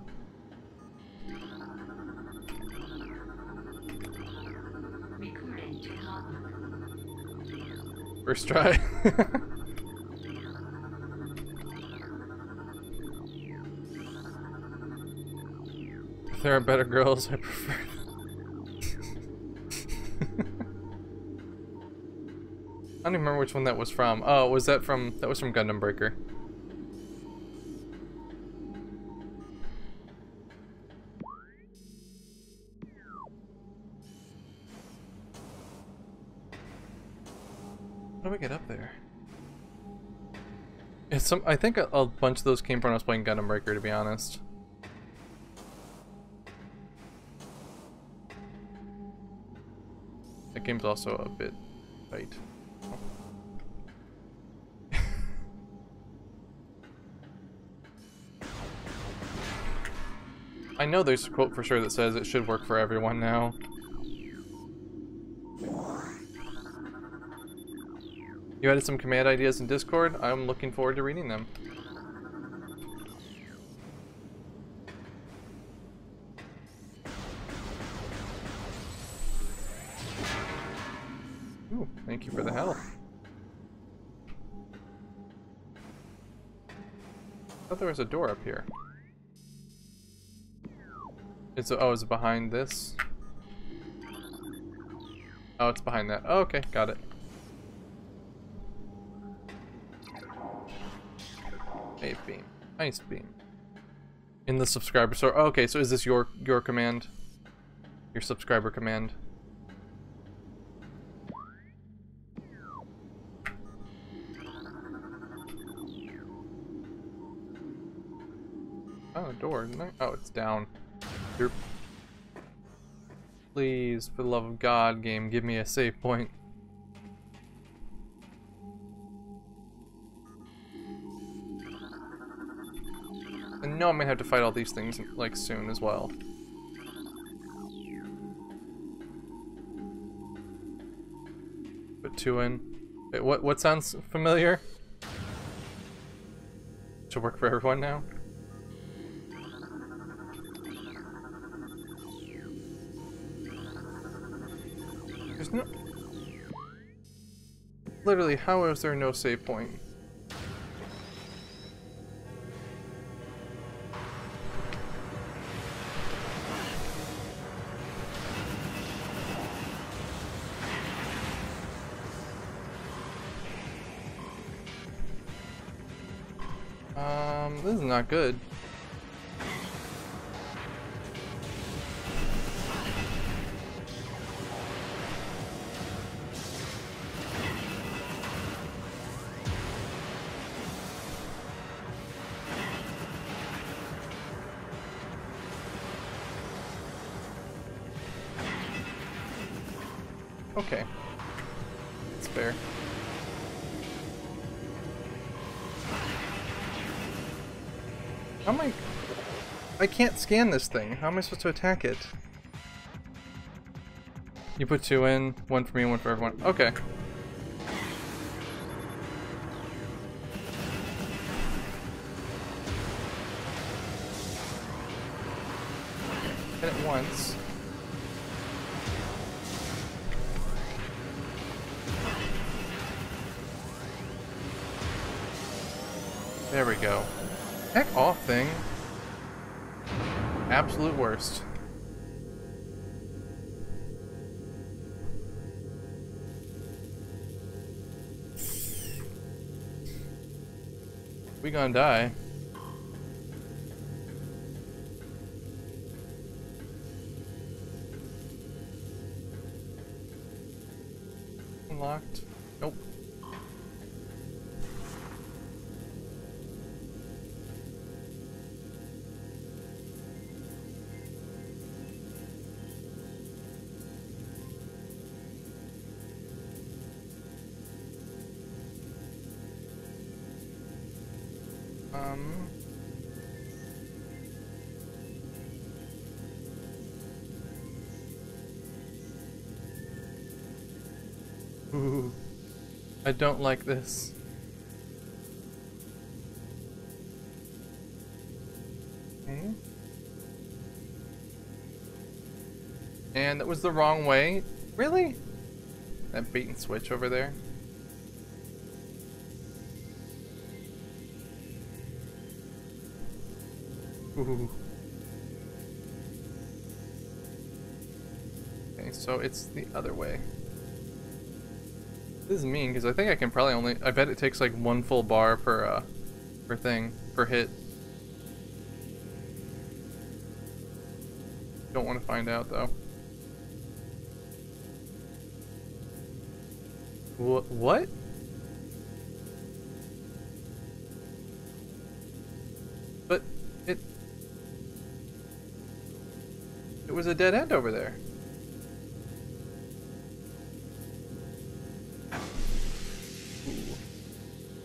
First try. If there are better girls, I prefer. I don't even remember which one that was from. Oh, was that from Gundam Breaker. How do we get up there? I think a bunch of those came from when I was playing Gundam Breaker, to be honest. That game's also a bit tight. I know there's a quote for sure that says it should work for everyone now. You added some command ideas in Discord. I'm looking forward to reading them. Ooh, thank you for the help. I thought there was a door up here. Is it behind this? Oh, it's behind that. Oh, okay, got it. Wave beam. Ice beam. In the subscriber store. Oh, okay, so is this your command? Your subscriber command? Oh, door. Oh, it's down. Derp. Please, for the love of God, game, give me a save point. I know I'm gonna have to fight all these things like soon as well. Put 2 in. Wait, what sounds familiar? To work for everyone now? There's no... Literally, how is there no save point? This is not good. Okay. It's fair. How am I can't scan this thing. How am I supposed to attack it? You put 2 in, 1 for me, 1 for everyone. Okay. Hit it once. There we go. Heck off, thing. Absolute worst. We gonna die. Unlocked. Nope. Ooh, I don't like this. Okay. And that was the wrong way. Really? That bait and switch over there. Ooh. Okay, so it's the other way. This is mean because I think I can probably only. I bet it takes like 1 full bar per thing per hit. Don't want to find out though. What? But it was a dead end over there.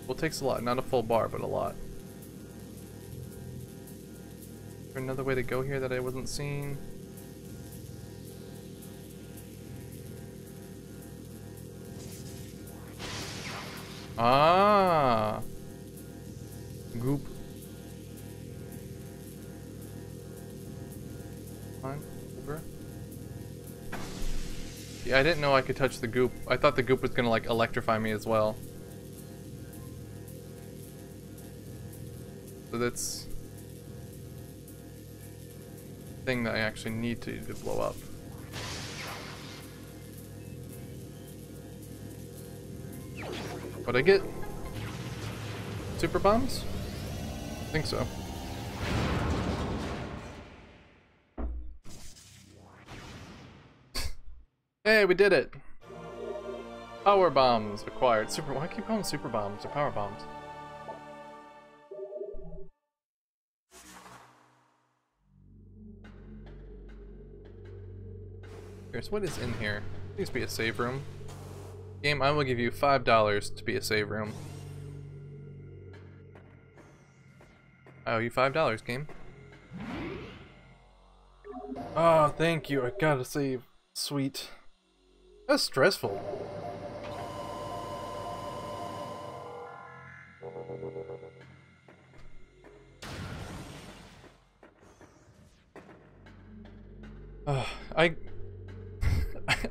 Well, it takes a lot, not a full bar, but a lot. Is there another way to go here that I wasn't seeing? Ah, goop. On over. Yeah, I didn't know I could touch the goop. I thought the goop was gonna like electrify me as well. So that's the thing that I actually need to blow up. But I get super bombs? I think so. Hey, we did it! Power bombs acquired. Super. Why do I keep calling them super bombs or power bombs? Here's what is in here. Please be a save room. Game, I will give you $5 to be a save room. I owe you $5, game. Oh, thank you. I gotta save. Sweet. That's stressful.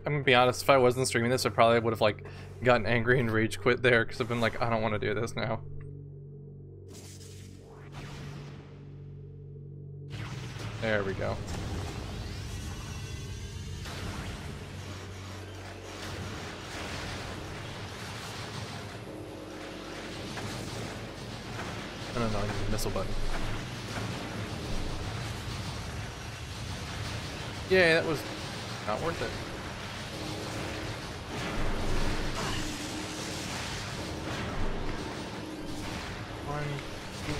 I'm gonna be honest, if I wasn't streaming this, I probably would have like gotten angry and rage quit there because I've been like, I don't want to do this now. There we go. I don't know, I need the missile button. Yeah, that was not worth it. One, two.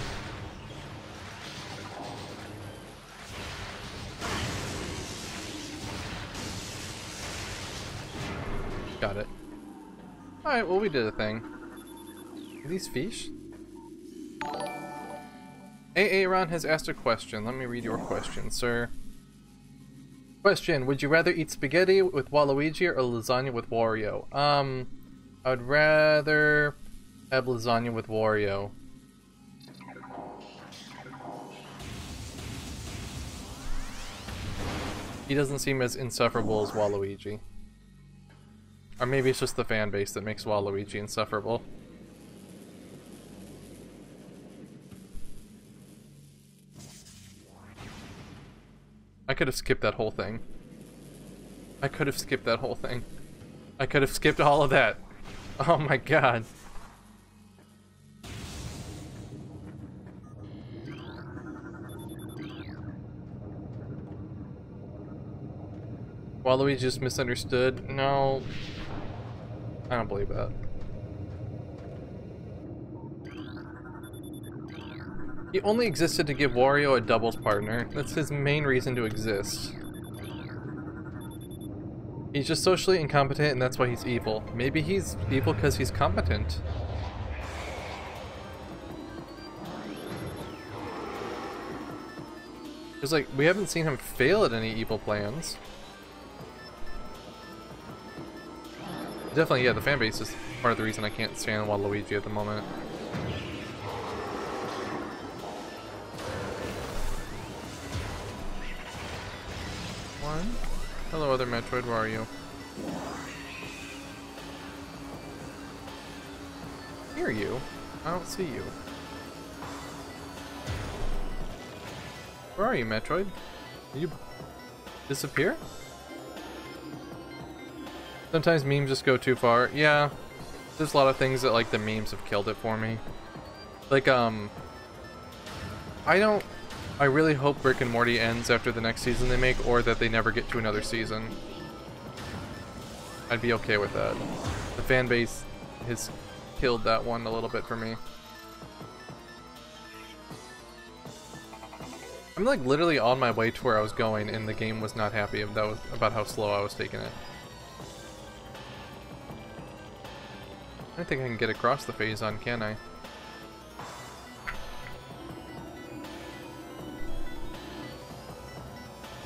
Got it. Alright, well we did a thing. Are these fish? Aran has asked a question. Let me read your question, sir. Question: would you rather eat spaghetti with Waluigi or lasagna with Wario? I would rather have lasagna with Wario. He doesn't seem as insufferable as Waluigi. Or maybe it's just the fan base that makes Waluigi insufferable. I could have skipped that whole thing. I could have skipped that whole thing. I could have skipped all of that. Oh my god. Waluigi just misunderstood? No. I don't believe that. He only existed to give Wario a doubles partner. That's his main reason to exist. He's just socially incompetent and that's why he's evil. Maybe he's evil because he's competent. It's like, we haven't seen him fail at any evil plans. Definitely, yeah, the fanbase is part of the reason I can't stand Waluigi at the moment. One. Hello, other Metroid, where are you? Hear you? I don't see you. Where are you, Metroid? Did you disappear? Sometimes memes just go too far. Yeah, there's a lot of things that, like, the memes have killed it for me. Like, I really hope Rick and Morty ends after the next season they make, or that they never get to another season. I'd be okay with that. The fan base has killed that one a little bit for me. I'm like literally on my way to where I was going and the game was not happy about how slow I was taking it. I don't think I can get across the Phazon, can I?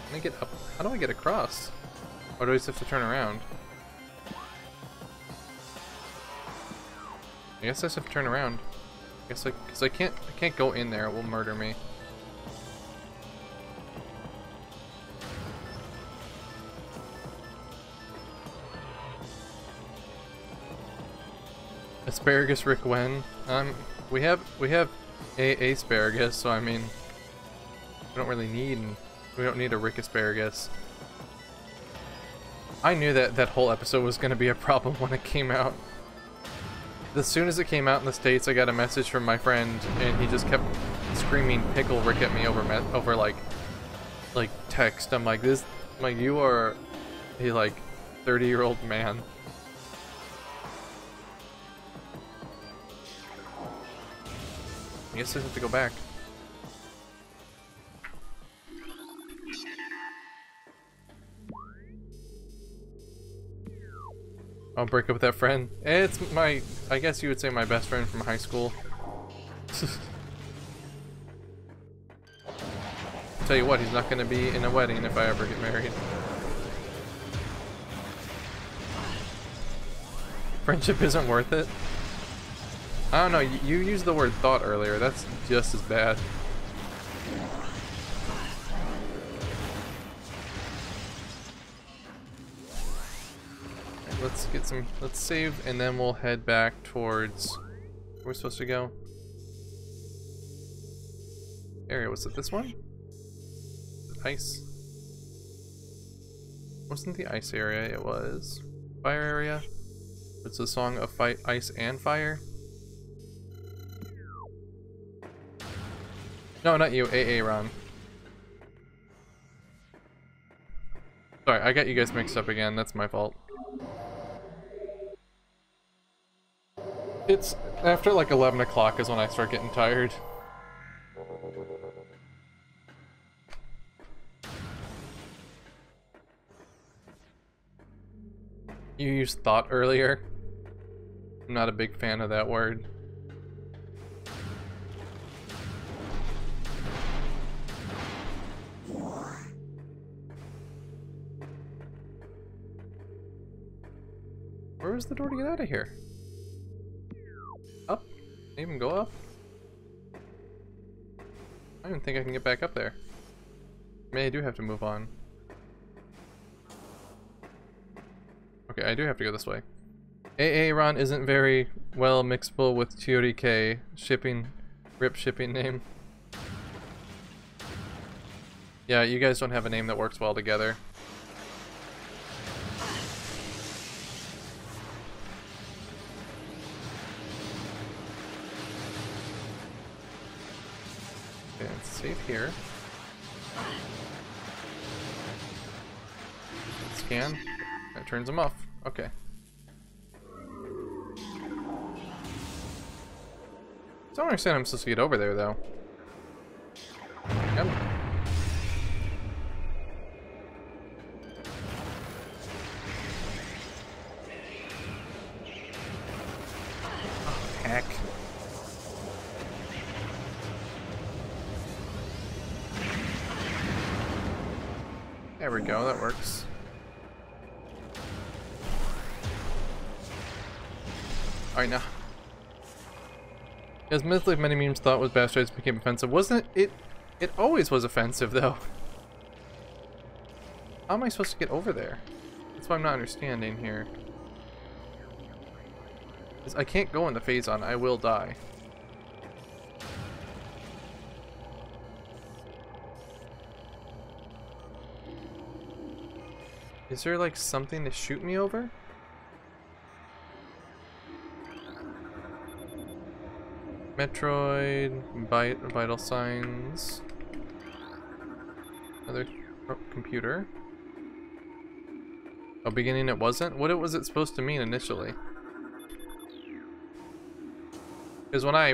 Can I get up? How do I get across? Or do I just have to turn around? I guess I just have to turn around. I guess because I can't go in there, it will murder me. Asparagus Rick Wen. We have a asparagus, so I mean, we don't need a Rick Asparagus. I knew that whole episode was going to be a problem when it came out. As soon as it came out in the States, I got a message from my friend, and he just kept screaming "Pickle Rick" at me over like text. I'm like, you are a like 30-year-old man. I guess I have to go back. I'll break up with that friend. It's my, I guess you would say my best friend from high school. Tell you what, he's not going to be in a wedding if I ever get married. Friendship isn't worth it. I don't know, you used the word thought earlier, that's just as bad. let's get some, let's save, and then we'll head back towards where we're supposed to go. Area, was it this one? Ice. Wasn't the ice area, it was fire area. It's a song of fight, ice and fire. No, not you, Aran. Sorry, I got you guys mixed up again, that's my fault. It's after like 11 o'clock is when I start getting tired. You used thought earlier. I'm not a big fan of that word. Where was the door to get out of here? Up? Can I even go up? I don't even think I can get back up there. Maybe I do have to move on. Okay, I do have to go this way. Aran isn't very well mixable with TODK. Shipping, rip shipping name. Yeah, you guys don't have a name that works well together. Okay, let's save here. Scan. That turns them off. Okay. I don't understand how I'm supposed to get over there, though. Yep. Oh, heck. There we go, that works. Alright, now. As mythically many memes thought was bastards became offensive, wasn't it? It always was offensive, though. How am I supposed to get over there? That's what I'm not understanding here. 'Cause I can't go into Phazon, I will die. Is there like something to shoot me over? Metroid, vital signs, another computer. Oh, beginning it wasn't? What was it supposed to mean initially? Because when I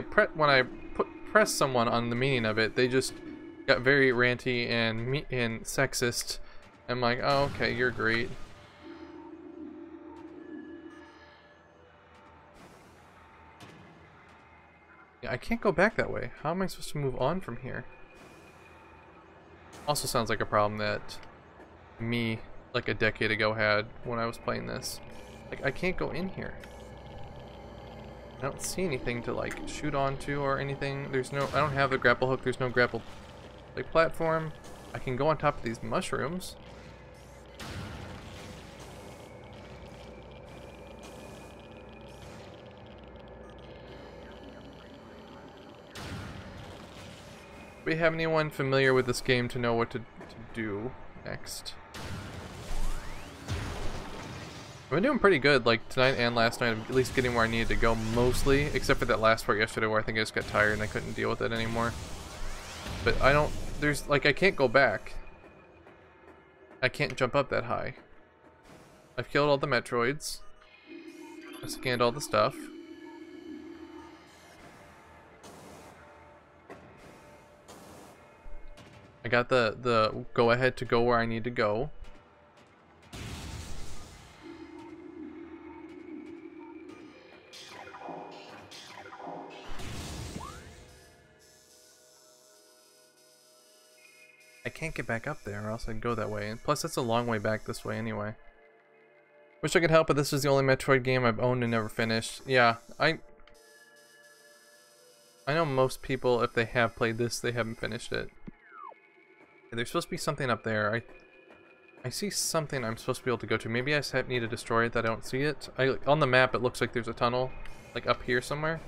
press someone on the meaning of it, they just got very ranty and sexist. I'm like, oh, okay, you're great. I can't go back that way. How am I supposed to move on from here? Also sounds like a problem that me, like a decade ago, had when I was playing this. Like, I can't go in here. I don't see anything to, like, shoot onto or anything. There's no... I don't have the grapple hook. There's no grapple, like, platform. I can go on top of these mushrooms. Do we have anyone familiar with this game to know what to do next? I've been doing pretty good, like tonight and last night, at least getting where I needed to go mostly, except for that last part yesterday where I think I just got tired and I couldn't deal with it anymore. But I don't, there's, like, I can't go back. I can't jump up that high. I've killed all the Metroids. I scanned all the stuff. I got the go ahead to go where I need to go. I can't get back up there or else I'd go that way. And plus it's a long way back this way anyway. Wish I could help, but this is the only Metroid game I've owned and never finished. Yeah, I know most people, if they have played this, they haven't finished it. There's supposed to be something up there. I see something I'm supposed to be able to go to. Maybe I need to destroy it that I don't see it. On the map, it looks like there's a tunnel, like up here somewhere.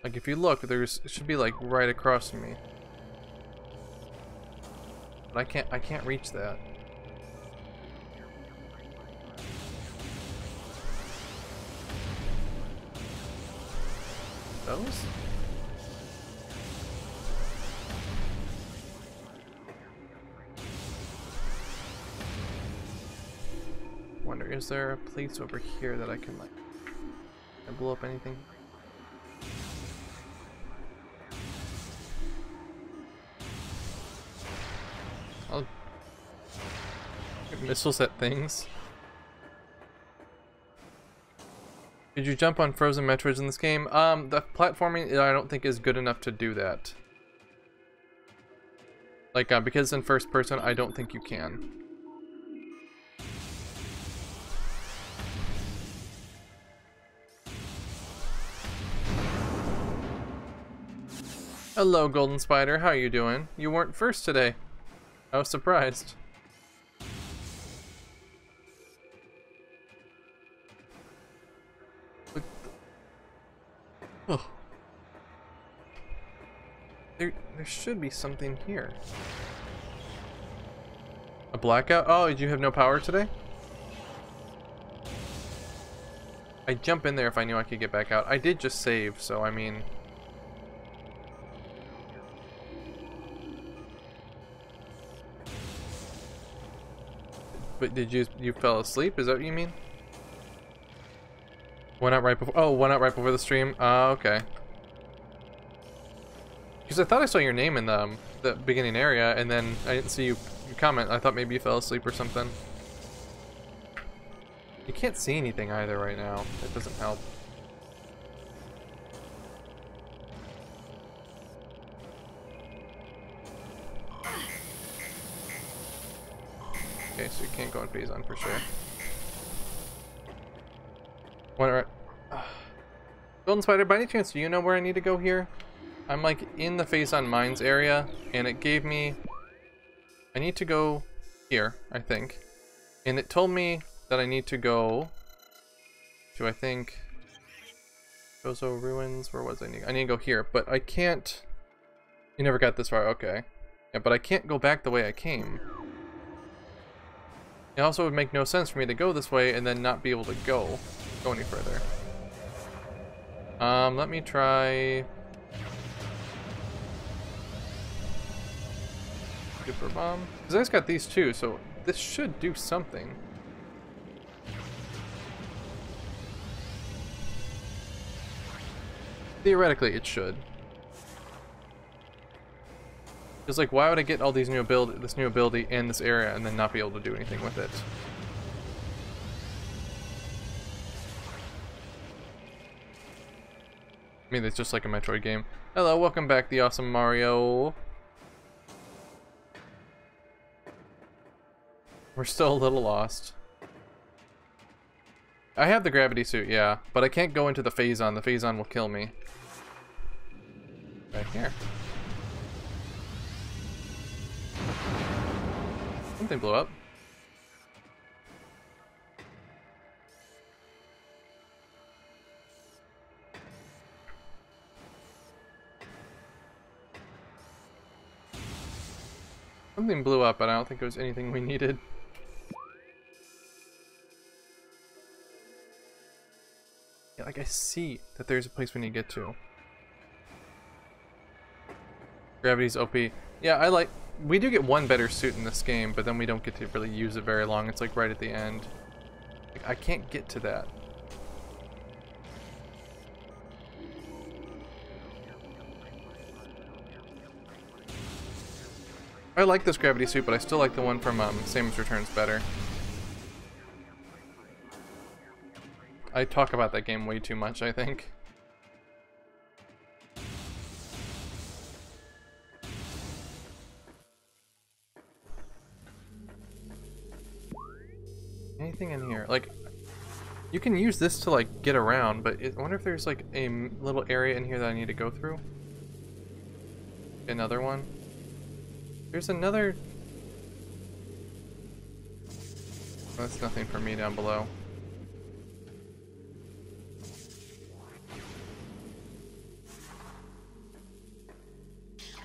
Like if you look, it should be like right across from me. But I can't reach that. Those? Wonder, is there a place over here that I can like blow up anything? I'll get missiles at things. Did you jump on frozen Metroids in this game? The platforming I don't think is good enough to do that. Like, because in first person, I don't think you can. Hello, Golden Spider. How you doing? You weren't first today. I was surprised. Oh. There should be something here. A blackout? Oh, did you have no power today? I'd jump in there if I knew I could get back out. I did just save, so I mean... But did you fell asleep? Is that what you mean? Went out right before. Oh, went out right before the stream. Okay. Because I thought I saw your name in the beginning area, and then I didn't see you comment. I thought maybe you fell asleep or something. You can't see anything either right now. That doesn't help. Okay, so you can't go in Phazon for sure. What? Golden Spider, by any chance, do you know where I need to go here? I'm like in the Phazon Mines area, and it gave me... I need to go here, I think. And it told me that I need to go to, I think, Gozo Ruins. Where was I? I need to go here, but I can't... You never got this far, okay. Yeah, but I can't go back the way I came. It also would make no sense for me to go this way and then not be able to go any further. Let me try... Super Bomb. Because I just got these two, so this should do something. Theoretically, it should. Because, like, why would I get all these this new ability in this area and then not be able to do anything with it? I mean, it's just like a Metroid game. Hello, welcome back, the awesome Mario. We're still a little lost. I have the gravity suit, yeah, but I can't go into the Phazon. The Phazon will kill me. Right here. Something blew up. Something blew up, but I don't think it was anything we needed. Yeah, like I see that there's a place we need to get to. Gravity's OP. Yeah, we do get one better suit in this game, but then we don't get to really use it very long. It's like right at the end. Like, I can't get to that. I like this gravity suit, but I still like the one from Samus Returns better. I talk about that game way too much, I think. anything in here? Like, you can use this to like get around, but I wonder if there's like a little area in here that I need to go through. Another one. There's another. Oh, that's nothing for me down below.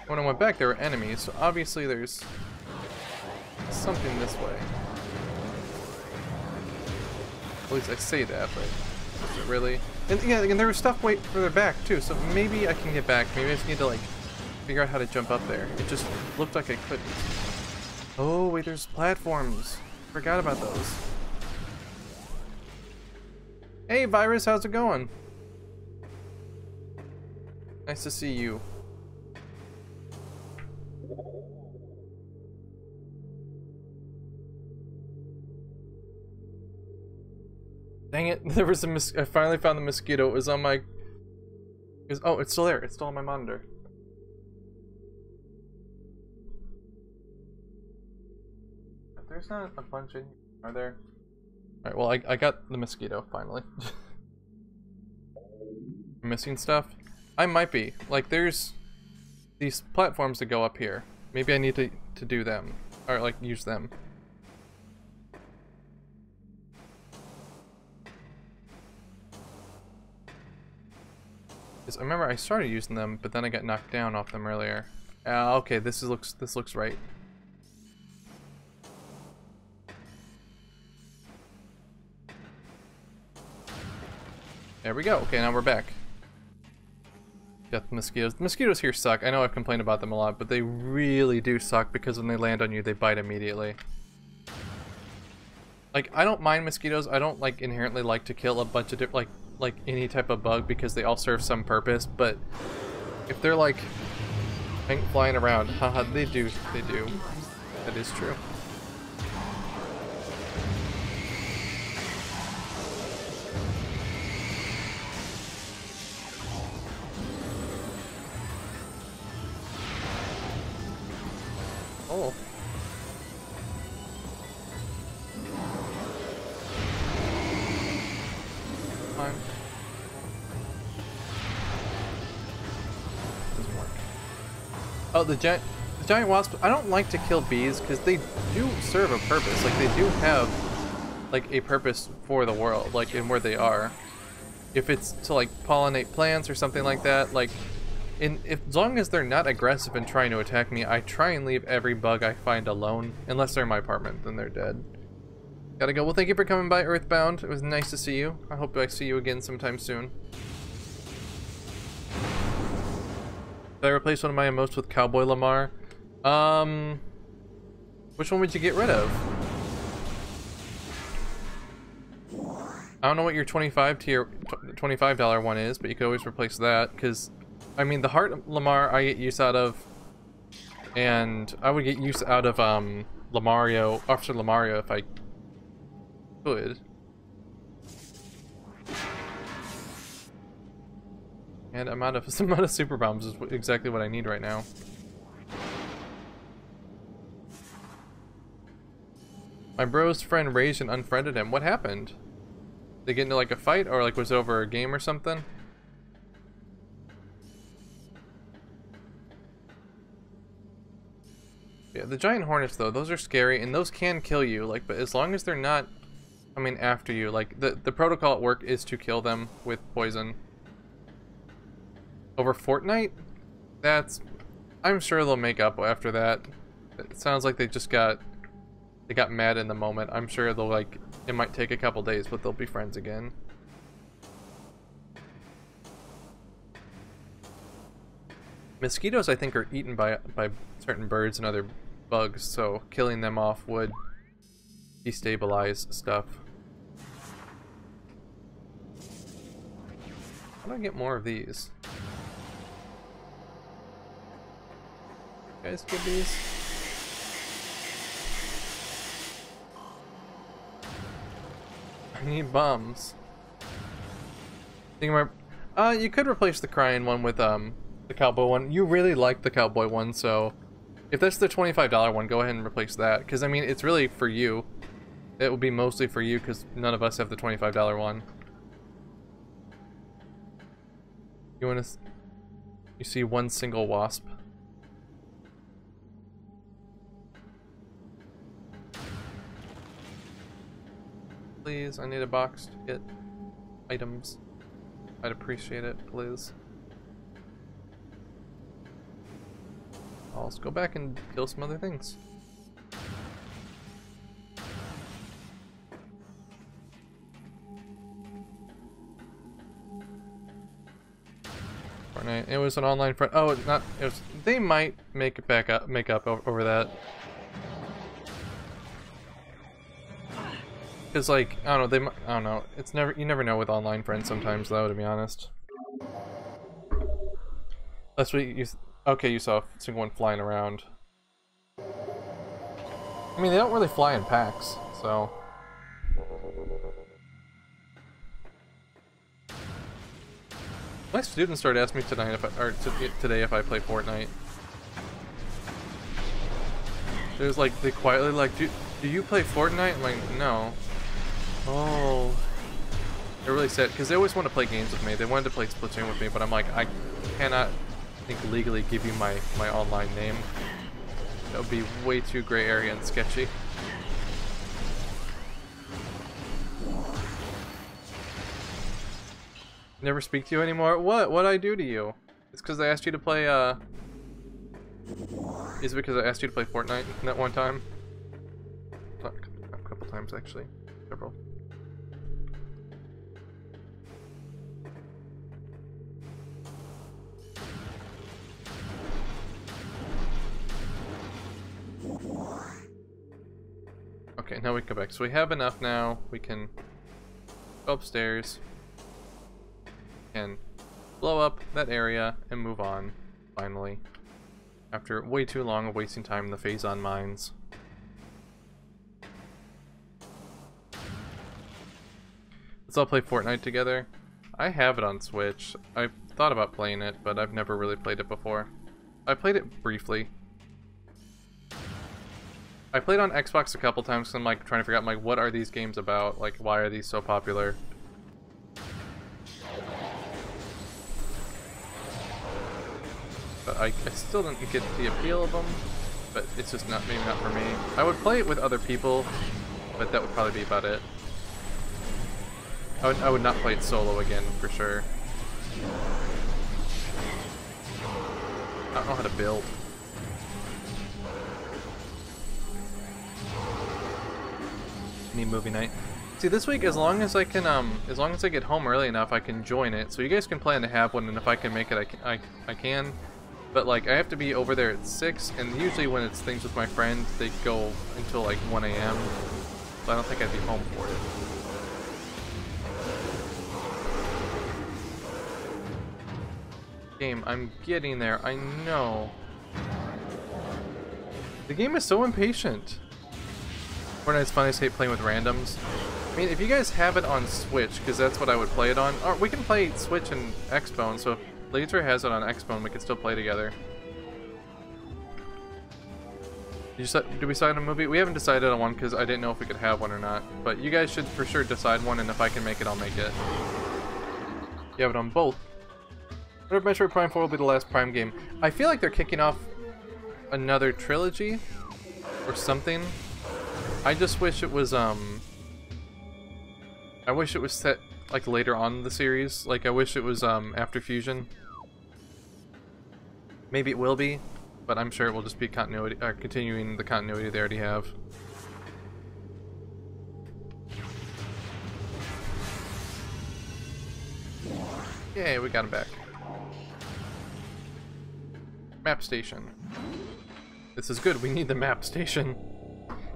When I went back, there were enemies, so obviously there's something this way. At least I say that, but is it really? And yeah, and there was stuff way further back too, so maybe I can get back. Maybe I just need to like figure out how to jump up there. It just looked like I couldn't. Oh wait, there's platforms. Forgot about those. Hey Virus, how's it going? Nice to see you. Dang it, there was I finally found the mosquito. It was on my... oh, it's still there. It's still on my monitor. There's not a bunch in here, are there? Alright, well, I got the mosquito, finally. Missing stuff? I might be. Like, there's these platforms that go up here. Maybe I need to do them. Or, like, use them. I remember I started using them, but then I got knocked down off them earlier. Okay, this looks right. There we go. Okay, now we're back. Got the mosquitoes. The mosquitoes here suck. I know I've complained about them a lot, but they really do suck because when they land on you, they bite immediately. Like, I don't mind mosquitoes. I don't like inherently like to kill a bunch of different like any type of bug because they all serve some purpose, but if they're like flying around, haha, they do. That is true. Oh. Fine. Doesn't work. Oh, the giant wasp. I don't like to kill bees because they do serve a purpose. Like, they do have like a purpose for the world, like in where they are. If it's to like pollinate plants or something like that, like as long as they're not aggressive and trying to attack me, I try and leave every bug I find alone. Unless they're in my apartment, then they're dead. Gotta go. Well, thank you for coming by, Earthbound. It was nice to see you. I hope I see you again sometime soon. Did I replace one of my emotes with Cowboy Lamar? Which one would you get rid of? I don't know what your $25 one is, but you could always replace that, because I mean, the Heart Lamar I get use out of, and I would get use out of Officer Lamario if I could. And I'm out of some amount of super bombs is exactly what I need right now. My bro's friend raged and unfriended him. What happened? They get into like a fight, or like was it over a game or something? Yeah, the giant hornets though, those are scary and those can kill you, like, but as long as they're not coming after you, like the protocol at work is to kill them with poison. Over Fortnite? I'm sure they'll make up after that. It sounds like they got mad in the moment. I'm sure they'll like, it might take a couple days, but they'll be friends again. Mosquitoes, I think, are eaten by certain birds and other bugs, so killing them off would destabilize stuff. How do I get more of these? You guys get these? I need bombs. You could replace the crying one with the cowboy one. You really like the cowboy one, so if that's the $25 one, go ahead and replace that, because I mean it's really for you. It will be mostly for you because none of us have the $25 one. You want to? You see one single wasp? Please, I need a box to get items. I'd appreciate it, please. Let's go back and kill some other things. Fortnite. It was an online friend. Oh, it's not. It was. They might make it back up. Make up over that. Cause like I don't know. They. I don't know. It's never. You never know with online friends sometimes, though. To be honest. Last week you. Okay, you saw a single one flying around. I mean, they don't really fly in packs, so. My students started asking me tonight today if I play Fortnite. There's like they quietly like, do you play Fortnite? I'm like, no. Oh. They're really sad because they always want to play games with me. They wanted to play Splatoon with me, but I'm like, I cannot. I think legally give you my online name. That would be way too gray area and sketchy. Never speak to you anymore? What'd I do to you? It's because I asked you to play Is it because I asked you to play Fortnite that one time? A couple times actually. Several. Okay, now we can go back. So we have enough now. We can go upstairs and blow up that area and move on, finally. After way too long of wasting time in the Phazon mines. Let's all play Fortnite together. I have it on Switch. I've thought about playing it, but I've never really played it before. I played it briefly. I played on Xbox a couple times because I'm like trying to figure out like what are these games about? Like why are these so popular? But I still don't get the appeal of them. But it's just maybe not for me. I would play it with other people, but that would probably be about it. I would not play it solo again for sure. I don't know how to build. Need movie night. See, this week, as long as I can, as long as I get home early enough, I can join it. So you guys can plan to have one, and if I can make it, I can. But like, I have to be over there at 6, and usually when it's things with my friends, they go until like 1 a.m. So I don't think I'd be home for it. Game, I'm getting there. I know. The game is so impatient. Fortnite's fun. I just hate playing with randoms. I mean, if you guys have it on Switch, because that's what I would play it on, or we can play Switch and Xbone, so if Laser has it on Xbone, we can still play together. Did we decide on a movie? We haven't decided on one because I didn't know if we could have one or not, but you guys should for sure decide one, and if I can make it, I'll make it. You have it on both. What if Metroid Prime 4 will be the last Prime game? I feel like they're kicking off another trilogy or something. I just wish it was, I wish it was set, like, later on in the series. Like, I wish it was, after Fusion. Maybe it will be, but I'm sure it will just be continuity, continuing the continuity they already have. Yay, we got him back. Map station. This is good, we need the map station.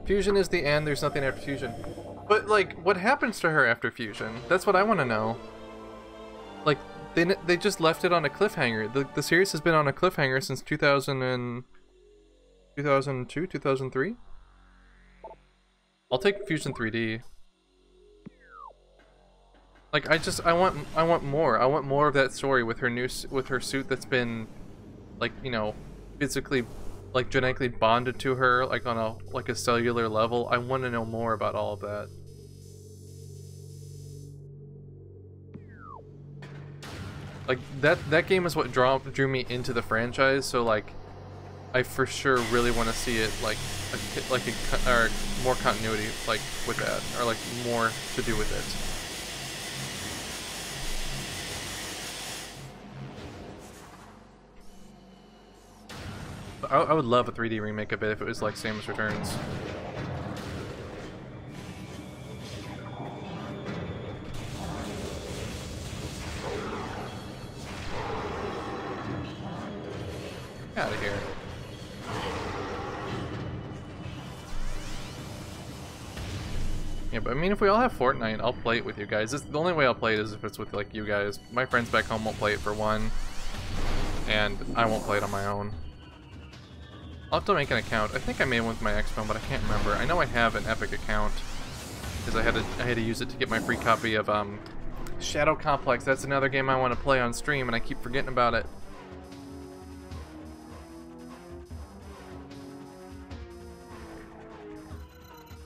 Fusion is the end, there's nothing after Fusion. But, like, what happens to her after Fusion? That's what I want to know. Like, they just left it on a cliffhanger. The series has been on a cliffhanger since 2002, 2003? I'll take Fusion 3D. Like, I want more. I want more of that story with her suit that's been, like, you know, physically like genetically bonded to her, like on a cellular level. I want to know more about all of that. Like that game is what drew me into the franchise. So like, I for sure really want to see it or more continuity like with that, or like more to do with it. I would love a 3D remake of it if it was like Samus Returns. Get out of here. Yeah, but I mean, if we all have Fortnite, I'll play it with you guys. The only way I'll play it is if it's with like you guys. My friends back home won't play it for one, and I won't play it on my own. I'll have to make an account. I think I made one with my Xbox, but I can't remember. I know I have an Epic account because I had to use it to get my free copy of Shadow Complex. That's another game I want to play on stream, and I keep forgetting about it.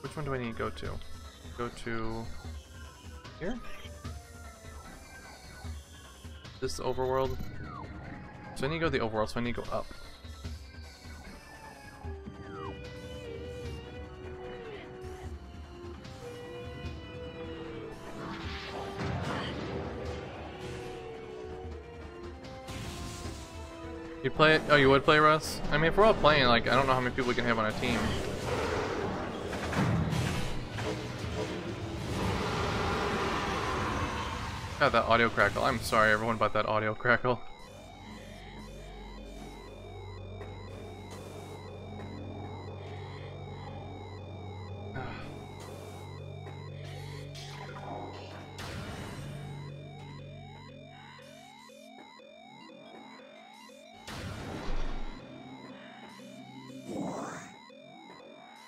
Which one do I need to go to? Go to here? This is the overworld. So I need to go to the overworld, so I need to go up. You'd play it? Oh, you would play, Russ? I mean, if we're all playing, like, I don't know how many people we can have on a team. God, that audio crackle. I'm sorry, everyone, about that audio crackle.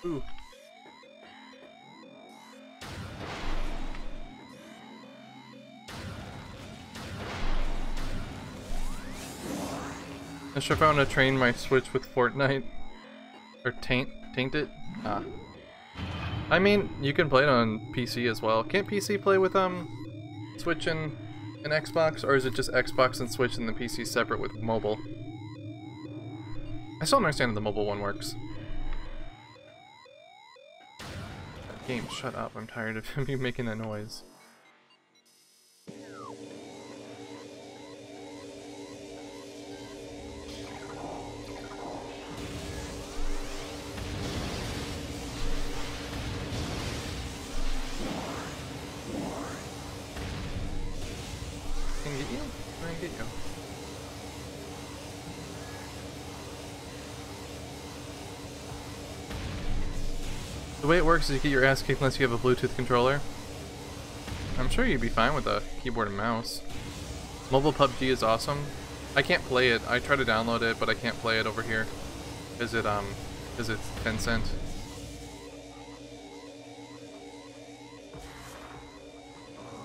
Ooh. Not sure if I want to train my Switch with Fortnite. Or taint it? Ah. I mean, you can play it on PC as well. Can't PC play with Switch and Xbox? Or is it just Xbox and Switch and the PC separate with mobile? I still don't understand how the mobile one works. Game, shut up. I'm tired of you making that noise. Can I get you? Can I get you? The way it works is you get your ass kicked unless you have a Bluetooth controller. I'm sure you'd be fine with a keyboard and mouse. Mobile PUBG is awesome. I can't play it. I try to download it, but I can't play it over here. Is it's 10 cents.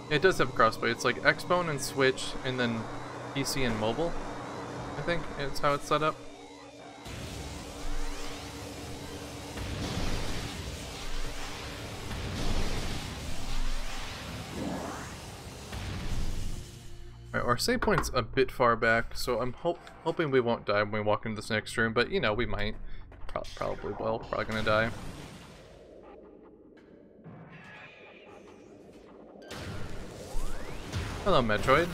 It does have a crossplay. It's like Xbone and Switch, and then PC and mobile. I think it's how it's set up. Right, our save point's a bit far back, so I'm hoping we won't die when we walk into this next room, but you know, we might. Probably will. Probably gonna die. Hello, Metroid.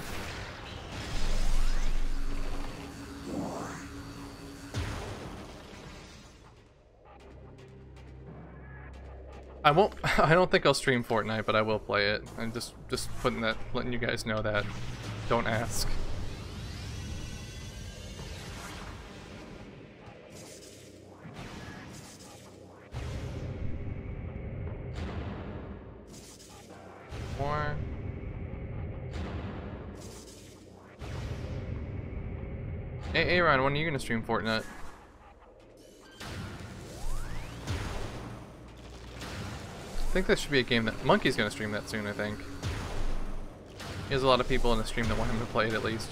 I won't. I don't think I'll stream Fortnite, but I will play it. I'm just letting you guys know that. Don't ask. More. Hey, Aran, when are you gonna stream Fortnite? I think that should be a game that Monkey's gonna stream that soon, I think. He has a lot of people in the stream that want him to play it at least.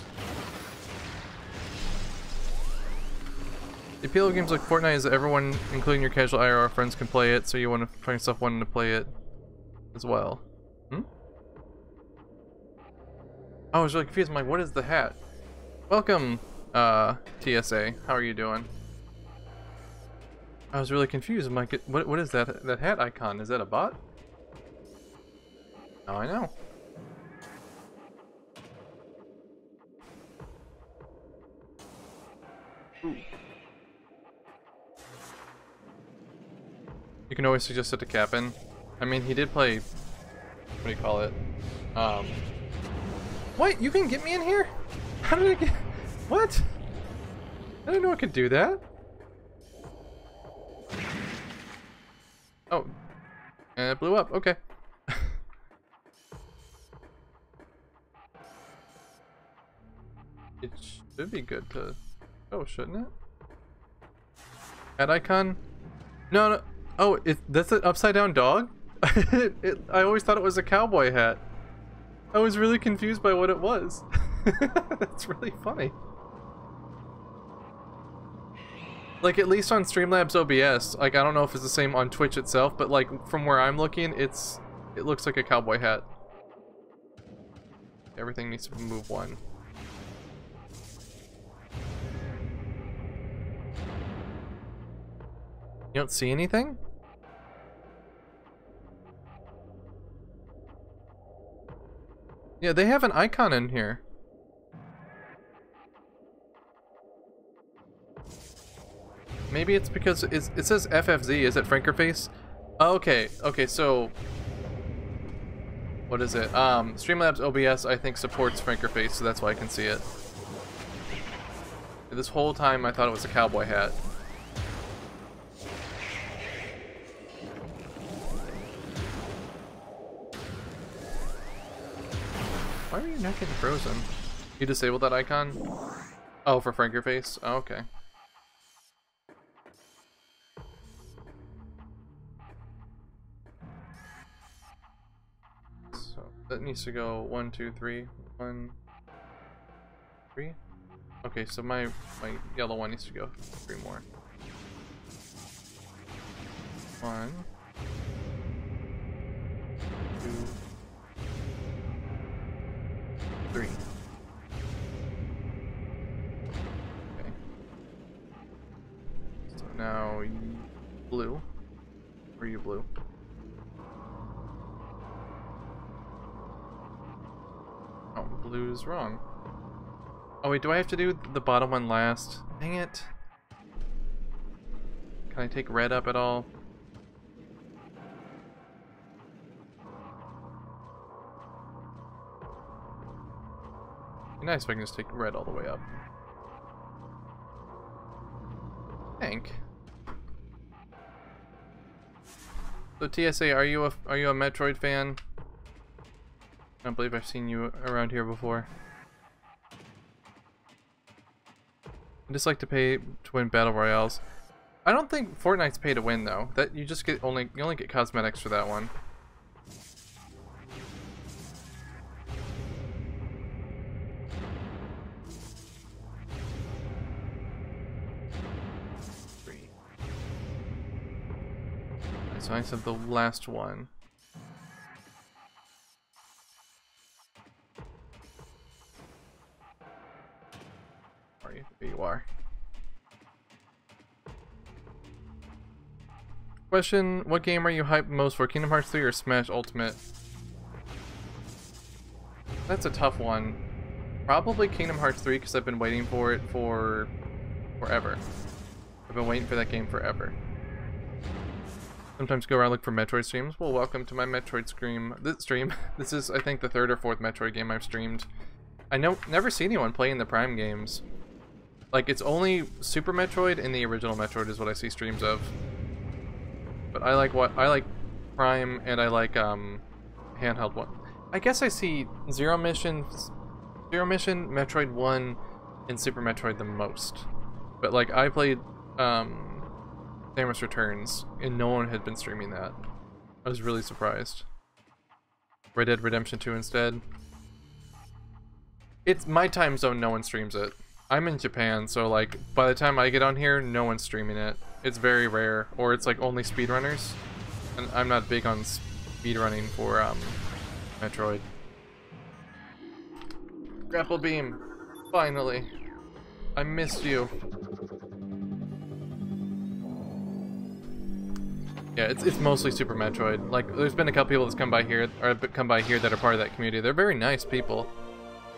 The appeal of games like Fortnite is that everyone, including your casual IRL friends, can play it, so you want to find yourself wanting to play it as well. Hmm? I was really confused. I'm like, what is the hat? Welcome, TSA. How are you doing? I was really confused. I'm like, what is that hat icon? Is that a bot? Now I know. Ooh. You can always suggest it to Cap'n. I mean, he did play... What do you call it? What? You can get me in here? How did I get... What? I didn't know I could do that. Oh. And it blew up. Okay. It should be good to... Oh, shouldn't it? Hat icon? No, no. Oh, that's an upside down dog? I always thought it was a cowboy hat. I was really confused by what it was. That's really funny. Like, at least on Streamlabs OBS, like, I don't know if it's the same on Twitch itself, but like, from where I'm looking, it looks like a cowboy hat. Everything needs to move one. You don't see anything? Yeah, they have an icon in here. Maybe it's because it says FFZ. Is it Frankerface? Oh, okay, okay, so... What is it? Streamlabs OBS, I think, supports Frankerface, so that's why I can see it. This whole time I thought it was a cowboy hat. Why are you not getting frozen? You disabled that icon? Oh, for Frankerface? Oh, okay. So that needs to go 1, 2, 3. 1, 3. Okay, so my yellow one needs to go 3 more. 1, 2, 3. Okay. So now blue. Where are you, blue? Oh, blue's wrong. Oh wait, do I have to do the bottom one last? Dang it. Can I take red up at all? Nice if I can just take red all the way up. Thank. So TSA, are you a Metroid fan? I don't believe I've seen you around here before. I just like to pay to win battle royales. I don't think Fortnite's pay to win though. That you just get you only get cosmetics for that one. So I have the last one. There you are. Question, what game are you hyped most for? Kingdom Hearts 3 or Smash Ultimate? That's a tough one. Probably Kingdom Hearts 3 because I've been waiting for it for forever. I've been waiting for that game forever. Sometimes go around look for Metroid streams. Well, welcome to my Metroid stream. This is, I think, the 3rd or 4th Metroid game I've streamed. I never see anyone playing the Prime games. Like, it's only Super Metroid and the original Metroid is what I see streams of. But I like Prime and I like handheld one. I guess I see Zero Mission, Metroid 1, and Super Metroid the most. But like I played Samus Returns, and no one had been streaming that. I was really surprised. Red Dead Redemption 2 instead. It's my time zone, no one streams it. I'm in Japan, so like by the time I get on here, no one's streaming it. It's very rare, or it's like only speedrunners. And I'm not big on speedrunning for Metroid. Grapple beam, finally. I missed you. Yeah, it's mostly Super Metroid. Like, there's been a couple people that's come by here that are part of that community. They're very nice people.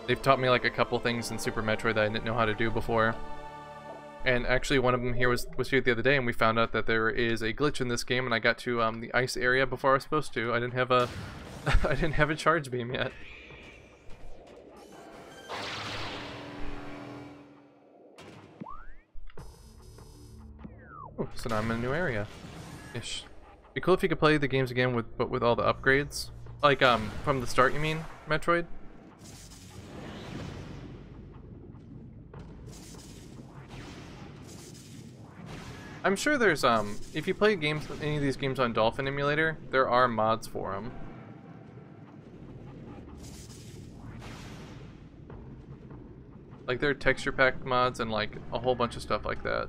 They've taught me like a couple things in Super Metroid that I didn't know how to do before. And actually, one of them here was here the other day, and we found out that there is a glitch in this game, and I got to the ice area before I was supposed to. I didn't have a I didn't have a charge beam yet. Ooh, so now I'm in a new area. Ish. Be cool if you could play the games again with all the upgrades. Like from the start, you mean, Metroid? I'm sure there's if you play any of these games on Dolphin Emulator, there are mods for them. Like there are texture pack mods and like a whole bunch of stuff like that.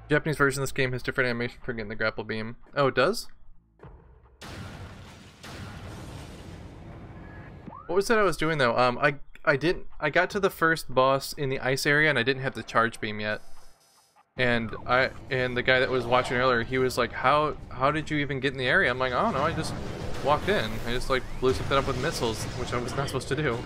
Japanese version of this game has different animation for getting the grapple beam. Oh, it does? What was that I was doing though? I got to the first boss in the ice area and I didn't have the charge beam yet. And the guy that was watching earlier, he was like, how did you even get in the area? I'm like, I don't know, I just walked in. I just like blew something up with missiles, which I was not supposed to do.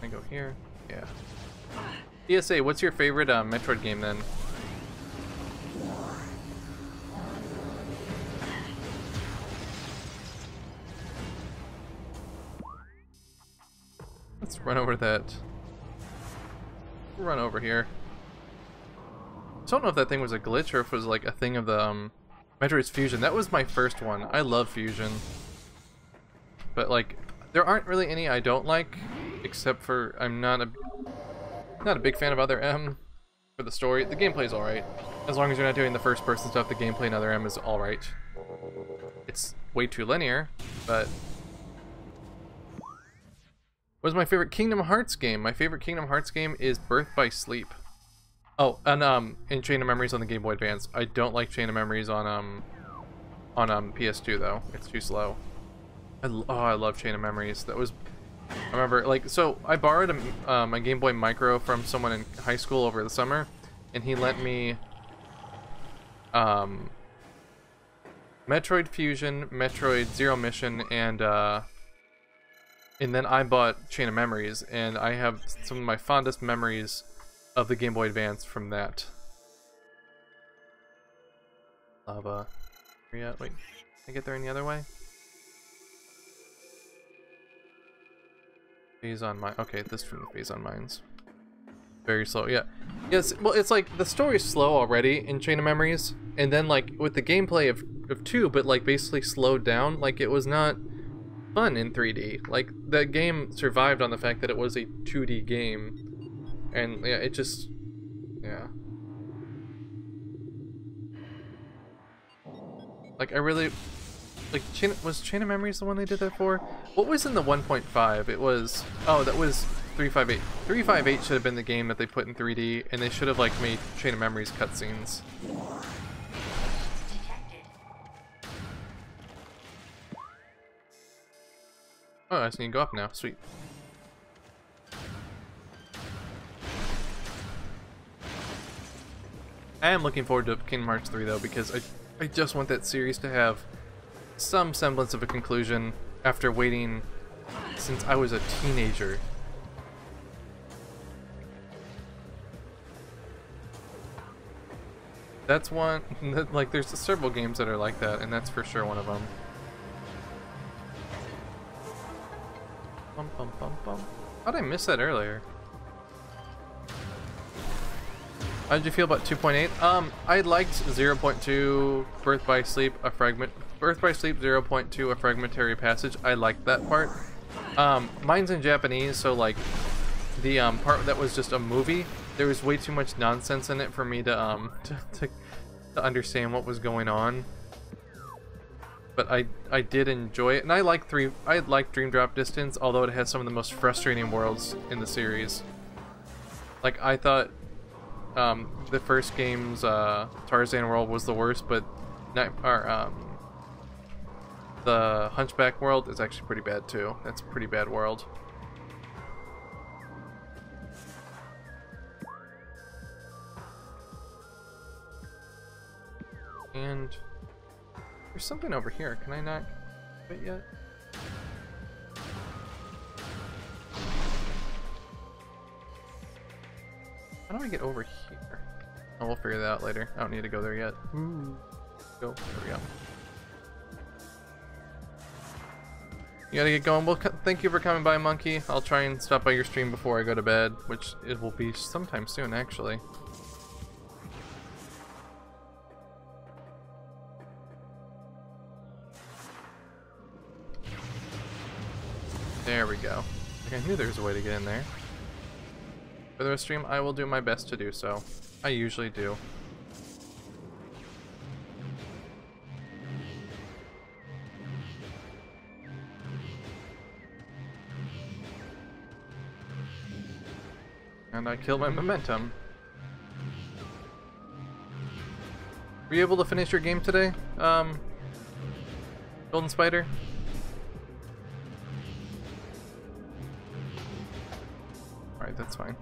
I go here. Yeah. PSA, what's your favorite Metroid game then? Let's run over that. Run over here. I don't know if that thing was a glitch or if it was like a thing of the Metroid's Fusion. That was my first one. I love Fusion. But like, there aren't really any I don't like, except for I'm not a big fan of Other M for the story. The gameplay's alright. As long as you're not doing the first person stuff, the gameplay in Other M is alright. It's way too linear, but... What was my favorite Kingdom Hearts game? My favorite Kingdom Hearts game is Birth by Sleep. Oh, and in Chain of Memories on the Game Boy Advance. I don't like Chain of Memories on PS2 though. It's too slow. I love Chain of Memories. That was... I remember, like, so I borrowed a Game Boy Micro from someone in high school over the summer, and he lent me Metroid Fusion, Metroid Zero Mission, and then I bought Chain of Memories, and I have some of my fondest memories of the Game Boy Advance from that. Lava. Yeah, wait, can I get there any other way? Phase on mine. Okay, this from the phase on mines. Very slow. Yeah. Yes. Well, it's like the story's slow already in Chain of Memories, and then like with the gameplay of 2, but like basically slowed down. Like it was not fun in 3D. Like that game survived on the fact that it was a 2D game, and yeah, it just Like I really. Like, was Chain of Memories the one they did that for? What was in the 1.5? It was... Oh, that was 358. 358 should have been the game that they put in 3D, and they should have, like, made Chain of Memories cutscenes. Oh, I just need to go up now. Sweet. I am looking forward to Kingdom Hearts 3, though, because I just want that series to have some semblance of a conclusion after waiting since I was a teenager. That's one, like there's several games that are like that, and that's for sure one of them. Bum, bum, bum, bum. How'd I miss that earlier? How did you feel about 2.8? I liked 0.2 Birth by Sleep, Birth by Sleep 0.2 A Fragmentary Passage. I liked that part. Mine's in Japanese, so like the part that was just a movie there was way too much nonsense in it for me to to understand what was going on. But I did enjoy it, and I like Dream Drop Distance, although it has some of the most frustrating worlds in the series. Like, I thought the first game's Tarzan world was the worst, but the Hunchback world is actually pretty bad too. That's a pretty bad world. And there's something over here. Can I not quit yet? How do I get over here? Oh, we'll figure that out later. I don't need to go there yet. Ooh. Go. There we go. You gotta get going. Well, thank you for coming by, Monkey. I'll try and stop by your stream before I go to bed, which it will be sometime soon, actually. There we go. Like, I knew there was a way to get in there. For the stream, I will do my best to do so. I usually do. And I killed my momentum. Were you able to finish your game today, Golden Spider? Alright, that's fine.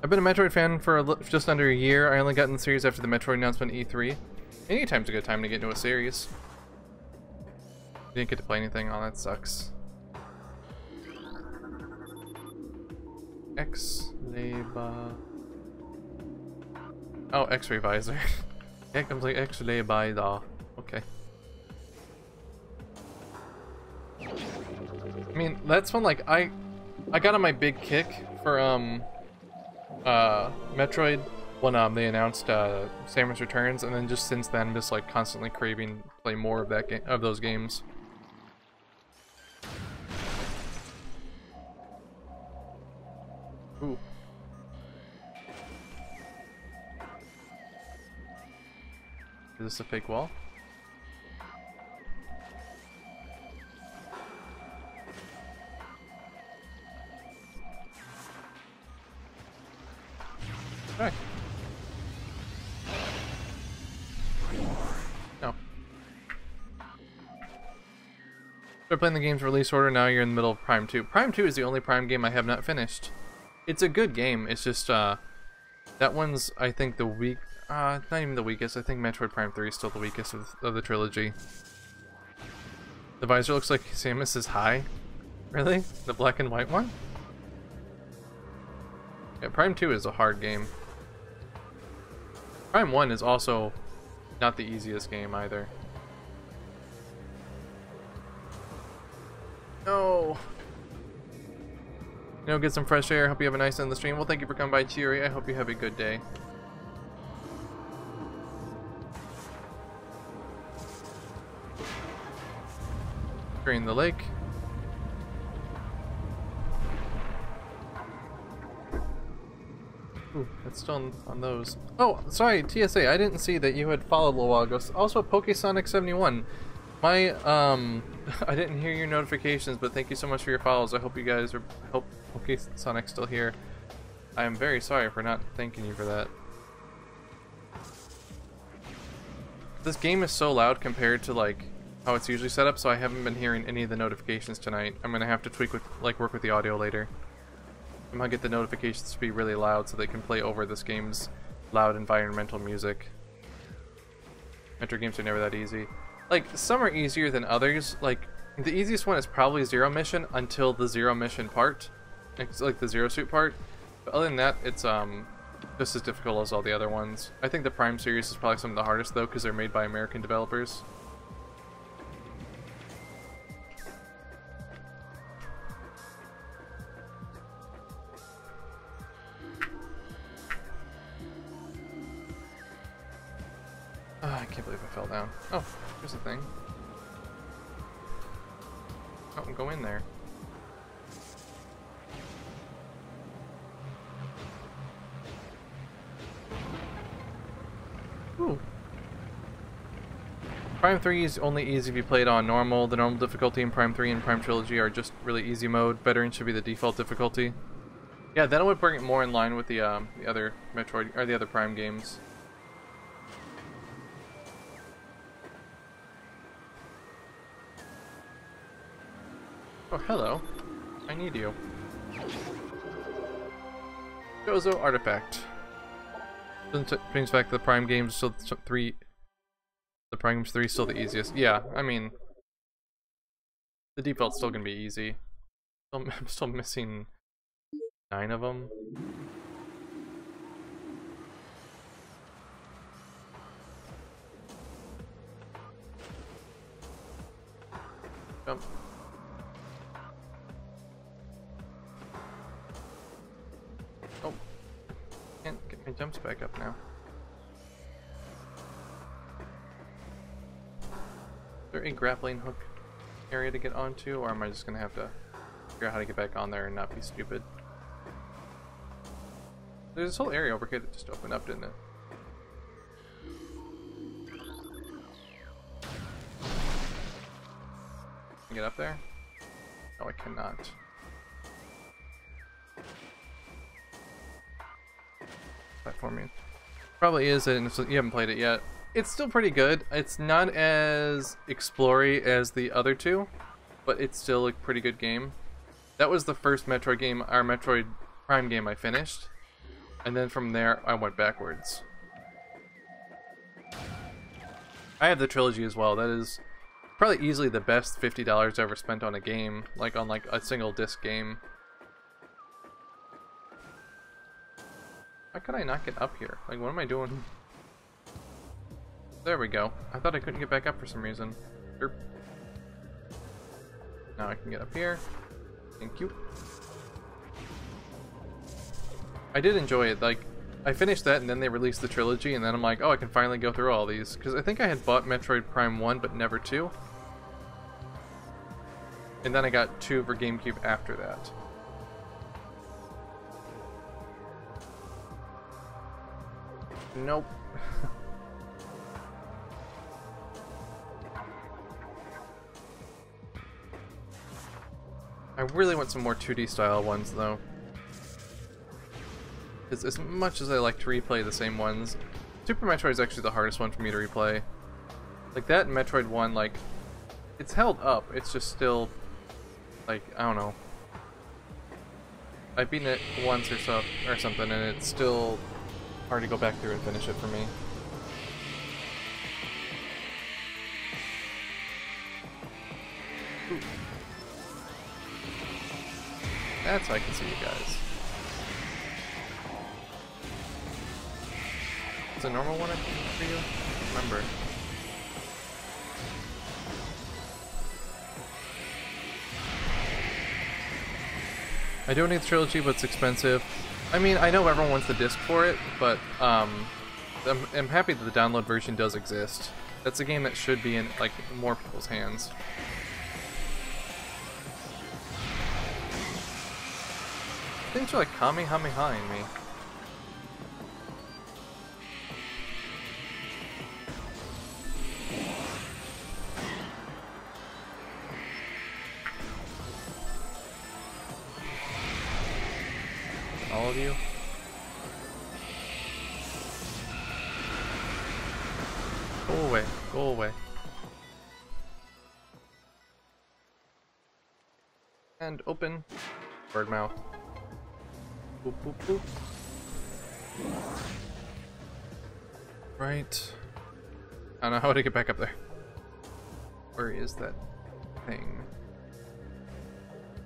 I've been a Metroid fan for just under a year. I only got in the series after the Metroid announcement at E3. Anytime's a good time to get into a series. Didn't get to play anything. Oh, that sucks. X-Leba... Oh, X-ray visor. Here comes like X-ray visor. Okay. I mean, that's when like I got on my big kick for Metroid when they announced Samus Returns, and then just since then I'm just like constantly craving to play more of that of those games. Ooh. Is this a fake wall? Alright. No. Start playing the game's release order, now you're in the middle of Prime 2. Prime 2 is the only Prime game I have not finished. It's a good game, it's just, that one's, I think, the weak... not even the weakest. I think Metroid Prime 3 is still the weakest of the trilogy. The visor looks like Samus is high. Really? The black and white one? Yeah, Prime 2 is a hard game. Prime 1 is also not the easiest game either. No! You know, get some fresh air. Hope you have a nice end of the stream. Well, thank you for coming by, Cheery. I hope you have a good day. Drain the lake. Ooh, it's still on those. Oh, sorry, TSA. I didn't see that you had followed a little while ago. Also, PokeSonic71. My, I didn't hear your notifications, but thank you so much for your follows. I hope you guys are, hope PokeSonic's still here. I am very sorry for not thanking you for that. This game is so loud compared to, like, how it's usually set up, so I haven't been hearing any of the notifications tonight. I'm gonna have to tweak with, like, work with the audio later. I'm gonna get the notifications to be really loud so they can play over this game's loud environmental music. Metro games are never that easy. Like, some are easier than others. Like, the easiest one is probably Zero Mission until the Zero Mission part. It's like the Zero Suit part. But other than that, it's just as difficult as all the other ones. I think the Prime series is probably some of the hardest though, because they're made by American developers. I can't believe I fell down. Oh, here's the thing. Oh, go in there. Prime 3 is only easy if you play it on normal. The normal difficulty in Prime 3 and Prime Trilogy are just really easy mode. Veteran should be the default difficulty. Yeah, then it would bring it more in line with the other Metroid or the other Prime games. Oh, hello. I need you. Gozo Artifact. Doesn't brings back the Prime games, so the Prime games 3 is still the easiest. Yeah, I mean, the default's still gonna be easy. I'm still missing 9 of them. Jump. Oh, can't get my jumps back up now. Is there a grappling hook area to get onto, or am I just gonna have to figure out how to get back on there and not be stupid? There's this whole area over here that just opened up, didn't it? Can I get up there? No, I cannot. Platforming. Probably is, and if you haven't played it yet. It's still pretty good. It's not as explory as the other two, but it's still a pretty good game. That was the first Metroid game, our Metroid Prime game I finished. And then from there, I went backwards. I have the trilogy as well. That is probably easily the best $50 ever spent on a game, like on like a single disc game. Why could I not get up here? Like, what am I doing? There we go. I thought I couldn't get back up for some reason. Derp. Now I can get up here. Thank you. I did enjoy it. Like, I finished that and then they released the trilogy and then I'm like, oh, I can finally go through all these. Because I think I had bought Metroid Prime 1 but never 2. And then I got 2 for GameCube after that. Nope. I really want some more 2D style ones though. Because as much as I like to replay the same ones, Super Metroid is actually the hardest one for me to replay. Like that and Metroid 1, like, it's held up, it's just still, like, I don't know. I've beaten it once or something and it's still hard to go back through and finish it for me. Ooh. That's how I can see you guys. Is a normal one for you? Remember. I don't need the trilogy, but it's expensive. I mean, I know everyone wants the disc for it, but I'm happy that the download version does exist. That's a game that should be in like more people's hands. Things are like Kamehameha-ing me. All of you. Go away. Go away. And open. Bird mouth. Boop, boop, boop. Right. I don't know how to get back up there. Where is that thing?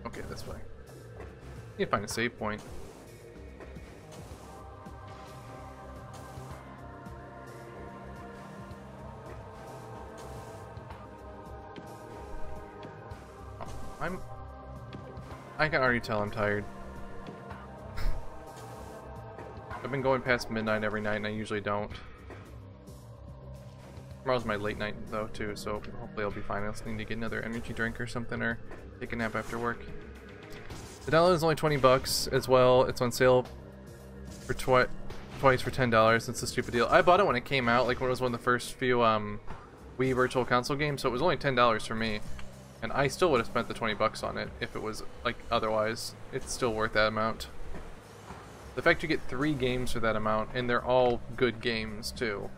Okay, this way. Need to find a save point. I can already tell I'm tired. I've been going past midnight every night and I usually don't. Tomorrow's my late night though too, so hopefully I'll be fine. I just need to get another energy drink or something or take a nap after work. The download is only 20 bucks as well. It's on sale for twice for $10. It's a stupid deal. I bought it when it came out, like when it was one of the first few Wii Virtual Console game, so it was only $10 for me. And I still would have spent the 20 bucks on it if it was like otherwise. It's still worth that amount. The fact you get 3 games for that amount, and they're all good games too.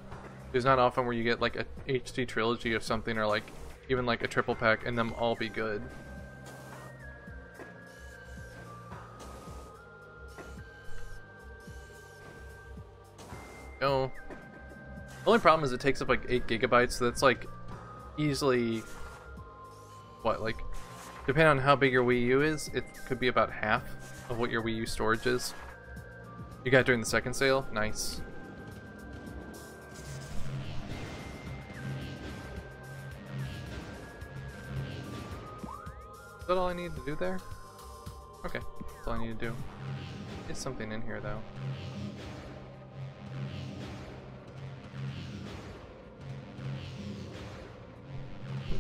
There's not often where you get like a HD trilogy of something, or like even like a triple pack, and them all be good. No. The only problem is it takes up like 8 gigabytes, so that's like easily, what, like, depending on how big your Wii U is, it could be about half of what your Wii U storage is. You got it during the second sale? Nice. Is that all I need to do there? Okay, that's all I need to do. There's something in here though.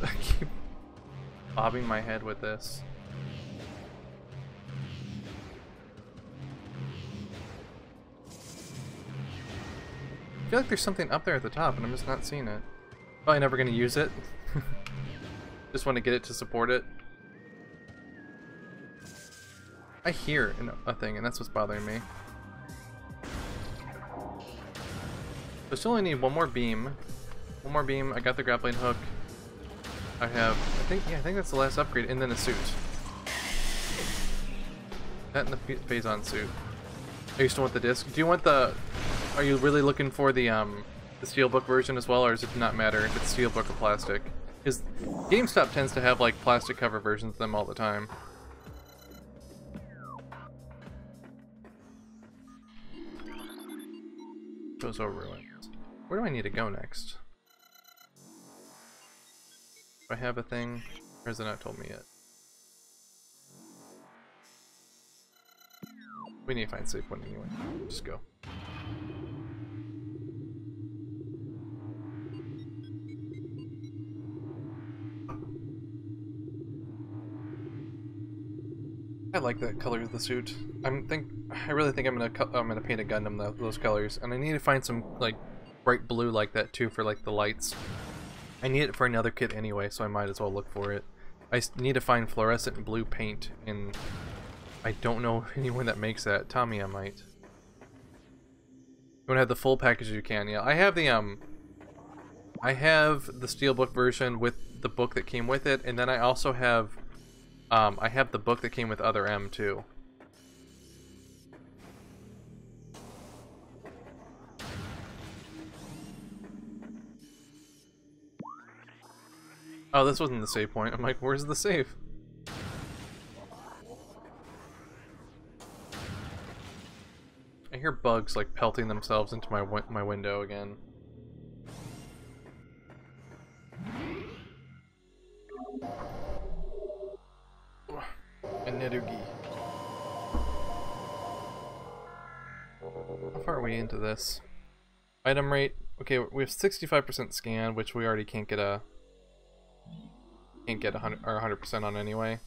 I keep bobbing my head with this. I feel like there's something up there at the top and I'm just not seeing it. Probably never gonna use it. Just want to get it to support it. I hear a thing and that's what's bothering me. I still only need one more beam. One more beam. I got the grappling hook. I think that's the last upgrade, and then a suit. That and the phase-on suit. I used to want the disc. Do you want the? Are you really looking for the steelbook version as well, or does it not matter if it's steelbook or plastic? Because GameStop tends to have like plastic cover versions of them all the time. Those are ruins. Where do I need to go next? Do I have a thing? Or has it not told me yet? We need to find a safe one anyway. Just go. I like that color of the suit. I really think I'm gonna paint a Gundam those colors, and I need to find some like bright blue like that too for like the lights. I need it for another kit anyway, so I might as well look for it. I need to find fluorescent blue paint, and I don't know anyone that makes that. Tommy, I might. You want to have the full package you can. Yeah, I have the steelbook version with the book that came with it, and then I also have I have the book that came with Other M too. Oh, this wasn't the save point. I'm like, where's the save? I hear bugs like pelting themselves into my window again. Energy. How far are we into this? Item rate. Okay, we have 65% scan, which we already can't get 100% on anyway.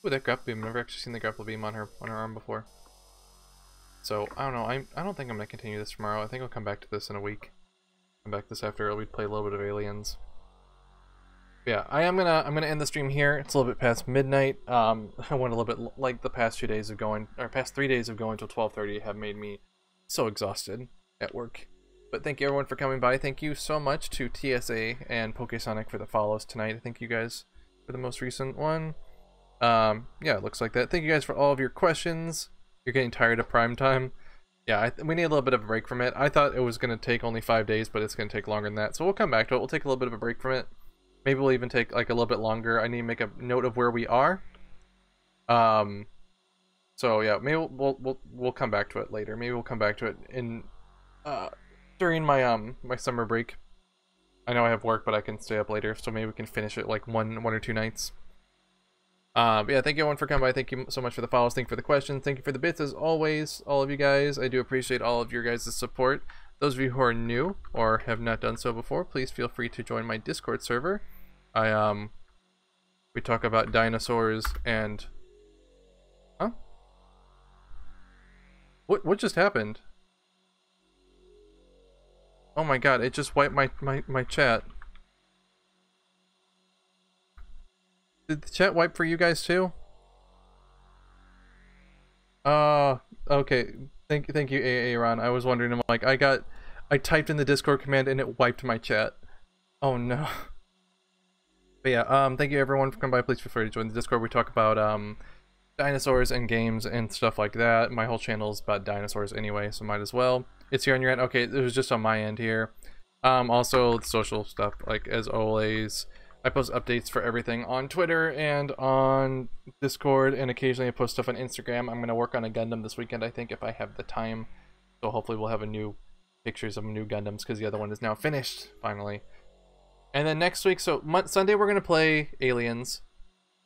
Ooh, that grapple beam. I've never actually seen the grapple beam on her arm before. So I don't know. I don't think I'm gonna continue this tomorrow. I think I'll come back to this in a week. Come back this after we play a little bit of Aliens. But yeah, I'm gonna end the stream here. It's a little bit past midnight. I went a little bit like the past 2 days of going, or past 3 days of going till 12:30 have made me so exhausted at work. But thank you everyone for coming by. Thank you so much to TSA and PokeSonic for the follows tonight. Thank you guys for the most recent one. Yeah, it looks like that. Thank you guys for all of your questions. You're getting tired of prime time. Yeah, we need a little bit of a break from it. I thought it was going to take only 5 days, but it's going to take longer than that. So we'll come back to it. We'll take a little bit of a break from it. Maybe we'll even take like a little bit longer. I need to make a note of where we are. So yeah, maybe we'll come back to it later. Maybe we'll come back to it in during my my summer break. I know I have work, but I can stay up later, so maybe we can finish it like one or two nights. But yeah, thank you everyone for coming by. Thank you so much for the follows. Thank you for the questions. Thank you for the bits as always, all of you guys. I do appreciate all of your guys' support. Those of you who are new or have not done so before, please feel free to join my Discord server. We talk about dinosaurs and what just happened? Oh my god, it just wiped my chat. Did the chat wipe for you guys too? Okay. Thank you, Aran. I was wondering. I'm like, I typed in the Discord command and it wiped my chat. Oh no. But yeah, thank you everyone for coming by. Please feel free to join the Discord. We talk about dinosaurs and games and stuff like that. My whole channel is about dinosaurs anyway, so might as well. It's here on your end. Okay, it was just on my end here. Also social stuff, like as always. I post updates for everything on Twitter and on Discord, and occasionally I post stuff on Instagram. I'm gonna work on a Gundam this weekend, I think, if I have the time. So hopefully we'll have pictures of new Gundams, because the other one is now finished, finally. And then next week, so Sunday we're gonna play Aliens,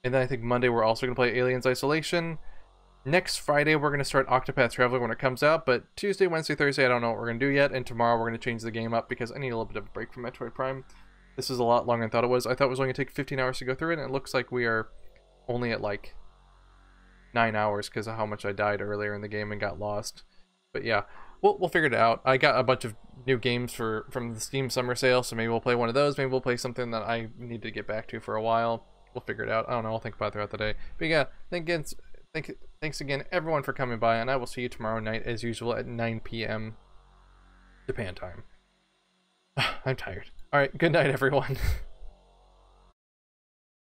and then I think Monday we're also gonna play Aliens Isolation. Next Friday we're gonna start Octopath Traveler when it comes out, but Tuesday, Wednesday, Thursday I don't know what we're gonna do yet, and tomorrow we're gonna change the game up because I need a little bit of a break from Metroid Prime. This is a lot longer than I thought it was. I thought it was only going to take 15 hours to go through it, and it looks like we are only at like 9 hours because of how much I died earlier in the game and got lost. But yeah, we'll figure it out. I got a bunch of new games from the Steam Summer Sale, so maybe we'll play one of those. Maybe we'll play something that I need to get back to for a while. We'll figure it out. I don't know. I'll think about it throughout the day. But yeah, thanks again everyone for coming by, and I will see you tomorrow night as usual at 9 p.m. Japan time. I'm tired. Alright, good night everyone.